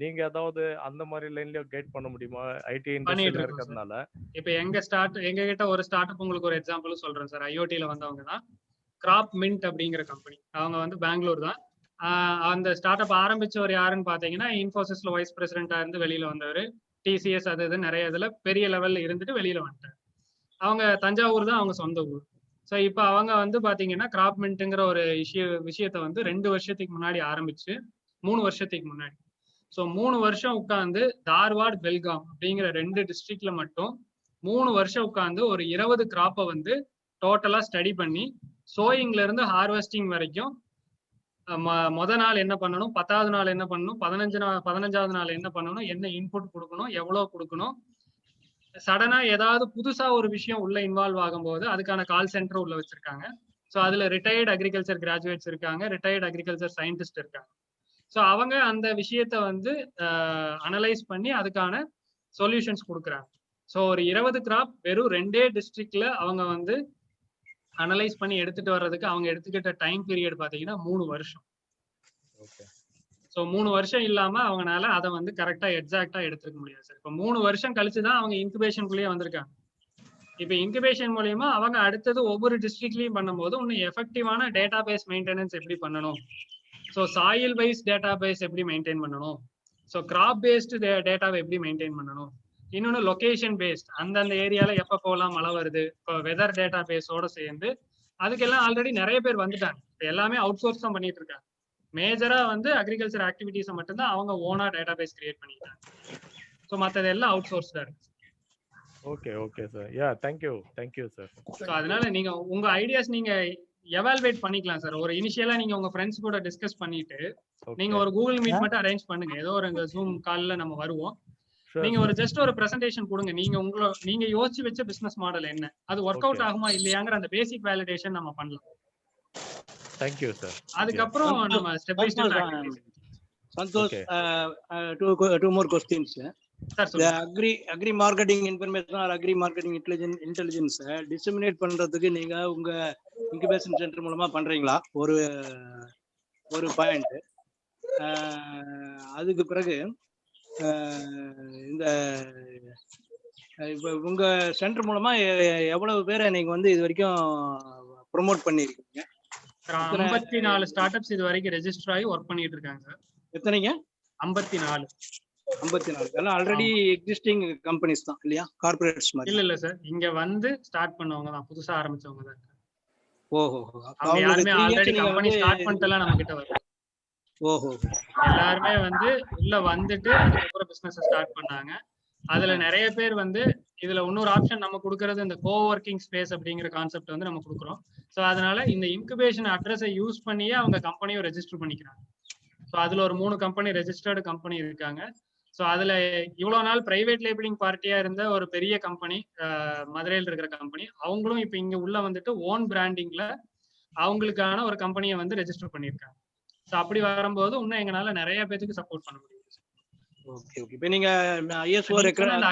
நீங்க ஏதாவது அந்த மாதிரி லைன்ல கைட் பண்ண முடியுமா ஐடி இண்டஸ்ட்ரியில இருக்கிறதுனால? இப்போ எங்க கிட்ட ஒரு ஸ்டார்ட் அப் உங்களுக்கு ஒரு எக்ஸாம்பிள் சொல்றேன் சார். ஐஓடில வந்தவங்க தான் கிராப் மின்ட் அப்படிங்கிற கம்பெனி. அவங்க வந்து பெங்களூர் தான். அந்த ஸ்டார்ட் அப் ஆரம்பிச்சவர் யாருன்னு பாத்தீங்கன்னா இன்ஃபோசிஸ்ல வைஸ் பிரசிடென்டா இருந்து வெளியில வந்தவர். டிசிஎஸ் அது இது நிறைய இதுல பெரிய லெவல்ல இருந்துட்டு வெளியில வந்துட்டார். அவங்க தஞ்சாவூர் தான் அவங்க சொந்த ஊர். ஸோ இப்போ அவங்க வந்து பாத்தீங்கன்னா கிராப் மின்ட்டுங்கிற ஒரு விஷயத்த வந்து 2 வருஷத்துக்கு முன்னாடி ஆரம்பிச்சு 3 வருஷத்துக்கு முன்னாடி. ஸோ 3 வருஷம் உட்காந்து தார்வாட் பெல்காம் அப்படிங்கிற 2 டிஸ்ட்ரிக்ட்ல மட்டும் 3 வருஷம் உட்காந்து ஒரு 20 கிராப்பை வந்து டோட்டலா ஸ்டடி பண்ணி சோயிங்ல இருந்து ஹார்வெஸ்டிங் வரைக்கும் முத நாள் என்ன பண்ணணும், 10வது நாள் என்ன பண்ணணும், 15வது நாள் என்ன பண்ணணும், என்ன இன்புட் கொடுக்கணும், எவ்வளவு கொடுக்கணும், சடனா ஏதாவது புதுசா ஒரு விஷயம் உள்ள இன்வால்வ் ஆகும் போது அதுக்கான கால் சென்டர் உள்ள வச்சிருக்காங்க. ஸோ அதுல ரிட்டையர்ட் அக்ரிகல்ச்சர் கிராஜுவேட்ஸ் இருக்காங்க, ரிட்டையர்ட் அக்ரிகல்ச்சர் சயின்டிஸ்ட் இருக்காங்க. ஸோ அவங்க அந்த விஷயத்த வந்து அனலைஸ் பண்ணி அதுக்கான சொல்யூஷன்ஸ் கொடுக்குறாங்க. ஸோ ஒரு 20 கிராப் வெறும் 2 டிஸ்ட்ரிக்ட்ல அவங்க வந்து அனலைஸ் பண்ணி எடுத்துட்டு வர்றதுக்கு அவங்க எடுத்துக்கிட்ட டைம் பீரியட் பாத்தீங்கன்னா 3 வருஷம். ஸோ 3 வருஷம் இல்லாம அவங்களால அதை வந்து கரெக்டா எக்ஸாக்டா எடுத்துக்க முடியாது சார். இப்போ 3 வருஷம் கழிச்சுதான் அவங்க இன்குபேஷனுக்குள்ளேயே வந்திருக்காங்க. இப்போ இன்குபேஷன் மூலியமா அவங்க அடுத்தது ஒவ்வொரு டிஸ்ட்ரிக்ட்லயும் பண்ணும்போது இன்னும் எஃபெக்டிவான டேட்டா பேஸ் மெயின்டெனன்ஸ் எப்படி பண்ணணும், so soil wise database எப்படி மெயின்டைன் பண்ணணும், ஸோ கிராப் பேஸ்டு டேட்டாவை எப்படி மெயின்டைன் பண்ணணும், இன்னொன்னு லொகேஷன் பேஸ்ட் அந்தந்த ஏரியால எப்ப போகலாம் மழை வருது, இப்போ வெதர் டேட்டா பேஸோட சேர்ந்து அதுக்கெல்லாம் ஆல்ரெடி நிறைய பேர் வந்துட்டாங்க. எல்லாமே அவுட் சோர்ஸ் தான் பண்ணிட்டு இருக்காங்க. மேஜரா வந்து அக்ரிகல்ச்சர் ஆக்டிவிட்டிஸ் மட்டும்தான் அவங்க ஓனா டேட்டா பேஸ் கிரியேட் பண்ணிட்டாங்க. ஸோ மற்றது எல்லாம் அவுட் சோர்ஸ் தான் இருக்கு. Okay okay sir, yeah thank you sir. So அதனால நீங்க உங்க ஐடியாஸ் நீங்க எவால்வேட் பண்ணிக்கலாம் சார். ஒரு இனிஷியலா நீங்க உங்க ஃப்ரெண்ட்ஸ் கூட டிஸ்கஸ் பண்ணிட்டு நீங்க ஒரு கூகுள் மீட் மட்டும் அரேஞ்ச் பண்ணுங்க. ஏதோ ஒரு ஜூம் கால்ல நம்ம வருவோம். நீங்க ஒரு ஜஸ்ட் ஒரு பிரசன்டேஷன் கொடுங்க. நீங்க யோசிச்சு வச்ச பிசினஸ் மாடல் என்ன, அது ஒர்க் அவுட் ஆகுமா இல்லையாங்கிற அந்த பேசிக் வேலிடேஷன் நம்ம பண்ணலாம். Thank you sir. அதுக்கப்புறம் நம்ம step by step Santosh, two more questions. The agri marketing information or agri marketing intelligence disseminate பண்றதுக்கு நீங்க உங்க இன்குபேஷன் சென்டர் மூலமா பண்றீங்களா? ஒரு பாயிண்ட். அதுக்கு பிறகு இந்த உங்க சென்டர் மூலமா எவ்வளவு பேரை நீங்க வந்து இது வரைக்கும் ப்ரோமோட் பண்ணிருக்கீங்க? 54 ஸ்டார்ட் அப்ஸ் இது வரைக்கும் ரெஜிஸ்டர் ஆகி வர்க் பண்ணிட்டு இருக்காங்க சார். எத்தனைங்க? 54 எல்லாம் ஆல்ரெடி எக்ஸிஸ்டிங் கம்பெனிஸ் தான் இல்லையா? கார்ப்பரேட்ஸ் மாதிரி இல்ல சார், இங்க வந்து ஸ்டார்ட் பண்ணவங்க தான், புதுசா ஆரம்பிச்சவங்க தான். ஓஹோ, அவங்க யாருமே ஆல்ரெடி கம்பெனி ஸ்டார்ட் பண்ணிட்டலாம் நம்ம கிட்ட வரல. ஓஹோ, எல்லாருமே வந்து உள்ள வந்துட்டு அதுக்கப்புறம் பிசினஸ் ஸ்டார்ட் பண்ணாங்க. அதுல நிறைய பேர் வந்து இதுல இன்னொரு ஆப்ஷன் நம்ம கொடுக்கறது இந்த கோ ஒர்க்கிங் ஸ்பேஸ் அப்படிங்கிற கான்செப்ட் வந்து நம்ம கொடுக்குறோம். ஸோ அதனால இந்த இன்குபேஷன் அட்ரஸை யூஸ் பண்ணியே அவங்க கம்பெனியும் ரெஜிஸ்டர் பண்ணிக்கிறாங்க. ஸோ அதுல ஒரு 3 கம்பெனி ரெஜிஸ்டர்டு கம்பெனி இருக்காங்க. ஸோ அதுல இவ்வளவு நாள் பிரைவேட் லேபிளிங் பார்ட்டியா இருந்த ஒரு பெரிய கம்பெனி, மதுரையில் இருக்கிற கம்பெனி, அவங்களும் இப்ப இங்க உள்ள வந்துட்டு ஓன் பிராண்டிங்ல அவங்களுக்கான ஒரு கம்பெனியை வந்து ரெஜிஸ்டர் பண்ணியிருக்காங்க. ஸோ அப்படி வரும்போது இன்னும் எங்களால நிறைய பேருக்கு சப்போர்ட் பண்ண முடியும். Okay okay. இப்போ நீங்க ஐஎஸ்ஓ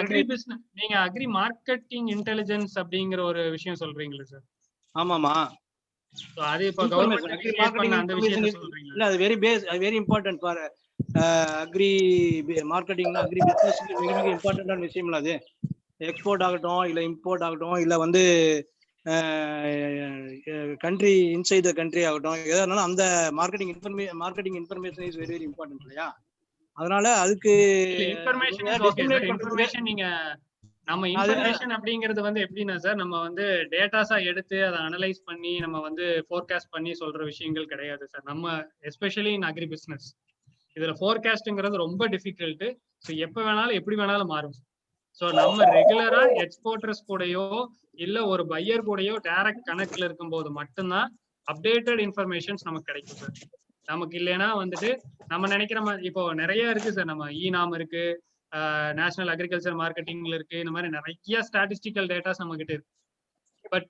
அக்ரி பிசினஸ், நீங்க அக்ரி மார்க்கெட்டிங் இன்டெலிஜென்ஸ் அப்படிங்கிற ஒரு விஷயம் சொல்றீங்களா சார்? ஆமாமா. ஸோ அது இப்போ கவர்மெண்ட் கிரியேட் பண்ண அந்த விஷயத்தை சொல்றீங்களா? இல்ல, அது வெரி இம்பார்ட்டன்ட் ஃபார் அக்ரி மார்க்கெட்டிங்னா அக்ரி பிசினஸ் மிக மிக இம்பார்ட்டன்டான விஷயம். அது எக்ஸ்போர்ட் ஆகட்டும், இல்ல இம்போர்ட் ஆகட்டும், இல்ல வந்து கண்ட்ரி இன்சைட் த கண்ட்ரி ஆகட்டும், எதா இருந்தாலும் அந்த marketing information is very very important இல்லையா? அதனால அதுக்கு இன்ஃபர்மேஷன் நீங்க நம்ம இன்ஃபர்மேஷன் அப்படிங்கிறது வந்து எப்படின்னா சார், நம்ம வந்து டேட்டாஸா எடுத்து அதை அனலைஸ் பண்ணி நம்ம வந்து ஃபோர்காஸ்ட் பண்ணி சொல்ற விஷயங்கள் கிடையாது சார். நம்ம எஸ்பெஷலி இன் அக்ரி பிசினஸ் இதுல ஃபோர்காஸ்ட்ங்கிறது ரொம்ப டிஃபிகல்ட். ஸோ எப்ப வேணாலும் எப்படி வேணாலும் மாறும். ஸோ நம்ம ரெகுலரா எக்ஸ்போர்ட்டர்ஸ் கூடயோ இல்ல ஒரு பையர் கூடயோ டைரக்ட் கனெக்ட்ல இருக்கும்போது மட்டும்தான் அப்டேட்டட் இன்ஃபர்மேஷன்ஸ் நமக்கு கிடைக்கும் சார். நமக்கு இல்லைன்னா வந்துட்டு நம்ம நினைக்கிற மாதிரி இப்போ நிறைய இருக்கு சார். நம்ம நாம் இருக்கு, நேஷனல் அக்ரிகல்ச்சர் மார்க்கெட்டிங்ல இருக்கு, இந்த மாதிரி நிறைய ஸ்டாட்டிஸ்டிக்கல் டேட்டாஸ் நம்ம கிட்ட இருக்கு. பட்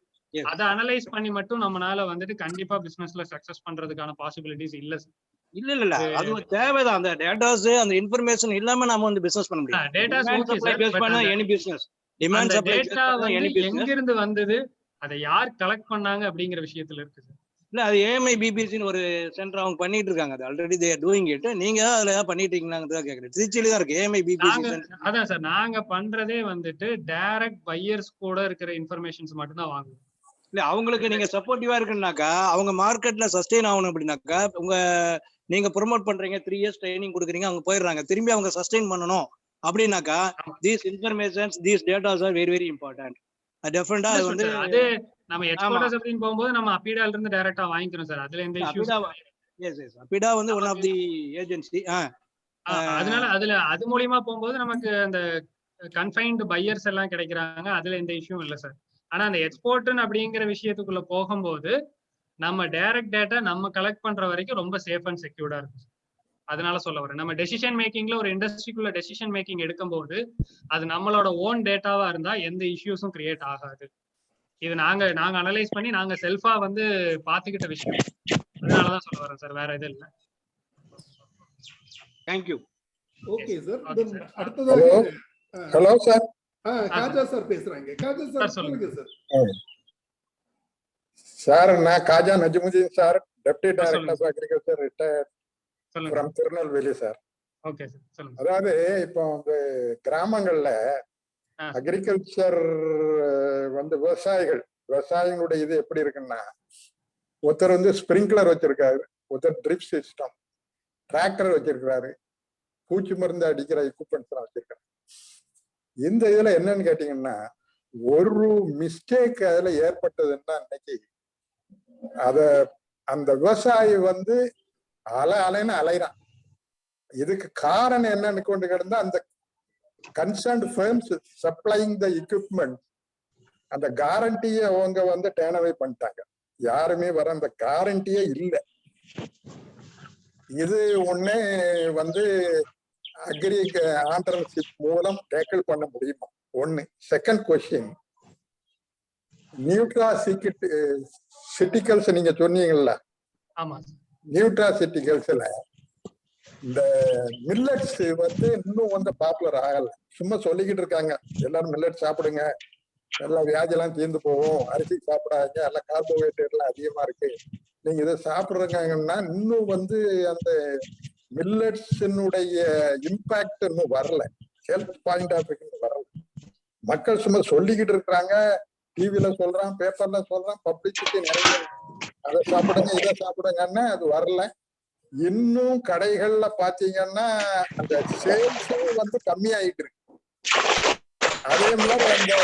அதை அனலைஸ் பண்ணி மட்டும் நம்மளால வந்துட்டு கண்டிப்பா பிசினஸ்ல சக்சஸ் பண்றதுக்கான பாசிபிலிட்டிஸ் இல்ல சார். இல்ல அது தேவைதான். அந்த டேட்டாஸ் அந்த இன்ஃபர்மேஷன் இல்லாம நாம வந்து பிசினஸ் பண்ண முடியும். Datas okay sir, but any business demand supply data வந்து எங்க இருந்து வந்தது, அதை யார் கலெக்ட் பண்ணாங்க அப்படிங்கிற விஷயத்துல இருக்கு சார். இல்ல, அது ஏஎம்ஐ பிபிசின்னு ஒரு சென்டர் அவங்க பண்ணிட்டு இருக்காங்க. அது already they are doing it. நீங்க அதுல ஏதாவது பண்ணிட்டு இருக்கீங்களாங்கறத கேக்குறேன். திருச்சியில தான் இருக்கு ஏஎம்ஐ பிபிசி. அதான் சார், நாங்க பண்றதே வந்துட்டு டைரக்ட் பையர்ஸ் கூட இருக்கிற இன்ஃபர்மேஷன்ஸ் மட்டும் தான் வாங்குவோம். இல்ல, அவங்களுக்கு நீங்க சப்போர்ட்டிவா இருக்குன்னாக்கா, அவங்க மார்க்கெட்ல சஸ்டெயின் ஆகணும் அப்படின்னாக்கா, நீங்க ப்ரொமோட் பண்றீங்க, 3 இயர்ஸ் ட்ரைனிங் கொடுக்குறீங்க, அவங்க போயிடுறாங்க. திரும்பி அவங்க சஸ்டெயின் பண்ணணும் அப்படின்னாக்கா these informations, these data are very very important. டெஃபினட்டா அது வந்து அது நம்ம எக்ஸ்போர்ட்டர்ஸ் அப்படின்னு போகும்போது நம்ம அபிடால இருந்து டைரக்டா வாங்கிக்கிறோம் சார். அதுல எந்த இஷ்யூஸ் எஸ் அபிடா வந்து ஒன் ஆஃப் தி ஏஜென்சி. அதனால அதுல அது மூலியமா போகும்போது நமக்கு அந்த கன்ஃபைன்டு பையர்ஸ் எல்லாம் கிடைக்கிறாங்க. அதுல எந்த இஷ்யூ இல்ல சார். ஆனா அந்த எக்ஸ்போர்ட்னு அப்படிங்கிற விஷயத்துக்குள்ள போகும்போது நம்ம டைரக்ட் டேட்டா நம்ம கலெக்ட் பண்ற வரைக்கும் ரொம்ப சேஃப் அண்ட் செக்யூர்டா இருக்கும். அதனால சொல்ல வரேன், நம்ம டெசிஷன் மேக்கிங்ல ஒரு இண்டஸ்ட்ரிக்குள்ள டெசிஷன் மேக்கிங் எடுக்கும்போது அது நம்மளோட ஓன் டேட்டாவா இருந்தா எந்த இஷ்யூஸும் கிரியேட் ஆகாது. இது நாங்க அனலைஸ் பண்ணி நாங்க செல்ஃபா வந்து பாத்துக்கிட்ட விஷயம். அதனாலதான் சொல்ல வரேன் சார், வேற எதுவும் இல்ல. Thank you. Okay sir. அடுத்ததாக ஹலோ சார், காஜா சார் பேசுறாங்க. காஜா சார் சொல்லுங்க சார். சார், நான் Khaja Najmudeen sir, deputy director of agriculture, retired from Tirunelveli sir. Okay sir, சொல்லுங்க. அதாவது இப்போ கிராமங்கள்ல அக்ரிகல்ச்சர் வந்து விவசாயிகளுடைய இது எப்படி இருக்குன்னா, ஒருத்தர் வந்து ஸ்பிரிங்க்லர் வச்சிருக்காரு, ஒருத்தர் ட்ரிப் சிஸ்டம், டிராக்டர் வச்சிருக்கிறாரு, பூச்சி மருந்து அடிக்கிற எக்யூப்மெண்ட்ஸ் எல்லாம் வச்சிருக்காரு. இந்த இதுல என்னன்னு கேட்டீங்கன்னா, ஒரு மிஸ்டேக் அதுல ஏற்பட்டதுன்னா அன்னைக்கு அந்த விவசாயி வந்து அலைன்னு அலைறான். இதுக்கு காரணம் என்னன்னு கொண்டு கிடந்தா, அந்த கன்சர்ன்ட் ஃபர்ம்ஸ் சப்ளைங் த எக்யூப்மெண்ட் அந்த கேரண்டியை அவங்க வந்து டேர்ன் அவே பண்ணிட்டாங்க. யாருமே வர அந்த கேரண்டியே இல்லை. இது ஒண்ணே வந்து அக்ரி ஆண்டர்பிரினர்ஷிப் மூலம் டேக்கிள் பண்ண முடியுமா? ஒண்ணு. செகண்ட் கொஸ்டின், நியூட்ராசிட்டிகல்ஸ் நீங்க சொன்னீங்கல்ல, நியூட்ராசிட்டிகல்ஸ்ல இந்த மில்லட்ஸ் வந்து இன்னும் வந்து பாப்புலர் ஆகல. சும்மா சொல்லிக்கிட்டு இருக்காங்க, எல்லாரும் மில்லட் சாப்பிடுங்க, எல்லா வியாதியெல்லாம் தீர்ந்து போவோம், அரிசி சாப்பிடாங்க, எல்லாம் கார்போஹைட்ரேட் எல்லாம் அதிகமா இருக்கு, நீங்க இதை சாப்பிடுறாங்கன்னா இன்னும் வந்து அந்த மில்லட்ஸினுடைய இம்பாக்ட் இன்னும் வரல, ஹெல்த் பாயிண்ட் ஆஃப் வியூ வரல. மக்கள் சும்மா சொல்லிக்கிட்டு இருக்கிறாங்க, டிவில சொல்றான், பேப்பர்ல சொல்றான், பப்ளிசிட்டி நிறைய, அதை சாப்பிடுங்க இதை சாப்பிடுங்கன்னா அது வரல. இன்னும் கடைகள்ல பாத்தீங்கன்னா அந்த சேல்ஸும் வந்து கம்மியாயிட்டு இருக்கு. அதே மாதிரி அந்த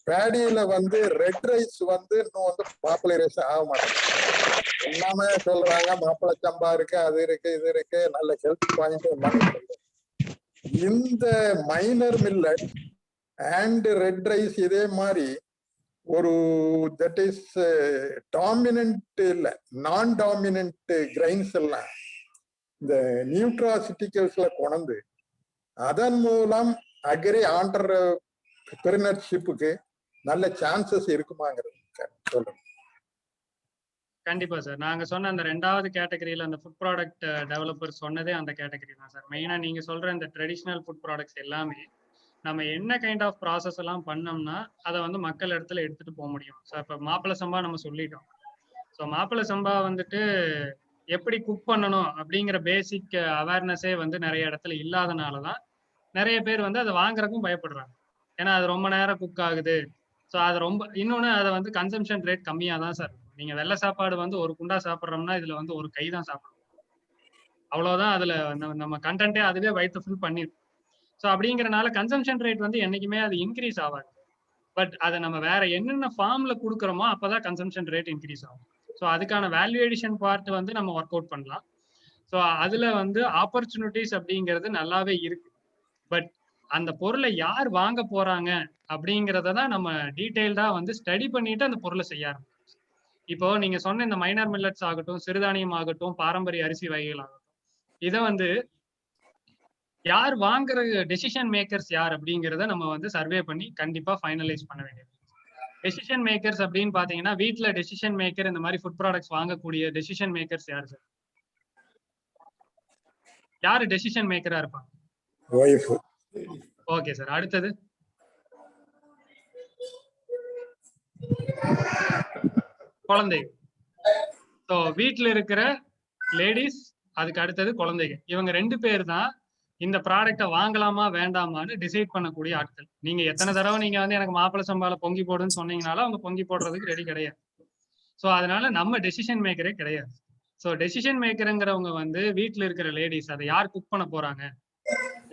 பேடியில வந்து ரெட் ரைஸ் வந்து இன்னும் வந்து பாப்புலரைசேஷன் ஆக மாட்டேங்குது. எல்லாமே சொல்றாங்க மாப்பிள்ளை சம்பா இருக்கு, அது இருக்கு, இது இருக்கு, நல்ல ஹெல்த் பாயிண்ட் எல்லாமே சொல்றாங்க. இந்த minor millet and red rice இதே மாதிரி ஒரு தட் இஸ் டாமினன்ட் இல்ல நான் டாமினன்ட் கிரைன்ஸ் எல்லாம் இந்த நியூட்ராசிட்டிகல்ஸ்ல கொண்டு அதன் மூலம் அக்ரி ஆண்டர்பிரினர்ஷிப்புக்கு நல்ல சான்சஸ் இருக்குமாங்கிறது சொல்லுங்க. கண்டிப்பா சார். நாங்க சொன்ன அந்த 2வது கேட்டகரியில அந்த ஃபுட் ப்ராடக்ட் டெவலப்பர் சொன்னதே அந்த கேட்டகரி தான் சார். மெயினா நீங்க சொல்ற இந்த ட்ரெடிஷ்னல் ஃபுட் ப்ராடக்ட்ஸ் எல்லாமே நம்ம என்ன கைண்ட் ஆஃப் ப்ராசஸ் எல்லாம் பண்ணோம்னா அதை வந்து மக்கள் இடத்துல எடுத்துட்டு போக முடியும். ஸோ இப்போ மாப்பிள்ளை சம்பா நம்ம சொல்லிட்டோம். ஸோ மாப்பிள்ளை சம்பா வந்துட்டு எப்படி குக் பண்ணணும் அப்படிங்கிற பேசிக் அவேர்னஸே வந்து நிறைய இடத்துல இல்லாதனால தான் நிறைய பேர் வந்து அதை வாங்குறதுக்கும் பயப்படுறாங்க. ஏன்னா அது ரொம்ப நேரம் குக் ஆகுது. ஸோ அது ரொம்ப இன்னொன்று அதை வந்து கன்சம்ஷன் ரேட் கம்மியாக தான் சார் இருக்கும். நீங்க வெள்ளை சாப்பாடு வந்து ஒரு குண்டா சாப்பிட்றோம்னா இதுல வந்து ஒரு கை தான் சாப்பிடணும். அவ்வளவுதான் அதுல நம்ம கண்டென்ட்டே அதுவே வயிற்று ஃபுல் பண்ணிடும். ஸோ அப்படிங்கிறனால கன்சம்ஷன் ரேட் வந்து என்னைக்குமே அது இன்க்ரீஸ் ஆகாது. பட் அதை நம்ம வேற என்னென்ன ஃபார்ம்ல கொடுக்குறோமோ அப்பதான் கன்சம்ஷன் ரேட் இன்க்ரீஸ் ஆகும். ஸோ அதுக்கான வேல்யூ எடிஷன் பார்ட் வந்து நம்ம ஒர்க் அவுட் பண்ணலாம். ஸோ அதுல வந்து ஆப்பர்ச்சுனிட்டிஸ் அப்படிங்கிறது நல்லாவே இருக்கு. பட் அந்த பொருளை யார் வாங்க போறாங்க அப்படிங்கிறத தான் நம்ம டீட்டெயில்டா வந்து ஸ்டடி பண்ணிட்டு அந்த பொருளை செய்ய ஆரம்பிக்கும். இப்போ நீங்க சொன்ன இந்த மைனர் மில்லட்ஸ் ஆகட்டும், சிறுதானியம் ஆகட்டும், பாரம்பரிய அரிசி வகைகள் ஆகட்டும், இதை வந்து யார் வாங்குற டெசிஷன் மேக்கர்ஸ் யார் அப்படிங்கிறத நம்ம வந்து சர்வே பண்ணி கண்டிப்பா ஃபைனலைஸ் பண்ண வேண்டியது. டெசிஷன் மேக்கர்ஸ் அப்படின்னு பாத்தீங்கன்னா வீட்டுல டெசிஷன் மேக்கர் இந்த மாதிரி ஃபுட் ப்ராடக்ட்ஸ் வாங்கக்கூடிய டெசிஷன் மேக்கர்ஸ் யார் சார்? யாரு டெசிஷன் மேக்கரா இருப்பாங்க? Okay sir. அடுத்தது குழந்தைகள். ஸோ வீட்டுல இருக்கிற லேடிஸ், அதுக்கு அடுத்தது குழந்தைங்க. இவங்க 2 பேர் தான் இந்த ப்ராடக்டை வாங்கலாமா வேண்டாமான்னு டிசைட் பண்ணக்கூடிய ஆட்கள். நீங்க எத்தனை தடவை நீங்க வந்து எனக்கு மாப்பிள்ளை சம்பால பொங்கி போடுன்னு சொன்னீங்கனாலும் அவங்க பொங்கி போடுறதுக்கு ரெடி கிடையாது. ஸோ அதனால நம்ம டெசிஷன் மேக்கரே கிடையாது. ஸோ டெசிஷன் மேக்கருங்கிறவங்க வந்து வீட்டுல இருக்கிற லேடிஸ், அதை யார் குக் பண்ண போறாங்க,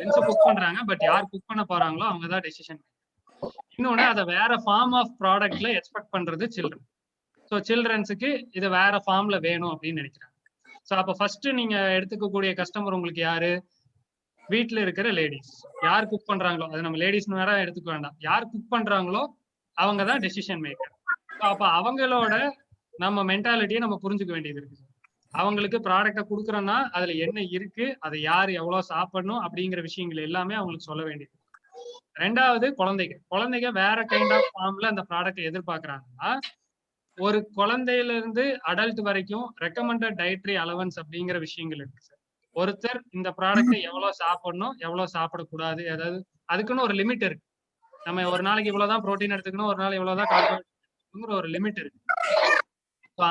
ஜென்ஸ் குக் பண்றாங்க, பட் யார் குக் பண்ண போறாங்களோ அவங்க தான் டெசிஷன் மேக்கர். இன்னொன்னு அதை வேற ஃபார்ம் ஆஃப் ப்ராடக்ட்ல எக்ஸ்பெக்ட் பண்றது சில்ட்ரன். ஸோ சில்ட்ரன்ஸுக்கு இது வேற ஃபார்ம்ல வேணும் அப்படின்னு நினைக்கிறாங்க. ஸோ அப்போ ஃபர்ஸ்ட் நீங்க எடுத்துக்கக்கூடிய கஸ்டமர் உங்களுக்கு யாரு? வீட்டுல இருக்கிற லேடிஸ். யார் குக் பண்றாங்களோ, அது நம்ம லேடிஸ்னு வேற எடுத்துக்க வேண்டாம், யார் குக் பண்றாங்களோ அவங்க தான் டெசிஷன் மேக்கர். ஸோ அப்போ அவங்களோட நம்ம மென்டாலிட்டியை நம்ம புரிஞ்சுக்க வேண்டியது இருக்கு. அவங்களுக்கு ப்ராடக்டை கொடுக்குறோம்னா அதுல என்ன இருக்கு, அதை யார் எவ்வளவு சாப்பிடணும் அப்படிங்கிற விஷயங்கள் எல்லாமே அவங்களுக்கு சொல்ல வேண்டியது. 2வது குழந்தைங்க வேற கைண்ட் ஆஃப் ஃபார்ம்ல அந்த ப்ராடக்டை எதிர்பார்க்கறாங்கன்னா, ஒரு குழந்தையில இருந்து அடல்ட் வரைக்கும் ரெக்கமெண்டட் டயட்ரி அலவன்ஸ் அப்படிங்கிற விஷயங்கள் இருக்கு சார். ஒருத்தர் இந்த ப்ராடக்டை எவ்வளவு சாப்பிடணும், எவ்வளவு சாப்பிடக்கூடாது, அதாவது அதுக்குன்னு ஒரு லிமிட் இருக்கு. நம்ம ஒரு நாளைக்கு இவ்வளவுதான் புரோட்டீன் எடுத்துக்கணும், ஒரு நாள் இவ்வளவுதான் கார்போஹைட்ரேட், ஒரு லிமிட் இருக்கு.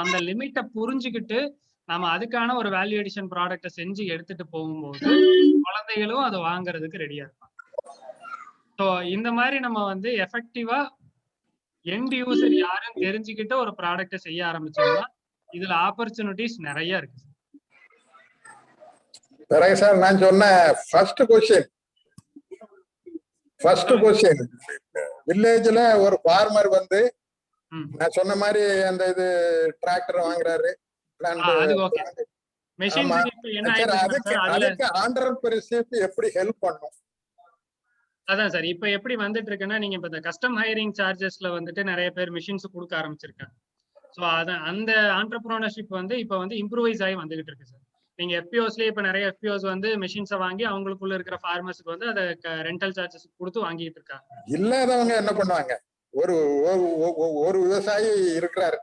அந்த லிமிட்டை புரிஞ்சுக்கிட்டு நம்ம அதுக்கான ஒரு வேல்யூ எடிஷன் ப்ராடக்டை செஞ்சு எடுத்துட்டு போகும்போது குழந்தைகளும் அதை வாங்குறதுக்கு ரெடியா இருப்பாங்க. ஸோ இந்த மாதிரி நம்ம வந்து எஃபெக்டிவா எண்ட் யூசர் யாரும் தெரிஞ்சுக்கிட்டு ஒரு ப்ராடக்டை செய்ய ஆரம்பிச்சோம்னா இதுல ஆப்பர்ச்சுனிட்டிஸ் நிறைய இருக்கு. பிறகு சார் நான் சொன்ன ஃபர்ஸ்ட் கொஸ்டின் வில்லேஜ்ல ஒரு ஃபார்மர் வந்து நான் சொன்ன மாதிரி அந்த இது டிராக்டர் வாங்குறாரு, அதுக்கு ஆண்டர்பிரினர்ஷிப் எப்படி ஹெல்ப் பண்ணும்? அதான் சார் இப்ப எப்படி வந்துட்டு இருக்குன்னா, நீங்க இப்ப இந்த கஸ்டம் ஹையரிங் சார்ஜஸ்ல வந்துட்டு நிறைய பேர் மிஷின்ஸ் கொடுக்க ஆரம்பிச்சிருக்காங்க. ஸோ அதான் அந்த ஆண்டர்பிரினர்ஷிப் வந்து இப்ப வந்து இம்ப்ரூவைஸ் ஆகி வந்துகிட்டு இருக்கு சார். நீங்க எஃபிஓஸ்லயே இப்ப நிறைய எஃபிஓஸ் வந்து மிஷின்ஸை வாங்கி அவங்களுக்குள்ள இருக்கிற ஃபார்மர்ஸ்க்கு வந்து அதை ரெண்டல் சார்ஜஸ் கொடுத்து வாங்கிட்டு இருக்காங்க. இல்லாதவங்க என்ன பண்ணுவாங்க? ஒரு விவசாயி இருக்கிறாரு,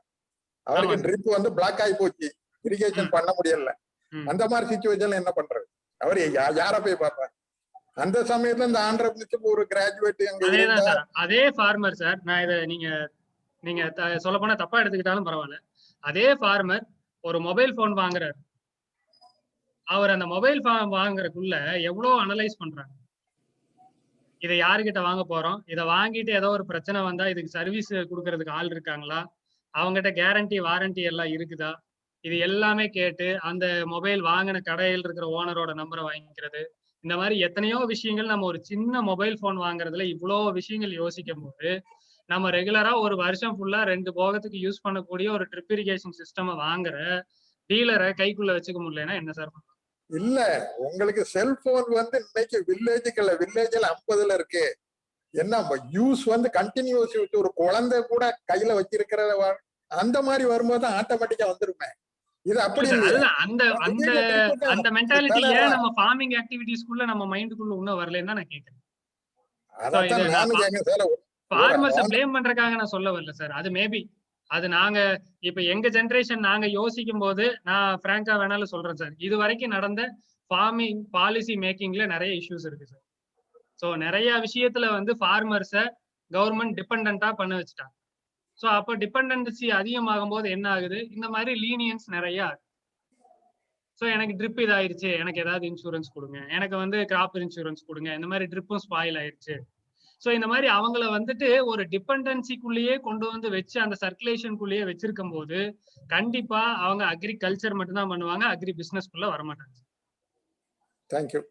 அவருக்கு ட்ரிப் வந்து பிளாக் ஆகி போச்சு, இரிகேஷன் பண்ண முடியல. அந்த மாதிரி சிச்சுவேஷன்ல என்ன பண்றது? அவர் யார போய் பார்ப்பாரு? அந்த சமயத்துல இந்த ஆண்டர்பிரினர்ஷிப் ஒரு கிராஜுவேட் அதே ஃபார்மர் சார், நான் இதை நீங்க சொல்ல போனா தப்பா எடுத்துக்கிட்டாலும் பரவாயில்ல, அதே ஃபார்மர் ஒரு மொபைல் போன் வாங்குறாரு. அவர் அந்த மொபைல் போன் வாங்குறதுக்குள்ள எவ்வளவு அனலைஸ் பண்றாங்க. இதை யாருக்கிட்ட வாங்க போறோம், இதை வாங்கிட்டு ஏதோ ஒரு பிரச்சனை வந்தா இதுக்கு சர்வீஸ் கொடுக்கறதுக்கு ஆள் இருக்காங்களா, அவங்ககிட்ட கேரண்டி வாரண்டி எல்லாம் இருக்குதா, இது எல்லாமே கேட்டு அந்த மொபைல் வாங்கின கடையில் இருக்கிற ஓனரோட நம்பரை வாங்கிக்கிறது. இந்த மாதிரி எத்தனையோ விஷயங்கள் நம்ம ஒரு சின்ன மொபைல் போன் வாங்குறதுல இவ்வளோ விஷயங்கள் யோசிக்கும் போது நம்ம ரெகுலரா ஒரு வருஷம் ஃபுல்லா 2 போகத்துக்கு யூஸ் பண்ணக்கூடிய ஒரு ட்ரிப் இரிகேஷன் சிஸ்டம் வாங்குற டீலரை கைக்குள்ள வச்சுக்க முடியலன்னா என்ன சார்? இல்ல உங்களுக்கு செல்போன் வந்து இன்னைக்கு வில்லேஜுக்குள்ள வில்லேஜ்ல 50ல இருக்கு. என்ன யூஸ் வந்து கண்டினியூஸ் யூஸ். ஒரு குழந்தை கூட கையில வச்சிருக்கிற அந்த மாதிரி வரும்போது ஆட்டோமேட்டிக்கா வந்துருமே. இது அப்படி இல்லையா? அந்த அந்த அந்த மென்டாலிட்டி ஏன் நம்ம ஃபார்மிங் ஆக்டிவிட்டீஸ்க்குள்ள நம்ம மைண்டுக்குள்ள இன்னும் வரலன்னு நான் கேக்குறேன். அதான் நானும் கேட்க சார். ஃபார்மர்ஸை ப்ளேம் பண்றதுக்காக நான் சொல்ல வரல சார். அது மேபி அது நாங்க இப்ப எங்க ஜெனரேஷன் நாங்க யோசிக்கும் போது நான் பிராங்கா வேணாலும் சொல்றேன் சார். இது வரைக்கும் நடந்த ஃபார்மிங் பாலிசி மேக்கிங்ல நிறைய இஷ்யூஸ் இருக்கு சார். ஸோ நிறைய விஷயத்துல வந்து ஃபார்மர்ஸை கவர்மெண்ட் டிபெண்டா பண்ண வச்சுட்டாங்க. ஸோ அப்போ டிபெண்டன்சி அதிகமாகும் போது என்ன ஆகுது, இந்த மாதிரி லீனியன்ஸ் நிறைய. ஸோ எனக்கு ட்ரிப் இதாயிருச்சு, எனக்கு ஏதாவது இன்சூரன்ஸ் கொடுங்க, எனக்கு வந்து கிராப் இன்சூரன்ஸ் கொடுங்க, இந்த மாதிரி ட்ரிப்பும் ஸ்பாயில் ஆயிருச்சு. ஸோ இந்த மாதிரி அவங்கள வந்துட்டு ஒரு டிபெண்டன்சிக்குள்ளேயே கொண்டு வந்து வச்சு அந்த சர்க்குலேஷனுக்குள்ளேயே வச்சிருக்கும் போது கண்டிப்பா அவங்க அக்ரிகல்ச்சர் மட்டும்தான் பண்ணுவாங்க, அக்ரி பிசினஸ்க்குள்ள வரமாட்டாங்க.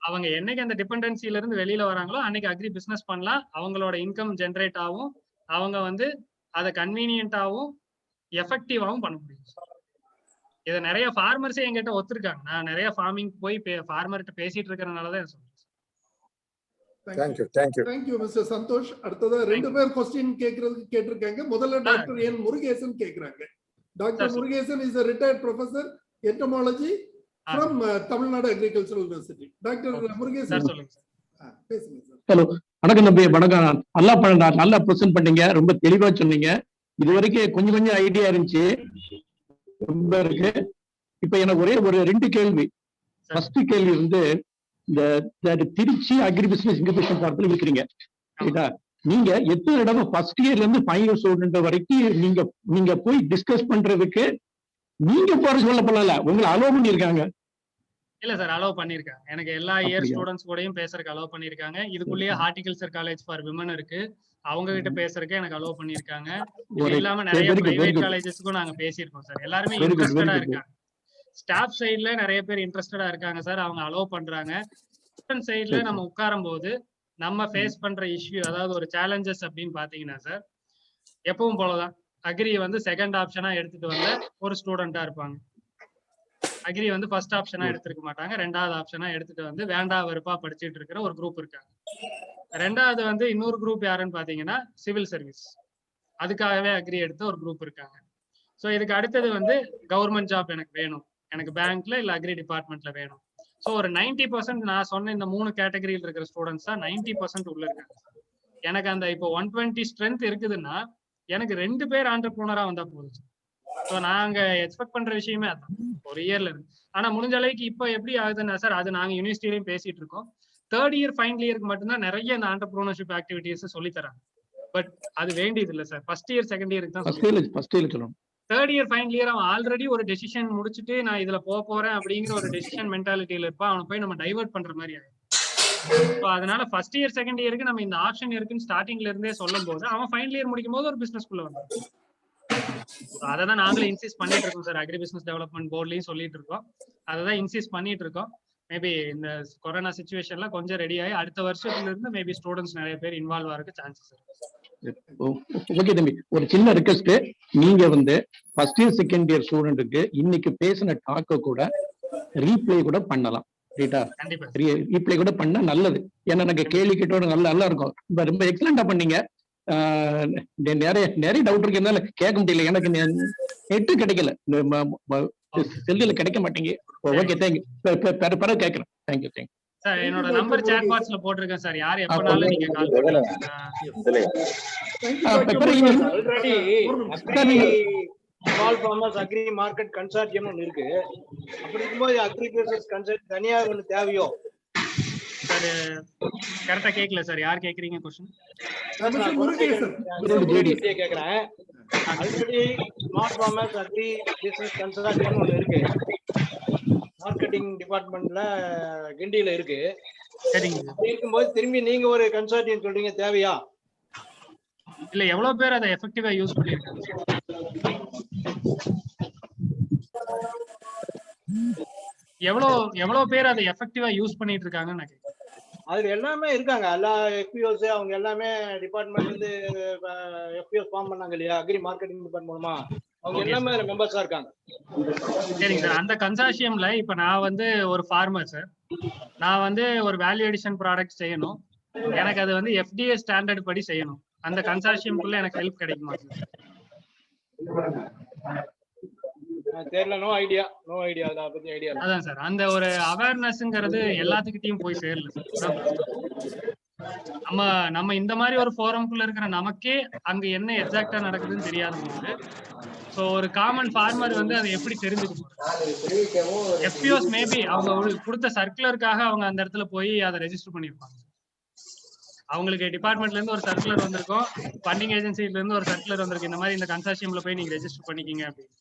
அவங்க என்னைக்கு அந்த டிபெண்டன்சில இருந்து வெளியில வராங்களோ அன்னைக்கு அக்ரி பிசினஸ் பண்ணலாம். அவங்களோட இன்கம் ஜென்ரேட் ஆகும், அவங்க வந்து அதை கன்வீனியன்டாவும் எஃபெக்டிவாவும் பண்ண முடியும். இதை நிறைய ஃபார்மர்ஸே என்கிட்ட ஒத்துருக்காங்க. நான் நிறைய ஃபார்மிங் போய் ஃபார்மர்கிட்ட பேசிட்டு இருக்கிறதுனாலதான் சொல்றேன். Thank you mister Santosh. அடுத்ததா 2 பேர் क्वेश्चन கேட்டிருக்காங்க. முதல்ல டாக்டர் என் முருகேசன் கேக்குறாங்க. Doctor Murugesan is a retired professor entomology from Tamil Nadu agricultural university. Doctor Murugesan சொல்லுங்க சார். பேசுங்க சார். ஹலோ, வணக்கம் தம்பி. வணக்கம். நல்லா பிரசன்ட் பண்ணீங்க, ரொம்ப தெளிவா சொன்னீங்க. இது வரைக்கும் கொஞ்சம் ஐடியா இருந்துச்சு, ரொம்ப இருக்கு. இப்ப எனக்கு ஒரே ஒரு 2 கேள்வி. ஃபர்ஸ்ட் கேள்வி வந்து இந்த திருச்சி அக்ரி பிசினஸ் இன்குபேஷன் பார்க்ல இருக்கிறீங்க, ரைட்டா? நீங்க எத்தனை தடவை ஃபர்ஸ்ட் இயர்ல இருந்து ஃபைனல் இயர் ஸ்டூடெண்ட் வரைக்கும் நீங்க போய் டிஸ்கஸ் பண்றதுக்கு நீங்க போற சொல்ல பண்ணல, உங்களை அலோவ் பண்ணிருக்காங்க? இல்ல சார், அலோவ் பண்ணிருக்காங்க. எனக்கு எல்லா இயர் ஸ்டூடெண்ட்ஸ் கூடயும் பேசுறதுக்கு அலோவ் பண்ணிருக்காங்க. இதுக்குள்ளேயே ஹார்டிகல்ச்சர் காலேஜ் ஃபார் விமன் இருக்கு, அவங்க கிட்ட பேசுறதுக்கு எனக்கு அலோவ் பண்ணிருக்காங்க. இது இல்லாம நிறைய பிரைவேட் காலேஜஸ்க்கும் நாங்க பேசியிருக்கோம் சார். எல்லாருமே இன்ட்ரெஸ்டடா இருக்காங்க. ஸ்டாஃப் சைட்ல நிறைய பேர் இன்ட்ரெஸ்டடா இருக்காங்க சார், அவங்க அலோவ் பண்றாங்க. ஸ்டூடெண்ட் சைட்ல நம்ம உட்காரும் போது நம்ம ஃபேஸ் பண்ற இஷ்யூ, அதாவது ஒரு சேலஞ்சஸ் அப்படின்னு பாத்தீங்கன்னா சார், எப்பவும் போலதான் அக்ரி வந்து செகண்ட் ஆப்ஷனா எடுத்துட்டு வந்த ஒரு ஸ்டூடெண்டா இருப்பாங்க. அக்ரி வந்து ஃபர்ஸ்ட் ஆப்ஷனா எடுத்துருக்க மாட்டாங்க, 2வது ஆப்ஷனா எடுத்துட்டு வந்து வேண்டா வெறுப்பா படிச்சுட்டு இருக்கிற ஒரு குரூப் இருக்காங்க. 2வது வந்து இன்னொரு குரூப் யாருன்னு பாத்தீங்கன்னா சிவில் சர்வீஸ், அதுக்காகவே அக்ரி எடுத்த ஒரு குரூப் இருக்காங்க. ஸோ இதுக்கு அடுத்தது வந்து கவர்மெண்ட் ஜாப் எனக்கு வேணும், எனக்கு பேங்க்ல இல்ல அக்ரி டிபார்ட்மெண்ட்ல வேணும். ஸோ ஒரு 90% நான் சொன்ன இந்த 3 கேட்டகரியில் இருக்கிற ஸ்டூடெண்ட்ஸ் தான் 90% உள்ள இருக்காங்க. எனக்கு அந்த இப்போ 120 ஸ்ட்ரென்த் இருக்குதுன்னா எனக்கு 2 பேர் ஆண்டர்பிரினரா வந்தா போதும். ஸோ நாங்க எக்ஸ்பெக்ட் பண்ற விஷயமே அதான் ஒரு இயர்ல இருந்து. ஆனா முடிஞ்ச அளவுக்கு இப்போ எப்படி ஆகுதுன்னா சார், அது நாங்க யூனிவர்சிட்டிலையும் பேசிட்டு இருக்கோம். 3rd இயர் ஃபைனல் இயருக்கு மட்டும்தான் நிறைய இந்த ஆண்டர்பிரினர்ஷிப் ஆக்டிவிட்டிஸ் சொல்லி தராங்க. பட் அது வேண்டியது இல்லை சார், ஃபர்ஸ்ட் இயர் செகண்ட் இயருக்கு தான். 3rd இயர் ஃபைனல் இயர் அவன் ஆல்ரெடி ஒரு டெசிஷன் முடிச்சுட்டு நான் இதுல போறேன் அப்படிங்கிற ஒரு டெசிஷன் மென்டாலிட்டியில இருப்பா, அவனை போய் நம்ம டைவர்ட் பண்ற மாதிரி ஆகும். அதனால ஃபர்ஸ்ட் இயர் செகண்ட் இயருக்கு நம்ம இந்த ஆப்ஷன் இருக்குன்னு ஸ்டார்டிங்ல இருந்தே சொல்லும் போது அவன் ஃபைனல் இயர் முடிக்கும் போது ஒரு பிசினஸ் குள்ள வந்தான். அதை தான் நாங்களே இன்சிஸ்ட் பண்ணிட்டு இருக்கோம் சார், அக்ரி பிசினஸ் டெவலப்மெண்ட் போர்ட்லயும் சொல்லிட்டு இருக்கோம், அதை தான் இன்சிஸ்ட் பண்ணிட்டு இருக்கோம். மேபி இந்த கொரோனா சிச்சுவேஷன்ல கொஞ்சம் ரெடி ஆகி அடுத்த வருஷத்துல இருந்து மேபி ஸ்டூடெண்ட்ஸ் நிறைய பேர் இன்வால்வ் ஆகிறதுக்கு சான்சஸ் இருக்கு. ஓகே தம்பி, ஒரு சின்ன ரிக்வெஸ்ட். நீங்க வந்து ஃபர்ஸ்ட் இயர் செகண்ட் இயர் ஸ்டூடெண்ட்டுக்கு இன்னைக்கு பேசின டாக்க கூட ரீப்ளே கூட பண்ணலாம், ரைட்டா? ரீப்ளே கூட பண்ணா நல்லது. ஏன்னா எனக்கு கேள்வி கேட்டோட நல்லா இருக்கும். ரொம்ப எக்ஸலண்டா பண்ணீங்க. நிறைய டவுட் இருக்கு, என்னால கேட்க முடியல, எனக்கு நெட் கிடைக்கல, செல்லுல கிடைக்க மாட்டேங்க. Okay, thank you. பிறகு கேட்கிறேன். தேங்க்யூ. சார் என்னோட நம்பர் சாட் பாக்ஸ்ல போட்டிருக்கேன் சார், யார் எப்பனாலும் நீங்க கால் பண்ணுங்க. Already small farmers agri market consortium ஒன்னு இருக்கு. அப்படி இருக்கும்போது அக்ரிகல்ச்சர் கன்சல்ட் தனியா ஒன்னு தேவையோ? சார் கரெக்டா கேட்கல சார், யார் கேக்குறீங்க क्वेश्चन? கேக்குறேன். Already small farmers agri business consortium ஒன்னு இருக்கு, மார்க்கெட்டிங் டிபார்ட்மெண்ட்ல கிண்டியில இருக்கு. இருக்கும்போது திரும்பி நீங்க ஒரு கன்சார்டியம் சொல்றீங்க, தேவையா? இல்ல, எவ்வளவு பேர் அதை எஃபெக்டிவா யூஸ் பண்ணிருக்காங்க? எவ்வளவு பேர் அதை எஃபெக்டிவா யூஸ் பண்ணிட்டு இருக்காங்கன்னு நான் கேக்குறேன். அதுல எல்லாமே இருக்காங்க, எல்லா எஃபிஓஸ் அவங்க எல்லாமே டிபார்ட்மெண்ட் வந்து எஃபிஓஸ் ஃபார்ம் பண்ணாங்க இல்லையா, அக்ரி மார்க்கெட்டிங் டிபார்ட்மெண்ட் மூலமா. அவங்க Okay, எல்லாமே sir. மெம்பர்ஸா இருக்காங்க. சரிங்க சார். அந்த கன்சார்ஷியம்ல இப்ப நான் வந்து ஒரு ஃபார்மர் சார். நான் வந்து ஒரு வேல்யூ அடிஷன் ப்ராடக்ட் செய்யணும். எனக்கு அது வந்து FDA ஸ்டாண்டர்ட் படி செய்யணும். அந்த கன்சார்ஷியம்குள்ள எனக்கு ஹெல்ப் கிடைக்குமா சார்? தெரியல, நோ ஐடியா அதை பத்தி ஐடியா இல்ல. அதான் சார். அந்த ஒரு அவேர்னஸ்ங்கிறது எல்லாத்துக்கிட்டையும் போய் சேரல சார். நம்ம இந்த மாதிரி ஒரு ஃபோரம்குள்ள இருக்கிற நமக்கே அங்க என்ன எக்ஸாக்டா நடக்குதுன்னு தெரியாத போது, சோ ஒரு காமன் ஃபார்மர் வந்து அதை எப்படி தெரிஞ்சுக்க போறாங்க? FPOs மேபி அவங்க கொடுத்த சர்க்குலருக்காக அவங்க அந்த இடத்துல போய் அதை ரெஜிஸ்டர் பண்ணிருப்பாங்க. அவங்களுக்கு டிபார்ட்மெண்ட்ல இருந்து ஒரு சர்க்குலர் வந்திருக்கும், ஃபண்டிங் ஏஜென்சில இருந்து ஒரு சர்க்குலர் வந்திருக்கு, இந்த மாதிரி இந்த கன்சார்ஷியம்ல போய் நீங்க ரெஜிஸ்டர் பண்ணிக்கிங்க அப்படின்னு.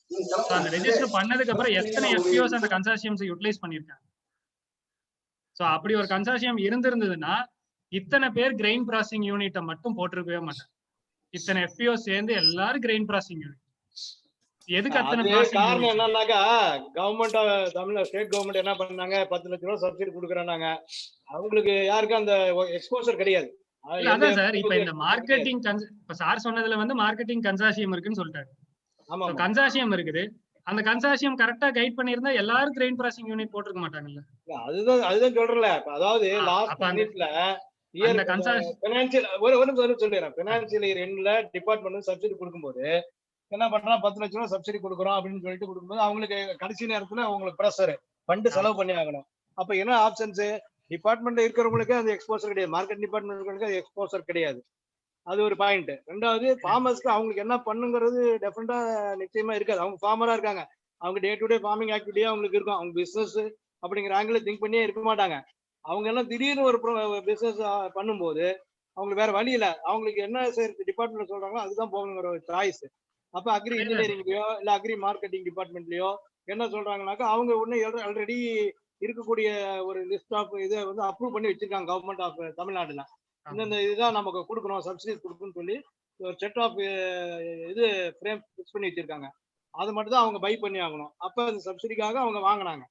சோ அந்த ரெஜிஸ்டர் பண்ணதுக்கு அப்புறம் எத்தனை FPOs அந்த கன்சார்ஷியம்ஸ் யூட்டிலைஸ் பண்ணிருக்காங்க? சோ அப்படி ஒரு கன்சார்ஷியம் இருந்திருந்ததுன்னா இத்தனை பேர் கிரெயின் ப்ராசஸிங் யூனிட்டை மட்டும் போட்டிருக்கவே மாட்டாங்க. இத்தனை FPOs சேர்ந்து எல்லாரும் கிரெயின் ப்ராசஸிங் யூனிட். எதுக்கு அத்தனை காரணம் என்னன்னாக்கா, கவர்மெண்ட் தமிழ்நாடு ஸ்டேட் கவர்மெண்ட் என்ன பண்ணாங்க, 10 லட்சம் ரூபாய் சப்சிடி கொடுக்குறாங்க. அவங்களுக்கு யாருக்கும் அந்த எக்ஸ்போசர் கிடையாது. அதான் சார். இப்ப இந்த மார்க்கெட்டிங் இப்ப சார் சொன்னதுல வந்து மார்க்கெட்டிங் கன்சார்ஷியம் இருக்குன்னு சொல்லிட்டாரு. கன்சார்ஷியம் இருக்குது. அந்த கன்சார்ஷியம் கரெக்டா கைட் பண்ணிருந்தா எல்லாரும் கிரெயின் ப்ராசஸிங் யூனிட் போட்டுருக்க மாட்டாங்கல்ல. அதுதான் சொல்றேன்ல. அதாவது லாஸ்ட் மினிட்ல பினான்சியல் இயர் எண்ட்ல டிபார்ட்மெண்ட் சப்சிடி கொடுக்கும்போது என்ன பண்றான், 10 லட்சம் ரூபாய் சப்சிடி கொடுக்குறோம் அப்படின்னு சொல்லிட்டு கொடுக்கும்போது அவங்களுக்கு கடைசி நேரத்துல அவங்களுக்கு ப்ரெஷர் ஃபண்ட் செலவு பண்ணி ஆகணும். அப்ப என்ன ஆப்ஷன்ஸ், டிபார்ட்மெண்ட் இருக்கிறவங்களுக்கு அது எக்ஸ்போசர் கிடையாது, மார்க்கெட் டிபார்ட்மெண்ட் அது எக்ஸ்போசர் கிடையாது. அது ஒரு பாயிண்ட். ரெண்டாவது, ஃபார்மர்ஸ்க்கு அவங்களுக்கு என்ன பண்ணுங்கிறது டெஃபினட்டா நிச்சயமா இருக்காது. அவங்க ஃபார்மரா இருக்காங்க, அவங்க டே டு டே ஃபார்மிங் ஆக்டிவிட்டியா அவங்களுக்கு இருக்கும். அவங்க பிசினஸ் அப்படிங்கிற ஆங்கிள் திங்க் பண்ணியே இருக்க மாட்டாங்க. அவங்க எல்லாம் திடீர்னு ஒரு பிசினஸ் பண்ணும்போது அவங்களுக்கு வேற வழி இல்லை. அவங்களுக்கு என்ன டிபார்ட்மெண்ட் சொல்றாங்களோ அதுதான் போகணுங்கிற ஒரு சாய்ஸ். அப்ப அக்ரி இன்ஜினியரிங்லயோ இல்ல அக்ரி மார்க்கெட்டிங் டிபார்ட்மெண்ட்லயோ என்ன சொல்றாங்கன்னாக்கா, அவங்க ஒண்ணு ஆல்ரெடி இருக்கக்கூடிய ஒரு லிஸ்ட் ஆஃப் இதை வந்து அப்ரூவ் பண்ணி வச்சிருக்காங்க கவர்மெண்ட் ஆஃப் தமிழ்நாடுல. இந்த இதுதான் நமக்கு கொடுக்கணும், சப்சிடிஸ் கொடுக்கணும்னு சொல்லி ஒரு செட் ஆஃப் இது ஃப்ரேம் ஃபிக்ஸ் பண்ணி வச்சிருக்காங்க. அது மட்டும் தான் அவங்க பை பண்ணி ஆகணும். அப்ப அந்த சப்சிடிக்காக அவங்க வாங்கினாங்க.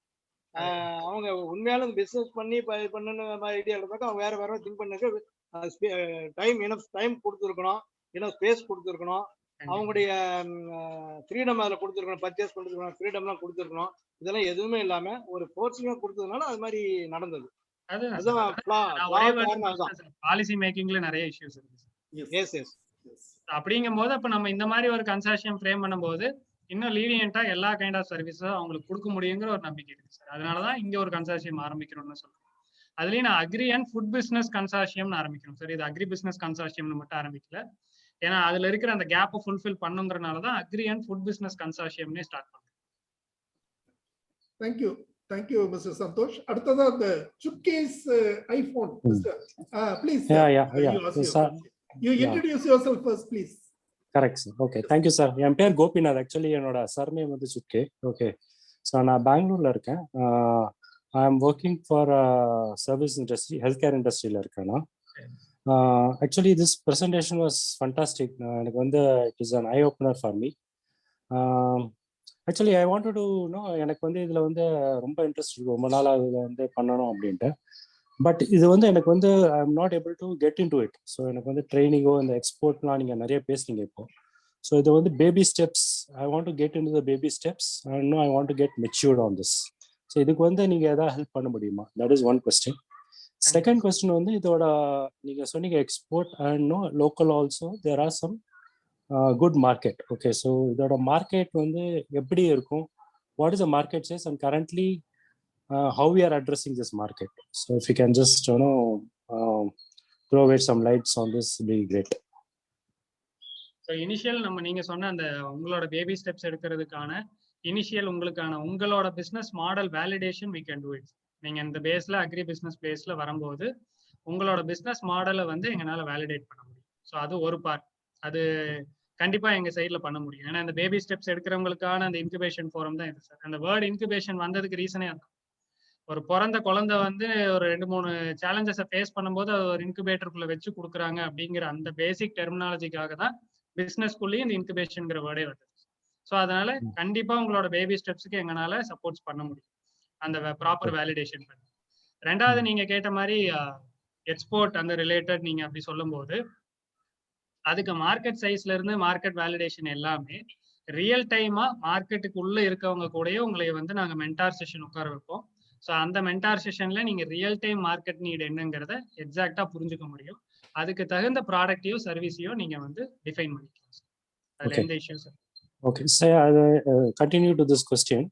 அவங்க உண்மையாலும் பிசினஸ் பண்ணி பண்ணணும் ஐடியா இருந்தாக்கா அவங்க வேற திங்க் பண்ணுங்க. டைம் கொடுத்துருக்கணும், ஸ்பேஸ் கொடுத்துருக்கணும், அவங்களுடைய ஃப்ரீடம் அதில் கொடுத்துருக்கணும், பர்ச்சேஸ் கொடுத்துருக்கணும், ஃப்ரீடம்லாம் கொடுத்துருக்கணும். இதெல்லாம் எதுவுமே இல்லாம ஒரு ஃபோர்ஸிங்கா கொடுத்ததுனால அது மாதிரி நடந்தது. பாலிசி மேக்கிங்ல நிறைய இஷ்யூஸ் இருக்கு. அப்படிங்கும் போது அப்ப நம்ம இந்த மாதிரி ஒரு கன்சார்ஷியம் ஃப்ரேம் பண்ணும்போது இன்னும் லீனியன்ட்டா எல்லா கைண்ட் ஆஃப் சர்வீஸும் அவங்களுக்கு கொடுக்க முடியுங்கிற ஒரு நம்பிக்கை இருக்கு சார். அதனாலதான் இங்க ஒரு கன்சார்ஷியம் ஆரம்பிக்கிறோம்னு சொல்றேன். அதுலயும் நான் agri and food business consortium ஆரம்பிக்கிறோம் சார். இது அக்ரி பிசினஸ் கன்சார்ஷியம்னு மட்டும் ஆரம்பிக்கல. ஏன்னா அதுல இருக்கிற அந்த கேப்பை ஃபுல்ஃபில் பண்ணுங்கிறனாலதான் அக்ரி அண்ட் ஃபுட் பிசினஸ் கன்சார்ஷியம்னே ஸ்டார்ட் பண்றோம். Thank you mister Santosh. அடுத்ததா அந்த சுக்கேஸ் ஐபோன் please. You introduce yourself first, please. Correct, sir. Okay, thank you, sir. என் பேர் கோபிநாத். ஆக்சுவலி என்னோட சர்நேம் வந்து சுக்கே. ஓகே, ஸோ நான் பெங்களூர்ல இருக்கேன். I am working for service industry, health care இண்டஸ்ட்ரியில் இருக்கேன் நான். Actually this presentation was fantastic. எனக்கு வந்து it is an eye opener for me. Actually I wanted to know, எனக்கு வந்து இதில் வந்து ரொம்ப இன்ட்ரெஸ்ட் இருக்கு, ரொம்ப நாளாக இதில் வந்து பண்ணணும் அப்படின்ட்டு. பட் இது வந்து எனக்கு வந்து I am not able to get in to it. So எனக்கு வந்து ட்ரைனிங்கோ இந்த எக்ஸ்போர்ட்லாம் நீங்கள் நிறைய பேசுனீங்க இப்போ. ஸோ இது வந்து baby steps. I want to get in to the baby steps and no I want to get matured on this. So இதுக்கு வந்து நீங்கள் எதாவது ஹெல்ப் பண்ண முடியுமா? That is one question. Second question வந்து இதோட நீங்கள் சொன்னீங்க export and no local also there are some good market. Okay, so இதோட மார்க்கெட் வந்து எப்படி இருக்கும்? What is the market size and currently how we are addressing this market? So if you can just throw away some lights on this, be great. So initial நீங்க சொன்ன அந்த உங்களோட baby steps எடுக்கிறதுக்கான initial உங்களோட business model validation we can do it. நீங்க இந்த பேஸ்ல agri business பேஸ்ல வரும்போது உங்களோட பிசினஸ் மாடலை வந்து எங்களால வேலிடேட் பண்ண முடியும். ஸோ அது ஒரு பார்ட். அது கண்டிப்பா எங்க சைட்ல பண்ண முடியும். ஏன்னா இந்த பேபி ஸ்டெப்ஸ் எடுக்கிறவங்களுக்கான அந்த இன்குபேஷன் ஃபோரம் தான் இது சார். அந்த வேர்ட் இன்குபேஷன் வந்ததுக்கு ரீசனே இருக்கும். ஒரு பிறந்த குழந்தை வந்து ஒரு 2-3 சேலஞ்சஸை ஃபேஸ் பண்ணும்போது அது ஒரு இன்குபேட்டருக்குள்ள வச்சு கொடுக்குறாங்க அப்படிங்கிற அந்த பேசிக் டெர்மினாலஜிக்காக தான் பிசினஸ்குள்ளேயும் இந்த இன்குபேஷன்ங்கிற வேர்டே வருது. ஸோ அதனால கண்டிப்பா உங்களோட பேபி ஸ்டெப்ஸுக்கு எங்களால சப்போர்ட்ஸ் பண்ண முடியும் அந்த ப்ராப்பர் வேலிடேஷன் பண்ணி. ரெண்டாவது நீங்க கேட்ட மாதிரி எக்ஸ்போர்ட் அந்த ரிலேட்டட் நீங்க அப்படி சொல்லும் போது அதுக்கு மார்க்கெட் சைஸ்ல இருந்து மார்க்கெட் வேலிடேஷன் எல்லாமே ரியல் டைமா மார்க்கெட்டுக்கு உள்ள இருக்கவங்க கூடயே உங்களை வந்து நாங்க மென்டார் செஷன் உட்கார வைப்போம். ஸோ அந்த மென்டார் செஷன்ல நீங்க ரியல் டைம் மார்க்கெட் நீட் என்னங்கிறத எக்ஸாக்டா புரிஞ்சுக்க முடியும். அதுக்கு தகுந்த ப்ராடக்டையோ சர்வீஸையோ நீங்க வந்து டிஃபைன் பண்ணிக்கலாம் சார். அதுல Okay. எந்த இஷ்யூஸ் ஓகே சார், அது கண்டினியூ டு திஸ் கொஸ்டின்.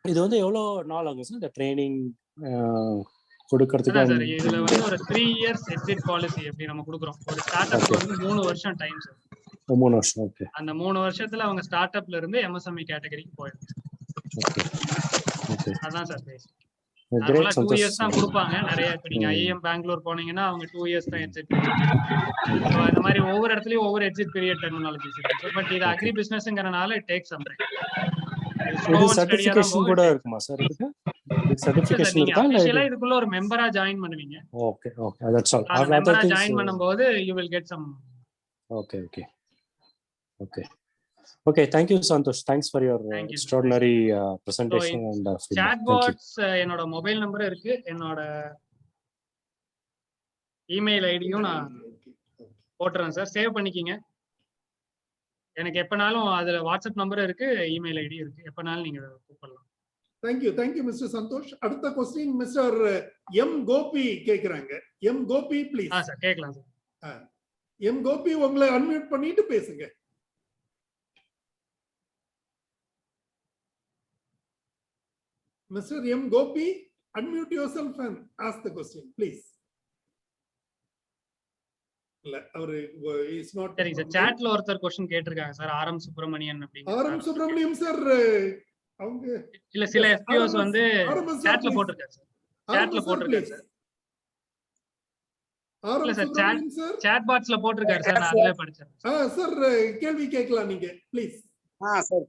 இது வந்து எவ்வளோ நாள் ஆகும் சார் இந்த ட்ரைனிங் கொடுக்கறதுக்கு? அதான் சார், இதுல வந்து ஒரு 3 இயர்ஸ் எக்ஸிட் பாலிசி எப்படி நம்ம கொடுக்குறோம். ஒரு ஸ்டார்ட் அப் வந்து 3 வருஷம் டைம் சார். 3 வருஷம். ஓகே. அந்த 3 வருஷத்துல அவங்க ஸ்டார்ட் அப்ல இருந்து MSME கேட்டகரிக்கு போயிடும். ஓகே. ஓகே. அதான் சார் பேசிக். கிரேட். 2 இயர்ஸ் தான் கொடுப்பாங்க நிறைய. இப்போ நீங்க IIM பெங்களூர் போனீங்கன்னா அவங்க 2 இயர்ஸ் தான் எக்ஸிட். ஸோ இந்த மாதிரி ஒவ்வொரு இடத்துலயும் ஒவ்வொரு எக்ஸிட் பீரியட் டெர்மினாலஜிஸ் இருக்கு. பட் இது அக்ரி பிசினஸ்ங்கறனால இட் டேக்ஸ் சம் டைம். இது சர்டிஃபிகேஷன் கூட இருக்குமா சார்? இதுக்கு சர்டிஃபிகேஷன் இருக்கா இல்ல ஆக்சுவலா இதுக்குள்ள ஒரு மெம்பரா ஜாயின் பண்ணுவீங்க. ஓகே. Okay, that's all. அந்த மெம்பரா ஜாயின் பண்ணும்போது you will get some. Okay. Okay. Okay. Okay, thank you Santosh. Thanks for your extraordinary presentation and feedback. Chatbots என்னோட மொபைல் நம்பர் இருக்கு, என்னோட இமெயில் ஐடியும் நான் போட்டுறேன் சார். சேவ் பண்ணிக்கிங்க. எனக்கு எப்பனாலும் அதுல வாட்ஸ்அப் நம்பர் இருக்கு, இமெயில் ஐடி இருக்கு. எப்பனாலும் நீங்க கூப்பிடலாம். Thank you Mr. Santosh. அடுத்த क्वेश्चन மிஸ்டர் M கோபி கேக்குறாங்க. M Gopi please. சார் கேக்கலாம் சார். M கோபி உங்களை அன்மியூட் பண்ணிட்டு பேசுங்க. Mr. M Gopi, unmute yourself and ask the question, please. Is not. சரி சார், சாட்ல ஒருத்தர் क्वेश्चन கேட்டிருக்காங்க சார். ஆரம் சுப்ரமணியன் அப்படிங்க. ஆரம் சுப்ரமணியம் சார் அவங்க இல்ல சில FPOs வந்து சாட்ல போட்டுருக்காங்க சார். சாட்ல போட்டுருக்காங்க சார். ஆரம் சுப்ரமணியம் சார் சாட் பாட்ஸ்ல போட்டுருக்காரு சார். நான் அதுவே படிச்சேன். சார் கேள்வி கேட்கலாம் நீங்க please. sir.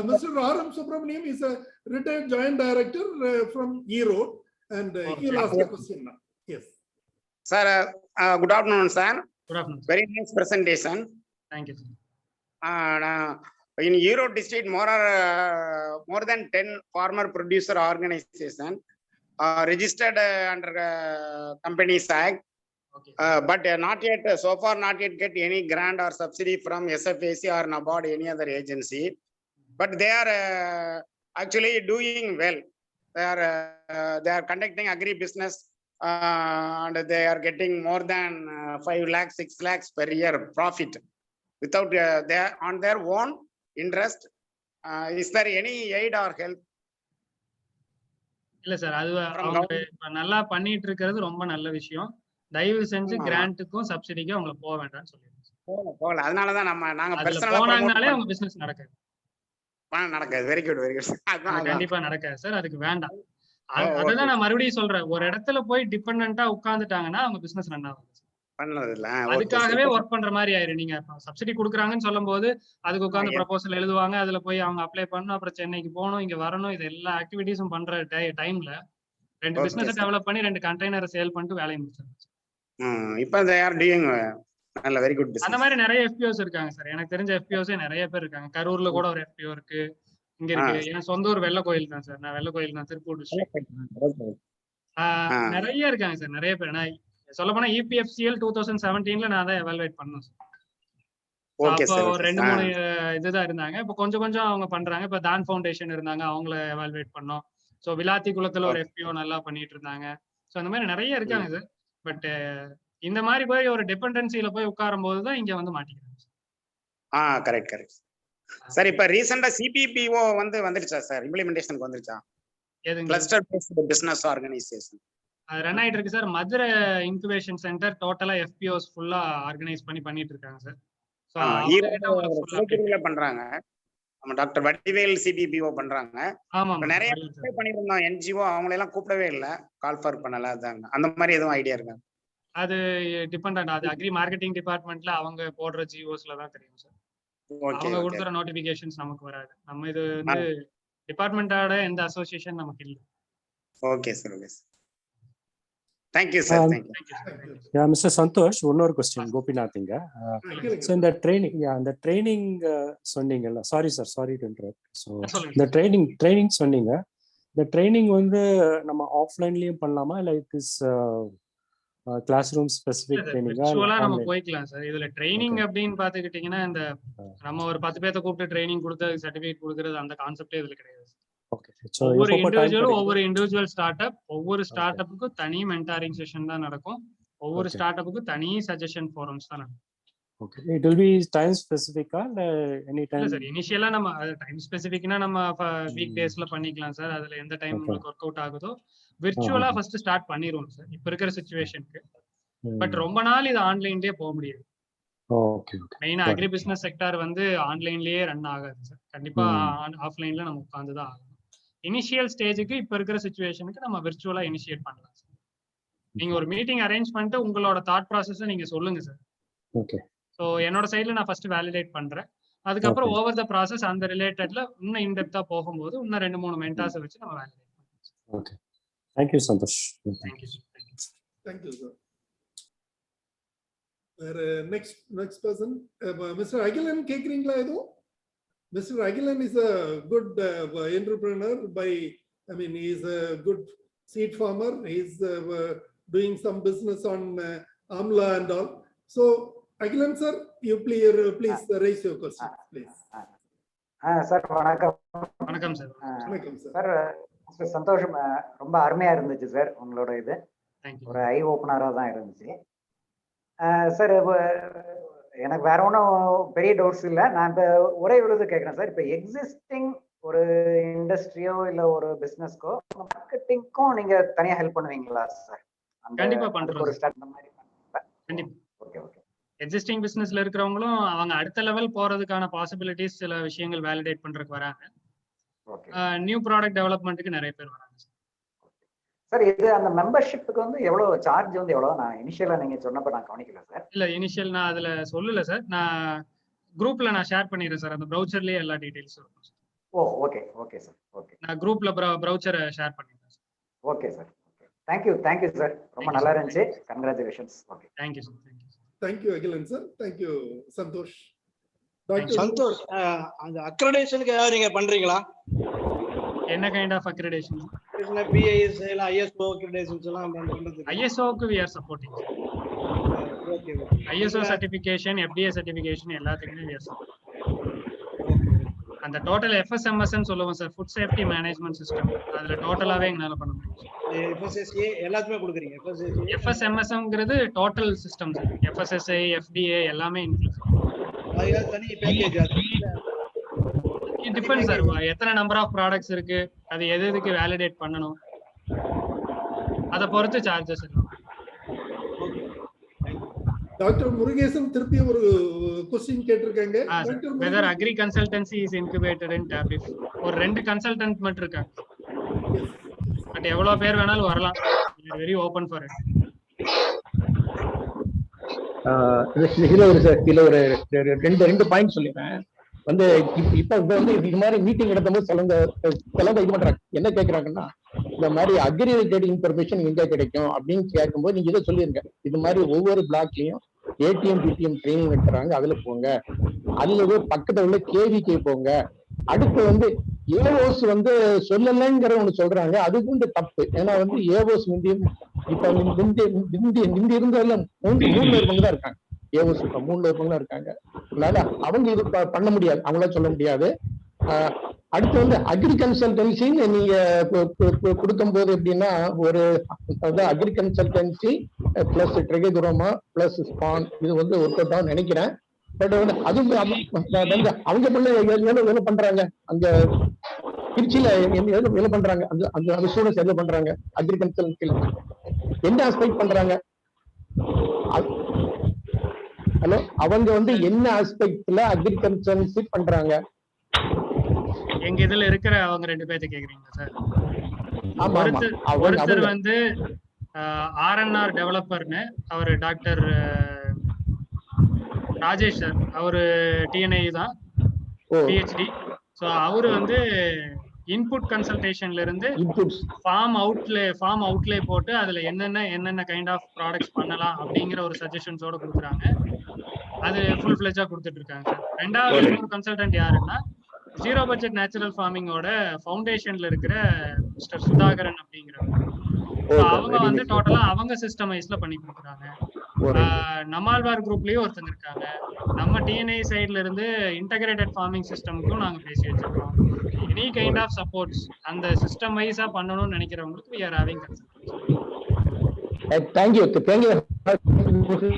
Mr. R.M. Subramaniam is a retired joint director from Erode, and he will ask a question now. Yes. Sir, good afternoon, sir. Good afternoon. Very nice presentation. Thank you, sir. In Erode district, more than 10 farmer producer organization registered under Companies Act. Okay. But not yet, so far not yet get any grant or subsidy from SFAC or NABARD, any other agency. But they are actually doing well. They are conducting agri business and they are getting more than 5 lakhs, 6 lakhs per year profit without on their own interest. Is there any aid or help? இல்ல sir, அது அவங்க நல்லா பண்ணிட்டு இருக்கிறது ரொம்ப நல்ல விஷயம். தயவு செஞ்சு கிராண்ட்டுக்கும் சப்சிடிக்கும் அவங்கள போக வேண்டாம்னு சொல்லிடுங்க. போகல. அதனாலதான் நாங்க பர்சனலா போனாங்கனாலே அவங்க பிசினஸ் நடக்காது. Very good, very good. கண்டிப்பா நடக்காது சார். அதுக்கு வேண்டாம். அதுதான் நான் மறுபடியும் சொல்றேன். ஒரு இடத்துல போய் டிபெண்டன்ட்டா உட்கார்ந்துட்டாங்கன்னா அவங்க பிசினஸ் ரன் ஆகும். அதுக்காகவே ஒர்க் பண்ற மாதிரி ஆயிரும். நீங்க சப்சிடி கொடுக்குறாங்கன்னு சொல்லும் போது அதுக்கு உட்கார்ந்து ப்ரொபோசல் எழுதுவாங்க, அதுல போய் அவங்க அப்ளை பண்ணணும், அப்புறம் சென்னைக்கு போகணும், இங்க வரணும். இது எல்லா ஆக்டிவிட்டிஸும் பண்ற டைம்ல 2 பிசினஸ் டெவலப் பண்ணி 2 கண்டெய்னரை சேல் பண்ணிட்டு வேலையை முடிச்சாங்க. இப்ப they are doing நல்ல வெரி குட் பிசினஸ். அந்த மாதிரி நிறைய FPOs இருக்காங்க சார். எனக்கு தெரிஞ்ச FPOஸே நிறைய பேர் இருக்காங்க. கரூர்ல கூட ஒரு FPO இருக்கு, இங்க இருக்கு. என் சொந்த ஊர் வெள்ள கோயில் தான் சார். நான் வெள்ள கோயில் தான், திருப்பூர் டிஸ்ட்ரிக்ட். நிறைய இருக்காங்க சார், நிறைய பேர். நான் சொல்ல போனா EPFCL 2017ல நான் தான் எவாலுவேட் பண்ணேன் சார். அப்போ ஒரு 2-3 இதுதான் இருந்தாங்க. இப்போ கொஞ்சம் கொஞ்சம் அவங்க பண்றாங்க. இப்போ தான் ஃபவுண்டேஷன் இருந்தாங்க, அவங்கள எவாலுவேட் பண்ணோம். ஸோ விளாத்தி குளத்துல ஒரு FPO நல்லா பண்ணிட்டு இருந்தாங்க. ஸோ அந்த மாதிரி நிறைய இருக்காங்க சார். பட் இந்த மாதிரி போய் ஒரு டிபெண்டன்சில போய் உட்காரும் போதுதான் இங்க வந்து மாட்டிக்கிறாங்க. Correct sir. இப்ப ரீசெண்டா CPPO வந்துருச்சா சார்? இம்ப்ளிமெண்டேஷனுக்கு வந்துருச்சா? கிளஸ்டர் பேஸ்ட் பிசினஸ் ஆர்கனைசேஷன் அது ரன் ஆயிட்டு இருக்கு சார். மதுரை இன்குபேஷன் சென்டர் டோட்டலா FPOs ஃபுல்லா ஆர்கனைஸ் பண்ணிட்டு இருக்காங்க சார். பண்றாங்க. டாக்டர் வடிவேல் CPPO பண்றாங்க. நிறைய பண்ணிருந்தோம் NGO, அவங்களை எல்லாம் கூப்பிடவே இல்ல, கால் ஃபார் பண்ணல. அதாங்க அந்த மாதிரி எதுவும் ஐடியா இருக்கு? அது டிபெண்டன்ட். அது அக்ரி மார்க்கெட்டிங் டிபார்ட்மெண்ட்ல அவங்க போடுற GOஸ்ல தான் தெரியும் சார். அவங்க கொடுக்குற நோட்டிபிகேஷன்ஸ் நமக்கு வராது. நம்ம இது வந்து டிபார்ட்மெண்டோட எந்த அசோசியேஷன் நமக்கு இல்ல. Okay sir. Okay sir. Thank you sir. Thank you. Yeah, Mr. Santosh, one more question, Gopinath inga. So in the training சொன்னீங்கல்ல, sorry to interrupt. So the training சொன்னீங்க. The training வந்து நம்ம ஆஃப்லைன்லயும் பண்ணலாமா, இல்ல it is class room specific ட்ரைனிங்கா விர்ச்சுவலா நம்ம போய்க்கலாம் சார். இதுல ட்ரைனிங் அப்படின்னு பாத்துக்கிட்டீங்கன்னா இந்த நம்ம ஒரு 10 பேர்த்த கூப்பிட்டு ட்ரைனிங் கொடுத்து சர்டிபிகேட் கொடுக்கறது அந்த கான்செப்டே இதுல கிடையாது. ஒவ்வொரு இண்டிவிஜுவல் ஸ்டார்ட் அப், ஒவ்வொரு ஸ்டார்ட் அப்புக்கும் தனி மென்டாரிங் செஷன் தான் நடக்கும். ஒவ்வொரு ஸ்டார்ட் அப்புக்கும் தனி சஜஷன் ஃபோரம்ஸ் தான் நடக்கும். Okay, it will be time specific or any time? இல்ல சார், இனிஷியலா நம்ம டைம் ஸ்பெசிஃபிக்னா நம்ம வீக் டேஸ்ல பண்ணிக்கலாம் சார். அதுல எந்த டைம் உங்களுக்கு ஒர்க் அவுட் ஆகுதோ விர்ச்சுவலா ஃபர்ஸ்ட் ஸ்டார்ட் பண்ணிடுவோம் சார் இப்ப இருக்கிற சிச்சுவேஷனுக்கு. பட் ரொம்ப நாள் இது ஆன்லைன்லயே போக முடியாது. Okay okay. மெயினா அக்ரி பிசினஸ் செக்டார் வந்து ஆன்லைன்லயே ரன் ஆகாது சார். கண்டிப்பா ஆஃப்லைன்ல நம்ம உட்கார்ந்து தான் ஆகணும். இனிஷியல் ஸ்டேஜுக்கு இப்ப இருக்கிற சிச்சுவேஷனுக்கு நம்ம விர்ச்சுவலா இனிஷியேட் பண்ணலாம் சார். நீங்க ஒரு மீட்டிங் அரேஞ்ச் பண்ணிட்டு உங்களோட தாட் ப்ராசஸ் நீங்க சொல்லுங்க சார். ஓகே. ஸோ என்னோட சைட்ல நான் ஃபர்ஸ்ட் வேலிடேட் பண்றேன். அதுக்கப்புறம் ஓவர் த ப்ராசஸ் அந்த ரிலேட்டட்ல இன்னும் இன்டெப்தா போகும்போது இன்னும் 2-3 மென்டார்ஸ் வச்சு நம்ம வேலிடேட் பண்ணுவோம். Okay. Thank you Santhosh. Thank you sir. Thank you sir. வேற நெக்ஸ்ட் பர்சன் மிஸ்டர் அகிலன் கேக்குறீங்களா? எதுவும் Mr. Agilan is a good entrepreneur I mean, he is a good seed farmer. He is doing some business on Amla and all. So, Agilan sir, you please raise your question, please. Sir, வணக்கம். வணக்கம் sir. வணக்கம் sir. Sir சந்தோஷம், ரொம்ப அருமையா இருந்துச்சு sir உங்களோட இது. ஒரு ஐ ஓப்பனரா தான் இருந்துச்சு சார். எனக்கு வேற ஒன்றும் பெரிய டவுட்ஸ் இல்லை. நான் இப்போ ஒரே விழுது கேட்குறேன் சார். இப்போ எக்ஸிஸ்டிங் ஒரு இண்டஸ்ட்ரியோ இல்லை ஒரு பிஸ்னஸ்க்கோ மார்க்கெட்டிங்க்கும் நீங்க தனியாக ஹெல்ப் பண்ணுவீங்களா சார்? கண்டிப்பா பண்றோம். ஒரு ஸ்டார்ட் மாதிரி கண்டிப்பா. Okay okay. எக்ஸிஸ்டிங் பிசினஸ்ல இருக்கிறவங்களும் அவங்க அடுத்த லெவல் போறதுக்கான பாசிபிலிட்டிஸ் சில விஷயங்கள் வேலிடேட் பண்றதுக்கு வராங்க. நியூ ப்ராடக்ட் டெவலப்மெண்ட்டுக்கு நிறைய பேர் வராங்க சார். இது அந்த மெம்பர்ஷிப்புக்கு வந்து எவ்வளவு சார்ஜ் வந்து எவ்வளவு? நான் இனிஷியலா நீங்க சொன்னப்ப நான் கவனிக்கல சார். இல்ல இனிஷியல் நான் அதுல சொல்லல சார். நான் குரூப்ல நான் ஷேர் பண்ணிடுறேன் சார். அந்த ப்ரௌச்சர்லயே எல்லா டீடைல்ஸ் இருக்கும் sir. Oh okay okay sir. Okay, நான் குரூப்ல ப்ரௌச்சரை ஷேர் பண்ணிடுறேன் sir. Okay sir. Thank you sir. ரொம்ப நல்லா இருந்துச்சு. Congratulations. Okay, thank you sir. Thank you Akilan sir. Thank you Santhosh. Santhosh, அந்த அக்ரெடிடேஷனுக்கு ஏதாவது நீங்க பண்றீங்களா? என்ன கைண்ட் ஆஃப் அக்ரெடிடேஷன்? BIS இல்ல ISO அக்ரெடிடேஷன்ஸ் எல்லாம் பண்றது. ISO க்கு we are supporting. Okay. ISO certification, FDA certification எல்லாத்துக்குமே we are supporting. அந்த டோட்டல் FSMS ன்னு சொல்லுவோம் sir, food safety management system. அதுல டோட்டலாவே என்னால பண்ண முடியும். FSSA எல்லாத்துமே கொடுக்குறீங்க? FSMS ங்கிறது total system sir. FSSA, FDA எல்லாமே இன்க்ளூட். அது தனி பேக்கேஜ். It depends sir. எத்தனை நம்பர் ஆஃப் ப்ராடக்ட்ஸ் இருக்கு, அது எதுக்கு வேலிடேட் பண்ணணும், அத பொறுத்து சார்ஜஸ் இருக்கும். டாக்டர் முருகேசன் திருப்பி ஒரு क्वेश्चन கேட்டிருக்காங்க. whether agri consultancy is incubated in TABIF. ஒரு 2 கன்சல்டன்ட் மட்டும் இருக்காங்க. பட் எவ்வளவு பேர் வேணாலும் வரலாம். we are very open for it. இதுல ஒரு ரெண்டு பாயிண்ட் சொல்லிடுறேன். வந்து இப்ப வந்து இது மாதிரி மீட்டிங் எடுக்கும்போது சிலங்க இது பண்றாங்க. என்ன கேட்கறாங்கன்னா, இந்த மாதிரி அக்ரி ரிலேட்டட் இன்ஃபர்மேஷன் எங்க கிடைக்கும் அப்படின்னு கேட்கும்போது நீங்க இதை சொல்லிருங்க. இது மாதிரி ஒவ்வொரு பிளாக்லயும் ATM BTM ட்ரைனிங் வைக்கிறாங்க, அதுல போங்க. அல்லது பக்கத்துல உள்ள KVK போங்க. அடுத்து வந்து ஏஓஸ் வந்து சொல்லலைங்கிற ஒண்ணு சொல்றாங்க, அது வந்து தப்பு. ஏன்னா வந்து ஏஓஸ் இப்ப முந்தி இருந்ததுல 3 இருப்பவங்க தான் இருக்காங்க. ஏஓஸ் இப்ப 3 இருப்பவங்க இருக்காங்க. அதனால அவங்க இது பண்ண முடியாது, அவங்கள சொல்ல முடியாது. அடுத்து வந்து அக்ரி கன்சல்டன்சின்னு நீங்க கொடுக்கும் போது எப்படின்னா, ஒரு agri consultancy plus trichoderma plus spawn இது வந்து ஒர்க் அவுட் ஆகும் நினைக்கிறேன். பட் வந்து அது வந்து அவங்க வேலை பண்றாங்க. அங்க திருச்சியில வேலை பண்றாங்க. அந்த ஸ்டூடெண்ட்ஸ் என்ன பண்றாங்க அக்ரி கன்சல்டன்சில என்ன ஆஸ்பெக்ட் பண்றாங்க? ஹலோ, அவங்க வந்து என்ன ஆஸ்பெக்ட்ல அக்ரி கன்சல்டன்சி பண்றாங்க? எங்க இதுல இருக்கிற அவங்க 2 பேர்த்த கேக்குறீங்களா சார்? ஒருத்தர் வந்து RNR டெவலப்பர்னு, அவர் டாக்டர் ராஜேஷ் சார். அவரு TNI தான், PhD. ஸோ அவரு வந்து இன்புட் கன்சல்டேஷன்ல இருந்து ஃபார்ம் அவுட்லே போட்டு அதுல என்னென்ன கைண்ட் ஆஃப் ப்ராடக்ட்ஸ் பண்ணலாம் அப்படிங்கிற ஒரு சஜஷன்ஸோட கொடுக்குறாங்க. அது ஃபுல் ஃபிளெஜா கொடுத்துட்டு இருக்காங்க சார். ரெண்டாவது கன்சல்டன்ட் யாருன்னா, ஜீரோ பட்ஜெட் நேச்சுரல் ஃபார்மிங்கோட ஃபவுண்டேஷன்ல இருக்கிற மிஸ்டர் சுதாகரன் அப்படிங்கிறவர். அவங்க வந்து டோட்டலா அவங்க சிஸ்டமைஸ்ல பண்ணி கொடுக்குறாங்க. நம்மாழ்வார் குரூப்லயும் ஒருத்தங்க இருக்காங்க. நம்ம டிஎன்ஐ சைட்ல இருந்து இன்டகிரேட்டட் ஃபார்மிங் சிஸ்டம்க்கும் நாங்க பேசி வச்சிருக்கோம். எனி கைண்ட் ஆஃப் சப்போர்ட்ஸ் அந்த சிஸ்டம் வைஸா பண்ணணும்னு நினைக்கிறவங்களுக்கு we are having தேங்க்யூ.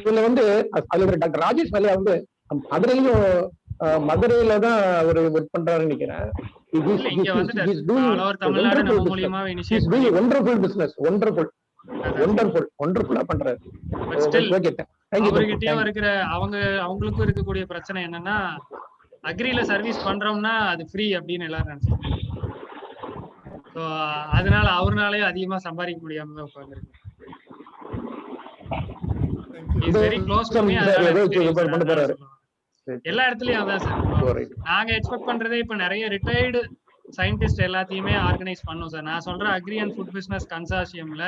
இதுல வந்து அதுல டாக்டர் ராஜேஷ் மல்லையா வந்து மதுரையில தான் ஒரு ஒர்க் பண்றாருன்னு நினைக்கிறேன். அவங்களுக்கும் இருக்கக்கூடிய பிரச்சனை என்னன்னா அக்ரில சர்வீஸ் பண்றோம்னா அது ஃப்ரீ அப்படின்னு எல்லாரும் நினைச்சாங்க. அதனால அவர்னாலே அதிகமா சம்பாதிக்க முடியாம உட்கார்ந்துருக்கு. எல்லா இடத்துலயும் அதான் சார் நாங்க எக்ஸ்பெக்ட் பண்றதே. இப்ப நிறைய ரிட்டையர்டு சயின்டிஸ்ட் எல்லாத்தையுமே ஆர்கனைஸ் பண்ணோம் சார். நான் சொல்ற அக்ரி அண்ட் ஃபுட் பிசினஸ் கன்சார்ஷியம்ல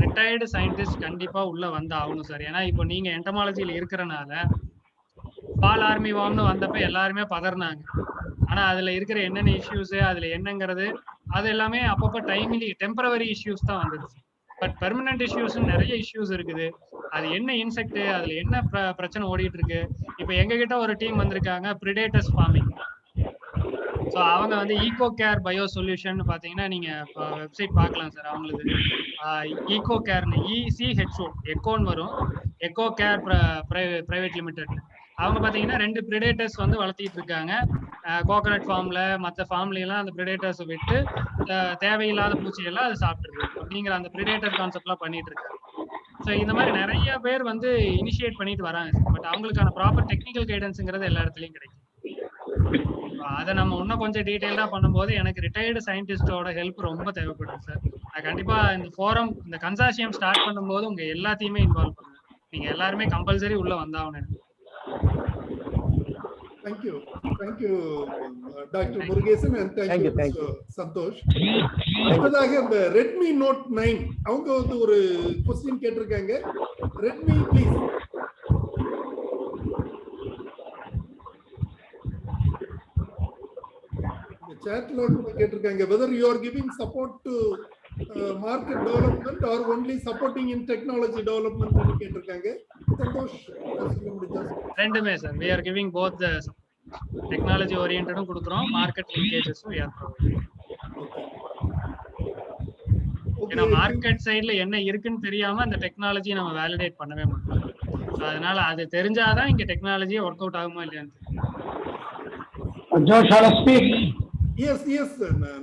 ரிட்டையர்டு சயின்டிஸ்ட் கண்டிப்பா உள்ள வந்து ஆகணும் சார். ஏன்னா இப்போ நீங்க என்டமாலஜில இருக்கிறனால பால் ஆர்மி வார்ம்னு வந்தப்ப எல்லாருமே பதறினாங்க. ஆனா அதுல இருக்கிற என்னென்ன இஷ்யூஸ் அதுல என்னங்கிறது அது எல்லாமே அப்பப்ப டைம்லி டெம்பரவரி இஷ்யூஸ் தான் வந்துருச்சு. பட் பெர்மனன்ட் இஷ்யூஸ் நிறைய இஷ்யூஸ் இருக்குது. அது என்ன இன்செக்ட் அதுல என்ன பிரச்சனை ஓடிட்டு இருக்கு. இப்ப எங்க கிட்ட ஒரு டீம் வந்திருக்காங்க பிரிடேட்டர்ஸ் ஃபார்மிங். ஸோ அவங்க வந்து ஈகோ கேர் பயோ சொல்யூஷன் பாத்தீங்கன்னா நீங்க வெப்சைட் பார்க்கலாம் சார். அவங்களுக்கு ஈகோ கேர்னு ECHO எக்கோன்னு வரும். Echo care private limited. அவங்க பாத்தீங்கன்னா 2 பிரிடேட்டர்ஸ் வந்து வளர்த்திட்டு இருக்காங்க. கோகனட் ஃபார்ம்ல மற்ற ஃபார்ம்ல எல்லாம் அந்த பிரிடேட்டர்ஸ் விட்டு தேவையில்லாத பூச்சியெல்லாம் அது சாப்பிட்டுருக்கு அப்படிங்கிற அந்த பிரிடேட்டர் கான்செப்ட் எல்லாம் பண்ணிட்டு இருக்காங்க. ஸோ இந்த மாதிரி நிறைய பேர் வந்து இனிஷியேட் பண்ணிட்டு வராங்க. பட் அவங்களுக்கான ப்ராப்பர் டெக்னிக்கல் கைடன்ஸுங்கிறது எல்லா இடத்துலயும் கிடைக்கும். அதை நம்ம இன்னும் கொஞ்சம் டீடைல்டா பண்ணும்போது எனக்கு ரிட்டையர்டு சயின்டிஸ்டோட ஹெல்ப் ரொம்ப தேவைப்படுது சார். நான் கண்டிப்பா இந்த ஃபோரம் இந்த கன்சார்ஷியம் ஸ்டார்ட் பண்ணும்போது உங்க எல்லாத்தையுமே இன்வால்வ் பண்ணுவேன். நீங்க எல்லாருமே கம்பல்சரி உள்ள வந்தாகணும். Thank you, Dr. Murugesan, and thank you, Santosh. அடுத்ததாக இந்த Redmi Note 9 அவங்க வந்து ஒரு क्वेश्चन கேட்டிருக்காங்க. Redmi please. இந்த chatல கேட்டிருக்காங்க whether you are giving support to market development or only supporting in technology development னு கேட்டிருக்காங்க. சந்தோஷ் ரெண்டுமே sir. we are giving both the technology ஓரியன்டடும் கொடுக்குறோம், மார்க்கெட் லிங்கேஜஸும் we are providing. ஏன்னா மார்க்கெட் சைடுல என்ன இருக்குன்னு தெரியாம அந்த டெக்னாலஜி நம்ம வேலிடேட் பண்ணவே மாட்டோம். அதனால அது தெரிஞ்சாதான் இங்க டெக்னாலஜியே ஒர்க் அவுட் ஆகுமா இல்லையான்னு தெரியும். Yes,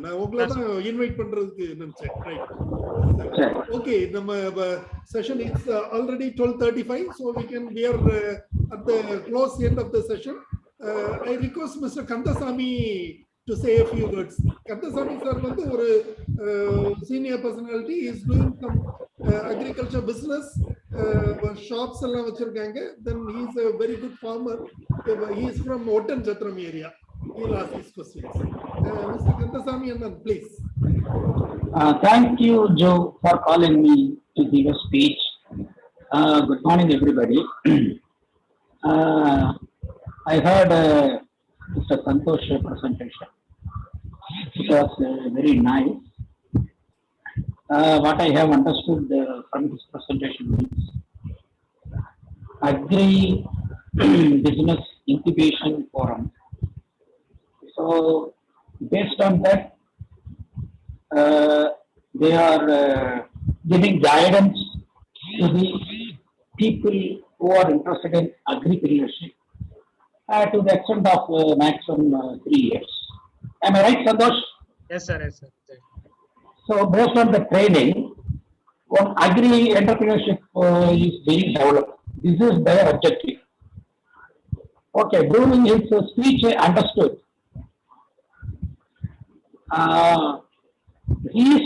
நான் உங்களை தான் இன்வைட் பண்றதுக்கு நினைச்சேன். Right, okay. நம்ம session is already 12:35, so we are at the close end of the session. I request Mr. Kandasamy to say a few words. Kandasamy sir வந்து ஒரு senior personality, is doing some agriculture business, shops எல்லாம் வச்சிருக்காங்க. Then he is a very good farmer. He is from Ottanchhatram area. He will ask his questions. Mr. Kandasamy, please. Thank you, Joe, for calling me to give a speech. Good morning, everybody. I heard Mr. Santosh's presentation. It was very nice. What I have understood from this presentation is Agri Business Incubation Forum. So, based on that, they are giving guidance to the people who are interested in agripreneurship to the extent of maximum 3 years. Am I right, Santosh? Yes, sir. So, based on the training, what agri entrepreneurship is being developed. This is their objective. Okay, during his speech, I understood. He is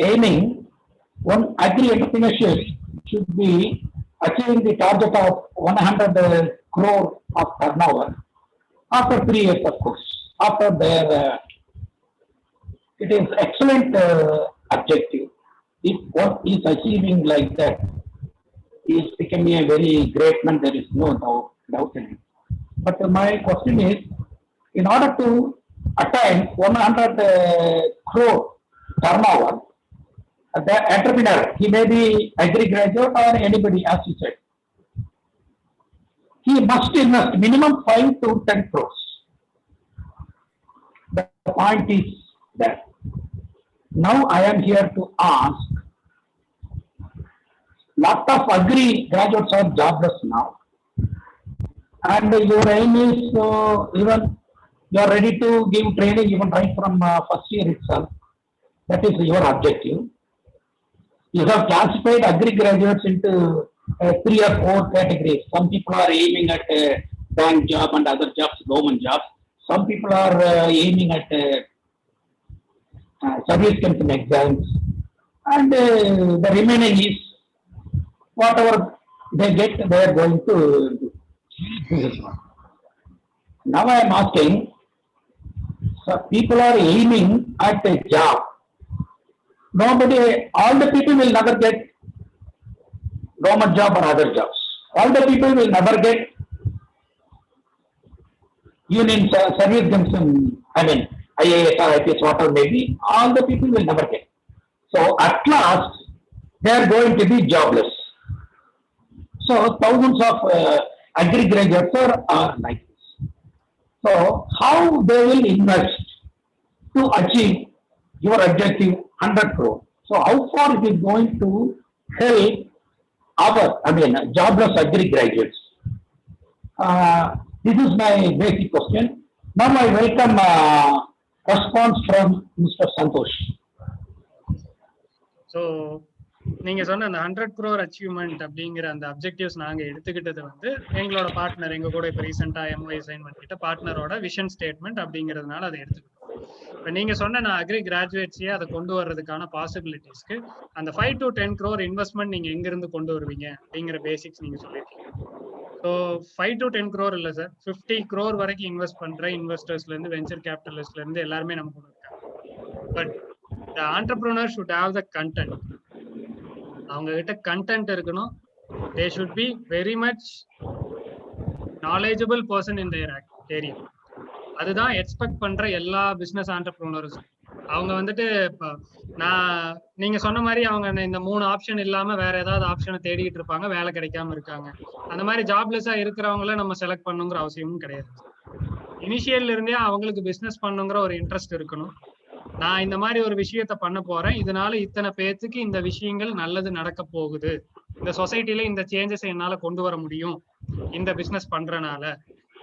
aiming on agri entrepreneurship should be achieving the target of 100 crore of turnover after 3 years, of course. After their, it is excellent objective. If what is achieving like that, he is becoming a very great man. There is no doubt in it. But my question is, in order to attain 100 crore turnover, the entrepreneur, he may be agri graduate or anybody, as you said. He must invest minimum 5 to 10 crores. The point is that now I am here to ask, lot of agri graduates are jobless now, and your aim is even you are ready to give training even right from first year itself. That is your objective. You have classified agri graduates into 3 or 4 categories. Some people are aiming at a bank job and other jobs, government jobs. Some people are aiming at service commission exams, and the remaining is whatever they get, they are going to do. Now I am asking, so people are aiming at a job. Nobody, all the people will never get government job or other jobs. All the people will never get union service commission, I mean IAS or IPS, whatever maybe, all the people will never get. So at last, they are going to be jobless. So thousands of agri graduates are like this. So how they will invest to achieve your objective 100 crore? So how far it is going to help our, jobless agri graduates? This is my basic question. Now I welcome response from Mr. Santosh. So நீங்க சொன்ன அந்த 100 crore achievement அப்படிங்கிற அந்த objectives நாங்க எடுத்துக்கிட்டது வந்து எங்களோட partner, எங்க கூட இப்ப ரீசெண்டா MOU சைன் பண்ணிட்ட பார்ட்னரோட விஷன் ஸ்டேட்மெண்ட் அப்படிங்கிறதுனால அதை எடுத்துக்கிட்டோம். இப்ப நீங்க சொன்ன நான் அக்ரி கிராஜுவேட்ஸையே அதை கொண்டு வர்றதுக்கான பாசிபிலிட்டிஸ்க்கு அந்த 5 to 10 crore இன்வெஸ்ட்மெண்ட் நீங்க எங்க இருந்து கொண்டு வருவீங்க அப்படிங்கிற பேசிக்ஸ் நீங்க சொல்லிருக்கீங்க. ஸோ 5 to 10 crore இல்ல சார், 50 crore வரைக்கும் இன்வெஸ்ட் பண்ற இன்வெஸ்டர்ஸ்ல இருந்து வெஞ்சர் கேபிட்டலிஸ்ட்ல இருந்து எல்லாருமே நம்ம கூட இருக்காங்க. But the entrepreneur should have the content. அவங்க கிட்ட கண்டென்ட் இருக்கணும். they should be very much knowledgeable person in their area. அதுதான் எக்ஸ்பெக்ட் பண்ற எல்லா பிசினஸ் ஆண்டர்பிரினர்ஸும். அவங்க வந்துட்டு நீங்க சொன்ன மாதிரி அவங்க இந்த 3 ஆப்ஷன் இல்லாம வேற ஏதாவது ஆப்ஷனை தேடிட்டு இருப்பாங்க, வேலை கிடைக்காம இருக்காங்க. அந்த மாதிரி ஜாப்லெஸ்ஸா இருக்கிறவங்கள நம்ம செலக்ட் பண்ணுங்கிற அவசியமும் கிடையாது. இனிஷியல்ல இருந்தே அவங்களுக்கு பிசினஸ் பண்ணுங்கிற ஒரு இன்ட்ரெஸ்ட் இருக்கணும். நான் இந்த மாதிரி ஒரு விஷயத்த பண்ண போறேன், இதனால இத்தனை பேத்துக்கு இந்த விஷயங்கள் நல்லது நடக்க போகுது, இந்த சொசைட்டில இந்த சேஞ்சஸ் என்னால கொண்டு வர முடியும் இந்த பிசினஸ் பண்றனால,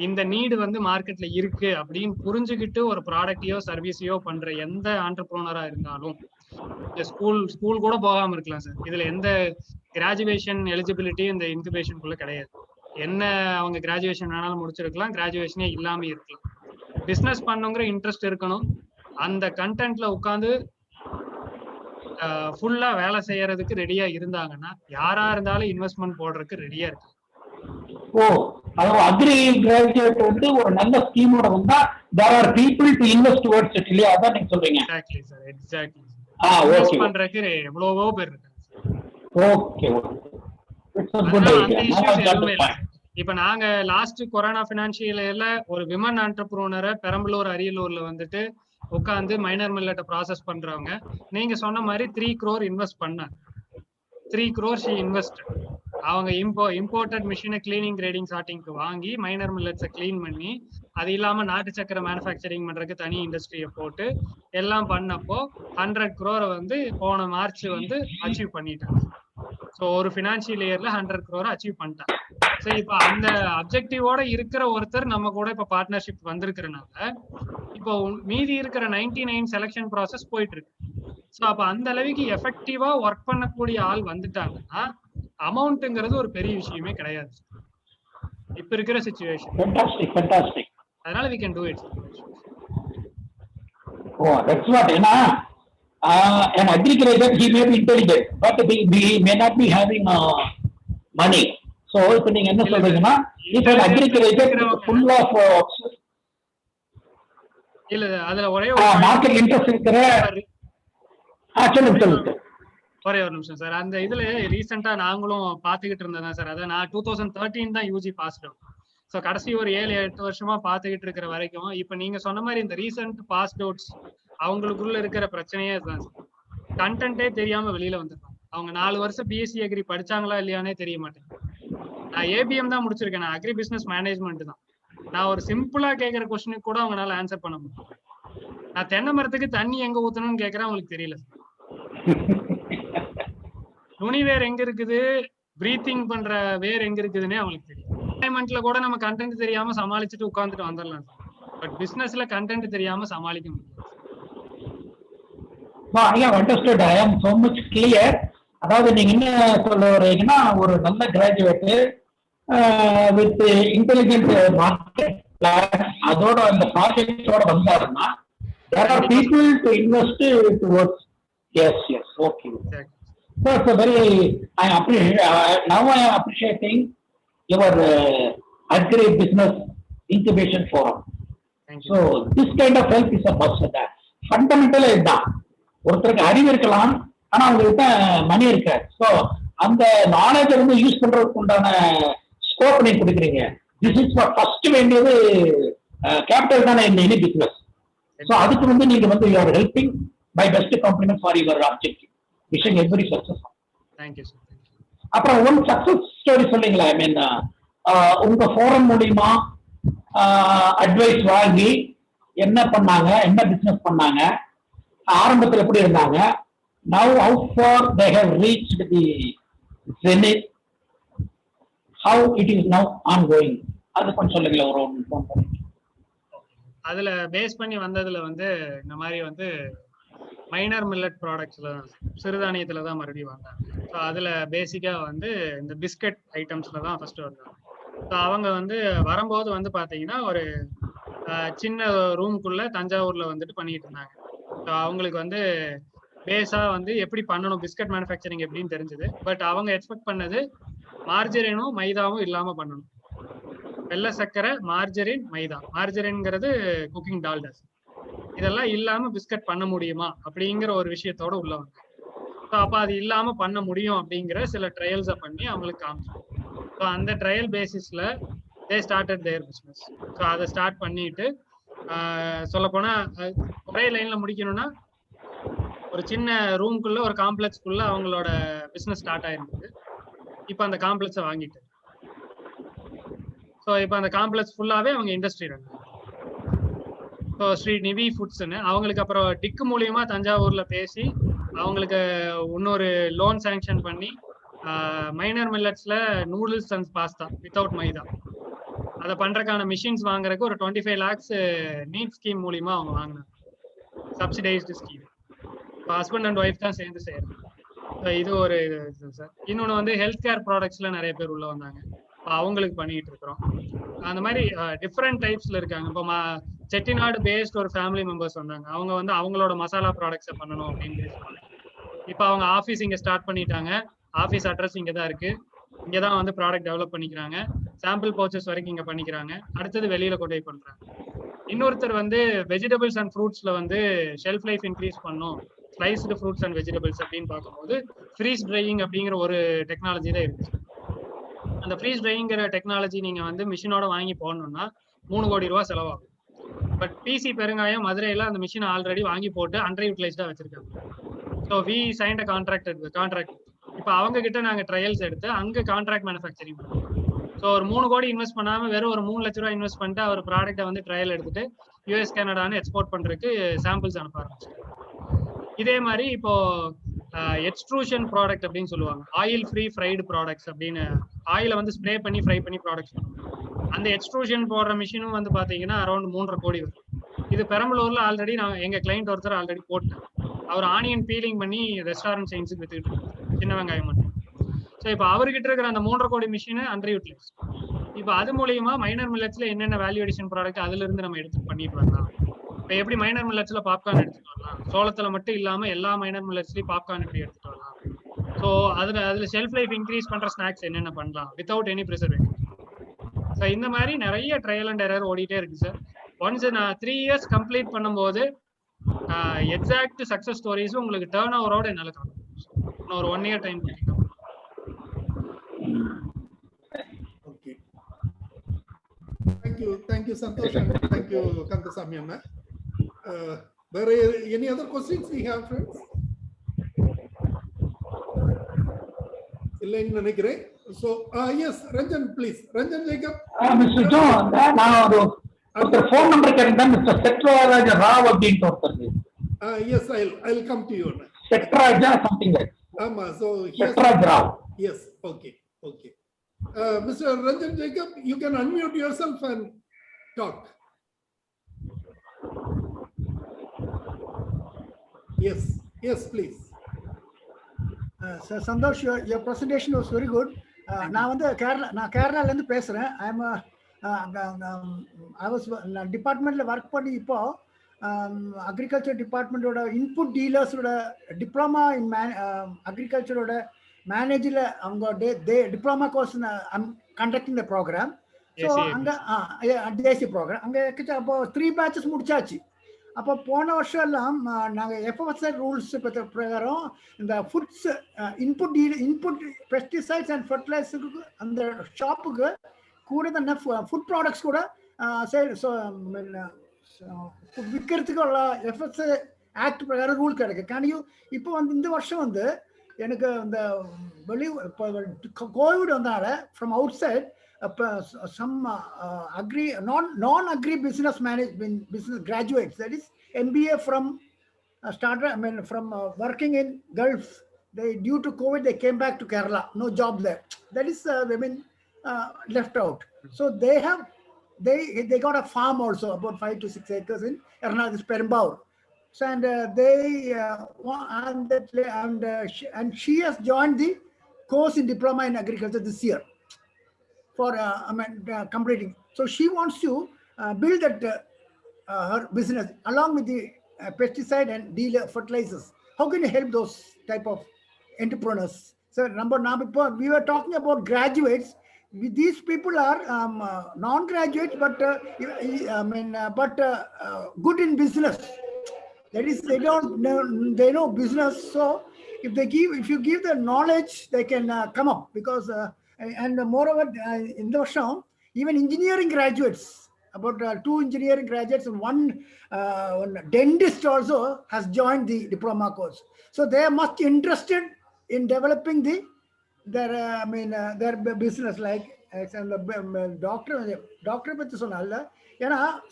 இந்த நீடு வந்து மார்க்கெட்ல இருக்கு அப்படின்னு புரிஞ்சுக்கிட்டு ஒரு ப்ராடக்டையோ சர்வீஸையோ பண்ற எந்த ஆண்டர்பிரினரா இருந்தாலும், ஸ்கூல் கூட போகாம இருக்கலாம் சார். இதுல எந்த கிராஜுவேஷன் எலிஜிபிலிட்டி இந்த இன்குபேஷனுக்குள்ள கிடையாது. என்ன அவங்க கிராஜுவேஷன் வேணாலும் முடிச்சிருக்கலாம், கிராஜுவேஷனே இல்லாம இருக்கலாம். பிசினஸ் பண்ணுங்கிற இன்ட்ரெஸ்ட் இருக்கணும். அந்த கண்டென்ட்ல உட்காந்து ஃபுல்லா வேலை செய்யறதுக்கு ரெடியா இருந்தாங்கன்னா யாரா இருந்தாலும் இன்வெஸ்ட்மெண்ட் போடுறதுக்கு ரெடியா இருக்கு. ஓ, அதாவது அக்ரி கிராஜுவேட் வந்து ஒரு நல்ல ஸ்கீமோட வந்தா there are people to invest towards it இல்லையா? அதான் நீங்க சொல்றீங்க. Exactly sir, exactly. ஓகே, பண்றதுக்கு எவ்வளவோ பேர் இருக்காங்க. Okay, it's a good idea. இப்ப நாங்க லாஸ்ட் கொரோனா பினான்சியல் இயர்ல ஒரு விமன் ஆண்டர்பிரினரை பெரம்பலூர் அரியலூர்ல வந்துட்டு உட்காந்து மைனர் மில்லட்டை ப்ராசஸ் பண்றவங்க, நீங்க சொன்ன மாதிரி 3 crore இன்வெஸ்ட் பண்ணாங்க. 3 crore she invested. அவங்க இம்போர்ட்டட் மிஷினை கிளீனிங் கிரேடிங் சார்ட்டிங்க்கு வாங்கி மைனர் மில்லட்ஸை கிளீன் பண்ணி, அது இல்லாம நாட்டு சக்கரை மேனுஃபேக்சரிங் பண்றதுக்கு தனி இண்டஸ்ட்ரியை போட்டு எல்லாம் பண்ணப்போ 100 crore வந்து போன மார்ச் வந்து அச்சீவ் பண்ணிட்டாங்க. ஸோ ஒரு ஃபினான்ஷியல் இயர்ல 100 crore அச்சீவ் பண்ணிட்டாங்க. ஸோ இப்போ அந்த அப்ஜெக்டிவோட இருக்கிற ஒருத்தர் நம்ம கூட இப்போ பார்ட்னர்ஷிப் வந்திருக்கிறனால இப்போ மீதி இருக்கிற 99 செலெக்ஷன் ப்ராசஸ் போயிட்டு இருக்கு. ஸோ அப்போ அந்த அளவுக்கு எஃபெக்டிவா ஒர்க் பண்ணக்கூடிய ஆள் வந்துட்டாங்கன்னா அமௌண்ட்ங்கிறது ஒரு பெரிய விஷயமே கிடையாது இப்ப இருக்கிற சிச்சுவேஷன். அதனால we can do it. Oh, that's what. An agri graduate, he may be intelligent, but he may not be having money. So இப்போ நீங்க என்ன சொல்றீங்கன்னா, இப்போ agri graduate full of இல்ல அதுல ஒரே மார்க்கெட் இன்ட்ரெஸ்ட் இருக்கிற சொல்லுங்க ஒரே ஒரு நிமிஷம் சார். அந்த இதுல ரீசெண்டா நாங்களும் பாத்துக்கிட்டு இருந்தேன் சார். அதை நான் 2013 தான் யூஜி பாஸ் அவுட். ஸோ கடைசி ஒரு 7-8 வருஷமா பாத்துக்கிட்டு இருக்கிற வரைக்கும் இப்ப நீங்க சொன்ன மாதிரி இந்த ரீசெண்ட் பாஸ் அவுட்ஸ் அவங்களுக்குள்ள இருக்கிற பிரச்சனையே இதுதான் சார். கண்டென்ட்டே தெரியாம வெளியில வந்துடுறாங்க. அவங்க 4 வருஷம் பிஎஸ்சி அக்ரி படிச்சாங்களா இல்லையானே தெரிய மாட்டேங்குது. நான் ஏபிஎம் தான் முடிச்சிருக்கேன், நான் அக்ரி பிசினஸ் மேனேஜ்மெண்ட் தான். நான் ஒரு சிம்பிளா கேட்கிற கொஸ்டினுக்கு கூட அவங்களால ஆன்சர் பண்ண முடியும். நான் தென்னை மரத்துக்கு தண்ணி எங்க ஊத்தணும்னு கேட்கறேன், அவங்களுக்கு தெரியல. நுனி வேர் எங்க இருக்குது, பிரீத்திங் பண்ற வேர் எங்க இருக்குதுன்னே அவங்களுக்கு தெரியும். என்டர்டைன்மெண்ட்ல கூட நம்ம கண்டென்ட் தெரியாம சமாளிச்சுட்டு உட்காந்துட்டு வந்துடலாம். பட் பிசினஸ்ல கண்டென்ட் தெரியாம சமாளிக்க முடியும். No, I have understood. I am so much clear. அதாவது நீங்க என்ன சொல்ல வரீங்கன்னா, ஒரு நல்ல graduate with intelligent market plan அதோட அந்த ப்ராஜெக்டோட வந்தாருன்னா there are people to invest towards. Yes, okay. So it's a very, I appreciate, now I am appreciating your agri business incubation forum. So this kind of help is a must. That fundamental இதுதான். ஒருத்தருக்கு அறிவு இருக்கலாம், ஆனா அவங்ககிட்ட மணி இருக்காது. So அந்த நாலேஜை வந்து யூஸ் பண்றதுக்கு உண்டான ஸ்கோப் நீங்க கொடுக்குறீங்க. திஸ் இஸ் ஃபர்ஸ்ட் வேண்டியது கேபிட்டல் தானே இந்த எனி பிசினஸ். ஸோ அதுக்கு வந்து நீங்க வந்து you are helping. My best compliment for your objective. Wishing every success. Thank you sir. அப்புறம் ஒன் சக்சஸ் ஸ்டோரி சொல்றீங்களா? ஐ மீன் உங்க ஃபோரம் மூலியமா அட்வைஸ் வாங்கி என்ன பண்ணாங்க, என்ன பிசினஸ் பண்ணாங்க, ஆரம்பத்தில் எப்படி இருந்தாங்க, now how far they have reached the zenith, how it is now ongoing, அது கொஞ்சம் சொல்லுங்களா? ஒரு அதுல பேஸ் பண்ணி வந்ததுல வந்து இந்த மாதிரி வந்து மைனர் மில்லட் ப்ராடக்ட்ஸ்ல சிறுதானியத்துல தான் மறுபடியும் வந்தாங்க. ஸோ அதுல பேசிக்கா வந்து இந்த பிஸ்கட் ஐட்டம்ஸ்ல தான் ஃபர்ஸ்ட் வந்தாங்க. ஸோ அவங்க வந்து வரும்போது வந்து பாத்தீங்கன்னா ஒரு சின்ன ரூம்குள்ள தஞ்சாவூர்ல வந்துட்டு பண்ணிட்டு இருந்தாங்க. ஸோ அவங்களுக்கு வந்து பேஸா வந்து எப்படி பண்ணணும், பிஸ்கட் மேனுஃபேக்சரிங் எப்படின்னு தெரிஞ்சது. பட் அவங்க எக்ஸ்பெக்ட் பண்ணது மார்ஜரினும் மைதாவும் இல்லாம பண்ணணும். வெள்ளை சர்க்கரை, மார்ஜரின், மைதா. மார்ஜரின்ங்கிறது குக்கிங் டால்டாஸ். இதெல்லாம் இல்லாம பிஸ்கட் பண்ண முடியுமா அப்படிங்கிற ஒரு விஷயத்தோட உள்ள வந்து, ஸோ அப்போ அது இல்லாம பண்ண முடியும் அப்படிங்கிற சில ட்ரையல்ஸை பண்ணி அவங்களுக்கு காமிச்சோம். ஸோ அந்த ட்ரையல் பேசிஸ்ல they started their business. So அதை ஸ்டார்ட் பண்ணிட்டு சொல்ல போனா ஒரே லைன்ல முடிக்கணும்னா ஒரு சின்ன ரூம்குள்ள ஒரு காம்ப்ளெக்ஸ்க்குள்ள அவங்களோட பிசினஸ் ஸ்டார்ட் ஆயிருந்தது. இப்போ அந்த காம்ப்ளெக்ஸை வாங்கிட்டு, ஸோ இப்போ அந்த காம்ப்ளெக்ஸ் ஃபுல்லாவே அவங்க industry run. So Sri Nivi ஃபுட்ஸ்ன்னு அவங்களுக்கு அப்புறம் டிக்கு மூலியமா தஞ்சாவூர்ல பேசி அவங்களுக்கு இன்னொரு லோன் சாங்ஷன் பண்ணி மைனர் மில்லட்ஸ்ல noodles and pasta without maida அதை பண்றதுக்கான மிஷின்ஸ் வாங்குறதுக்கு ஒரு 25 lakhs நீட் ஸ்கீம் மூலியமா அவங்க வாங்கினாங்க. Subsidised scheme. Husband and wife தான் சேர்ந்து செய்யறாங்க. இது ஒரு இது சார். இன்னொன்று வந்து ஹெல்த் கேர் ப்ராடக்ட்ஸ்ல நிறைய பேர் உள்ள வந்தாங்க. அவங்களுக்கு பண்ணிட்டு இருக்கிறோம். அந்த மாதிரி டிஃப்ரெண்ட் டைப்ஸ்ல இருக்காங்க. இப்போ செட்டிநாடு பேஸ்ட் ஒரு ஃபேமிலி மெம்பர்ஸ் வந்தாங்க. அவங்க வந்து அவங்களோட மசாலா ப்ராடக்ட்ஸை பண்ணணும் அப்படின்னு சொன்னாங்க. இப்போ அவங்க ஆஃபீஸ் இங்கே ஸ்டார்ட் பண்ணிட்டாங்க. ஆஃபீஸ் அட்ரஸ் இங்கே தான் இருக்கு. இங்கே தான் வந்து ப்ராடக்ட் டெவலப் பண்ணிக்கிறாங்க. சாம்பிள் பர்ச்சேஸ் வரைக்கும் இங்கே பண்ணிக்கிறாங்க. அடுத்தது வெளியில கொண்டு போய் பண்றாங்க. இன்னொருத்தர் வந்து வெஜிடபிள்ஸ் அண்ட் ஃப்ரூட்ஸ்ல வந்து ஷெல்ஃப் லைஃப் இன்க்ரீஸ் பண்ணும், ஸ்லைஸ்டு ஃப்ரூட்ஸ் அண்ட் வெஜிடபிள்ஸ் அப்படின்னு பார்க்கும்போது ஃப்ரீஸ் ட்ரையிங் அப்படிங்கிற ஒரு டெக்னாலஜி தான் இருக்கு. அந்த ஃப்ரீஸ் ட்ரைங்கிற டெக்னாலஜி நீங்க வந்து மிஷினோட வாங்கி போடணும்னா 3 கோடி ரூபா செலவாகும். பட் பிசி பெருங்காயம் மதுரையில அந்த மிஷினை ஆல்ரெடி வாங்கி போட்டு அண்டர் யூட்டிலைஸ்டா வச்சிருக்காங்க. So we signed contract. இப்போ அவங்க கிட்ட நாங்க ட்ரையல்ஸ் எடுத்து அங்க கான்ட்ராக்ட் மேனுஃபேக்சரிங் பண்ணுவோம். ஸோ ஒரு 3 கோடி இன்வெஸ்ட் பண்ணாம வெறும் ஒரு 3 லட்ச ரூபா இன்வெஸ்ட் பண்ணிட்டு அவர் ப்ராடக்ட்டை வந்து ட்ரையல் எடுத்துட்டு யூஎஸ் கனடான்னு எக்ஸ்போர்ட் பண்றதுக்கு சாம்பிள்ஸ் அனுப்ப ஆரம்பிச்சிட்டாங்க. இதே மாதிரி இப்போ எக்ஸ்ட்ரூஷன் ப்ராடக்ட் அப்படின்னு சொல்லுவாங்க. ஆயில் ஃப்ரீ ஃப்ரைடு ப்ராடக்ட்ஸ் அப்படின்னு ஆயிலை வந்து ஸ்ப்ரே பண்ணி ஃப்ரை பண்ணி ப்ராடக்ட்ஸ் பண்ணுவாங்க. அந்த எக்ஸ்ட்ரூஷன் போடுற மிஷினும் வந்து பாத்தீங்கன்னா அரௌண்ட் 3.5 கோடி வரும். இது பெரம்பலூர்ல ஆல்ரெடி நான் எங்க கிளைண்ட் ஒருத்தர் ஆல்ரெடி போட்டேன். அவர் ஆனியன் பீலிங் பண்ணி ரெஸ்டாரண்ட் சைன்ஸுக்கு வித்துக்கிட்டு இருக்காரு, சின்ன வெங்காயம் மட்டும். ஸோ இப்போ அவர்கிட்ட இருக்கிற அந்த 3.5 கோடி மிஷினை அண்டர் யூட்டிலைஸ். இப்போ அது மூலியமா மைனர் மில்லட்ஸ்ல என்னென்ன வேல்யூ அடிஷன் ப்ராடக்ட் அதுல இருந்து நம்ம எடுத்து பண்ணிட்டு வரலாம். இப்போ எப்படி மைனர் மில்லட்ஸ்ல பாப்கார்ன் எடுத்துட்டு வரலாம், சோளத்துல மட்டும் இல்லாம எல்லா மைனர் மில்லட்ஸ்லயும் பாப்கார்ன் எப்படி எடுத்துட்டு வரலாம். ஸோ அதுல ஷெல்ஃப் லைஃப் இன்க்ரீஸ் பண்ற ஸ்நாக்ஸ் என்னென்ன பண்ணலாம் வித்தவுட் எனி ப்ரிசர்வேட்டிவ். ஸோ இந்த மாதிரி நிறைய ட்ரையல் அண்ட் எரர் ஓடிட்டே இருக்கு சார். ஒன்ஸ் நான் 3 years கம்ப்ளீட் பண்ணும்போது எக்ஸாக்ட் சக்சஸ் ஸ்டோரிஸ் உங்களுக்கு டேர்ன் ஓவரோட என்னால காணும். இன்னும் ஒரு 1 year டைம் கொடுத்தீங்க. Okay, thank you Santhosh, thank you Kandasamy அண்ணா. There any other questions we have, friends? இல்லைன்னு நினைக்கிறேன். So yes, Ranjan, please. Ranjan Jacob. Mr. John, நான் ஒரு phone number கேட்டேன், Mr. Setraraj Rao அப்படினு ஒருத்தர். Yes, I'll come to you. Setraraj something like. ஆமா, so Setraraj Rao. Yes, okay. Mr. Ranjan Jacob, you can unmute yourself and talk. Yes, please. Sir Santosh, your presentation was very good. நான் வந்து கேரளால இருந்து பேசுறேன். I was டிபார்ட்மெண்ட்ல work பண்ணி இப்போ agriculture டிபார்ட்மெண்டோட இன்புட் டீலர்ஸோட டிப்ளமா இன் அக்ரிகல்ச்சரோட மேனேஜில் அவங்க diploma course conducting the program. So அங்கே தேசிய ப்ரோக்ராம் அங்கே அப்போ 3 batches முடிச்சாச்சு. அப்போ போன வருஷம் எல்லாம் நாங்கள் FFSI ரூல்ஸ் பிரகாரம் இந்த ஃபுட்ஸ் இன்புட் பெஸ்டிசைட்ஸ் அண்ட் ஃபர்டிலைசருக்கு அந்த ஷாப்புக்கு கூட தானே ஃபுட் ப்ராடக்ட்ஸ் கூட விற்கிறதுக்கு உள்ள FFSI ஆக்ட் பிரகாரம் ரூல் கிடைக்கும். இப்போ வந்து இந்த வருஷம் வந்து எனக்கு இந்த இப்போ கோவிட் வந்தனால from outside some non-agri business graduates, that is MBA from working in Gulf. Due to COVID, they came back to Kerala. No job there. That is women left out. So they got a farm also, about 5 to 6 acres in Ernakulam, Perambur. So and she has joined the course in diploma in agriculture this year for completing. So she wants to build that her business along with the pesticide and dealer fertilizers. How can you help those type of entrepreneurs? So we were talking about graduates. These people are non-graduates, but good in business. That is, they know business. So if you give the knowledge, they can come up because. And moreover, in the show, even engineering graduates, about 2 engineering graduates and one dentist also has joined the diploma course. So they are much interested in developing their business. Like doctor,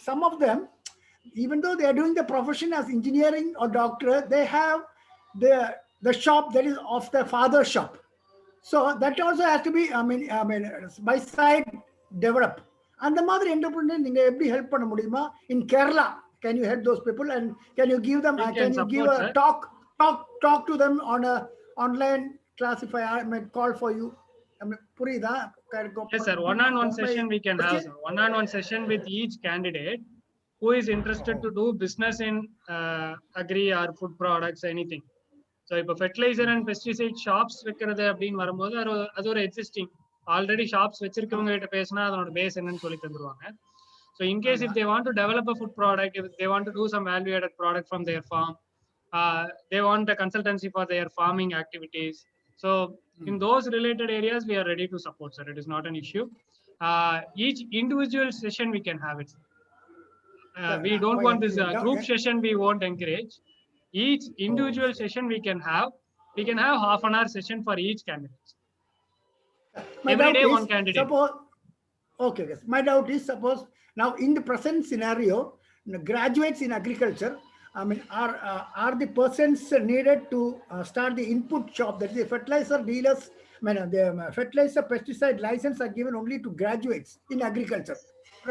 some of them, even though they are doing the profession as engineering or doctor, they have the shop that is of their father's shop. So that also has to be, by side develop. And the mother entrepreneur, you can help in Kerala. Can you help those people and can you give them? Can you give a talk to them on a online classify? Call for you. Yes, sir. One-on-one session we can have. Sir. One-on-one session with each candidate who is interested to do business in agri or food products, anything. So இப்போ fertiliser and pesticide shops வைக்கிறது அப்படின்னு வரும்போது அது ஒரு existing already shops வச்சிருக்கவங்க கிட்ட பேசினா அதோட பேஸ் என்னன்னு சொல்லி தந்துருவாங்க. So in case if they want to develop a food product, if they want to do some value added product from their farm, they want a consultancy for their farming activities. So in those related areas we are ready to support, sir. It is not an issue. Each individual session we can have it. We don't want this group session, we won't encourage. Each individual session we can have half an hour session for each candidate. Every day one candidate. Yes. My doubt is, suppose now in the present scenario, graduates in agriculture, are the persons needed to start the input shop, that is the fertilizer dealers, the fertilizer pesticide license are given only to graduates in agriculture,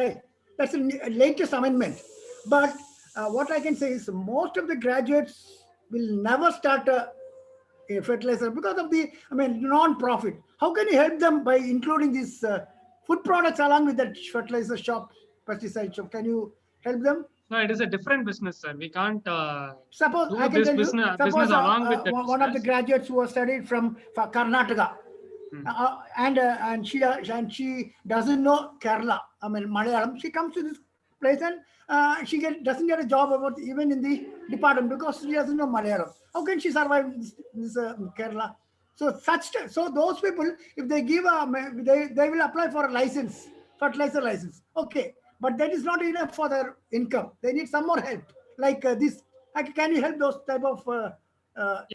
right? That's the latest amendment. But what I can say is most of the graduates will never start a fertilizer because of the non-profit. How can you help them by including these food products along with that fertilizer shop, pesticide shop? Can you help them? No, it is a different business, sir. We can't suppose do I can this tell business, you, suppose, along with that one of the graduates who has studied from Karnataka, and she doesn't know Kerala, Malayalam. She comes to this place and she doesn't get a job about even in the department because she doesn't know Malayalam. How can she survive this Kerala? So those people, if they give they will apply for a license, fertilizer license. Okay, but that is not enough for their income. They need some more help. Like this, can you help those type of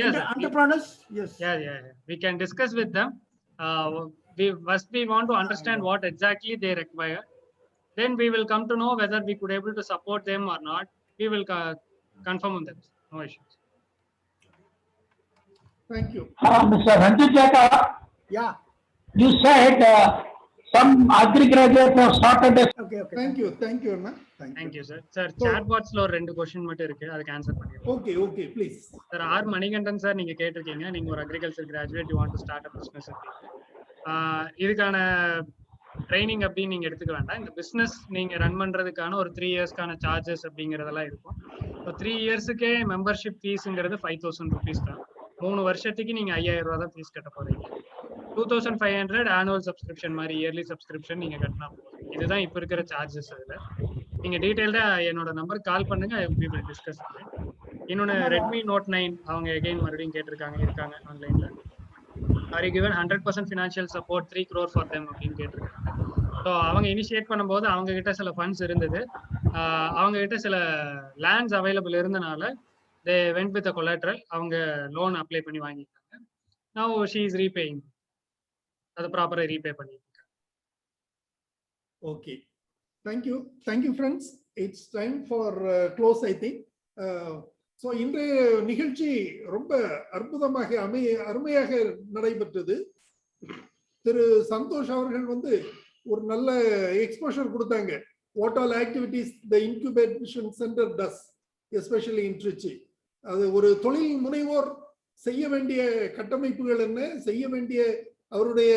yes, entrepreneurs? Yes. Yeah. We can discuss with them. we want to understand what exactly they require. Then we will come to know whether we could able to support them or not. We will confirm on them. No issues. Thank you. Mr. Ranjit Jaka, Yeah. you said some agri graduates have started a Okay. Thank you. Thank you, Anna. Thank you, sir. Sir, chat box lo rendu question mattum irukku, adukku answer பண்ணிடுறேன். Okay, please. Sir, R Manikandan sir, நீங்க கேட்டிருக்கீங்க, நீங்க ஒரு agriculture graduate, you want to start a business அப்படின்னு. இதுக்கான training அப்படின்னு நீங்க எடுத்துக்க வேண்டாம். இந்த பிசினஸ் நீங்க ரன் பண்றதுக்கான ஒரு 3 இயர்ஸ்க்கான சார்ஜஸ் அப்படிங்கறதெல்லாம் இருக்கும். இப்போ 3 இயர்ஸுக்கே மெம்பர்ஷிப் ஃபீஸ்ங்கிறது 5000 rupees தான். 3 வருஷத்துக்கு நீங்க 5000 ரூபாய் தான் ஃபீஸ் கட்ட போறீங்க. 2500 ஆனுவல் சப்ஸ்கிரிப்ஷன் மாதிரி இயர்லி சப்ஸ்கிரிப்ஷன் நீங்க கட்டினா போதும். இதுதான் இப்ப இருக்கிற சார்ஜஸ். அதுல நீங்க டீடைல்டா என்னோட நம்பருக்கு கால் பண்ணுங்க, we will discuss. இன்னொன்னு ரெட்மி நோட் 9 அவங்க அகைன் மறுபடியும் இருக்காங்க ஆன்லைன்ல. Are you given 100% financial support 3 crore for them அப்படின்னு கேட்டிருக்காங்க. ஸோ அவங்க இனிஷியேட் பண்ணும்போது அவங்க கிட்ட சில ஃபண்ட்ஸ் இருந்தது, அவங்க கிட்ட சில லேண்ட்ஸ் அவைலபிள் இருந்தனால they went with the collateral, அவங்க லோன் அப்ளை பண்ணி வாங்கிட்டாங்க. Now she is repaying, அது ப்ராப்பரா ரீபே பண்ணிருக்காங்க. Okay, thank you friends. It's time for close, I think. So இன்றைய நிகழ்ச்சி ரொம்ப அற்புதமாக அருமையாக நடைபெற்றது. திரு சந்தோஷ் அவர்கள் வந்து ஒரு நல்ல எக்ஸ்போஷர் கொடுத்தாங்க. What all activities the incubation centre does, especially in Trichy. அது ஒரு தொழில் முனைவோர் செய்ய வேண்டிய கட்டமைப்புகள் என்ன, செய்ய வேண்டிய அவருடைய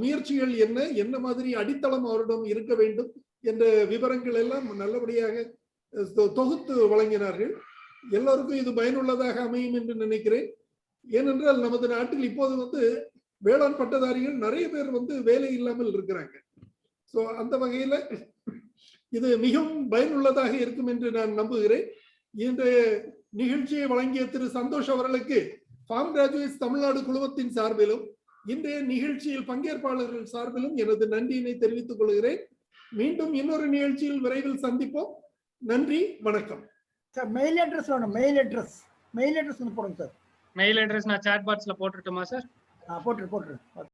முயற்சிகள் என்ன மாதிரி அடித்தளம் அவரிடம் இருக்க வேண்டும் என்ற விவரங்கள் எல்லாம் நல்லபடியாக தொகுத்து வழங்கினார்கள். எல்லோருக்கும் இது பயனுள்ளதாக அமையும் என்று நினைக்கிறேன். ஏனென்றால் நமது நாட்டில் இப்போது வந்து வேளாண் பட்டதாரிகள் நிறைய பேர் வந்து வேலை இல்லாமல் இருக்கிறாங்க. ஸோ அந்த வகையில இது மிகவும் பயனுள்ளதாக இருக்கும் என்று நான் நம்புகிறேன். இன்றைய நிகழ்ச்சியை வழங்கிய திரு சந்தோஷ் அவர்களுக்கு ஃபார்ம் கிராஜுவேட்ஸ் தமிழ்நாடு குழுமத்தின் சார்பிலும் இன்றைய நிகழ்ச்சியில் பங்கேற்பாளர்கள் சார்பிலும் எனது நன்றியினை தெரிவித்துக் கொள்கிறேன். மீண்டும் இன்னொரு நிகழ்ச்சியில் விரைவில் சந்திப்போம். நன்றி, வணக்கம். சார் மெயில் அட்ரஸ் வேணும். மெயில் அட்ரஸ் போடுங்க சார். மெயில் அட்ரஸ் நான் சாட் பாக்ஸ்ல போட்டுட்டுமா சார்? போட்டுரு.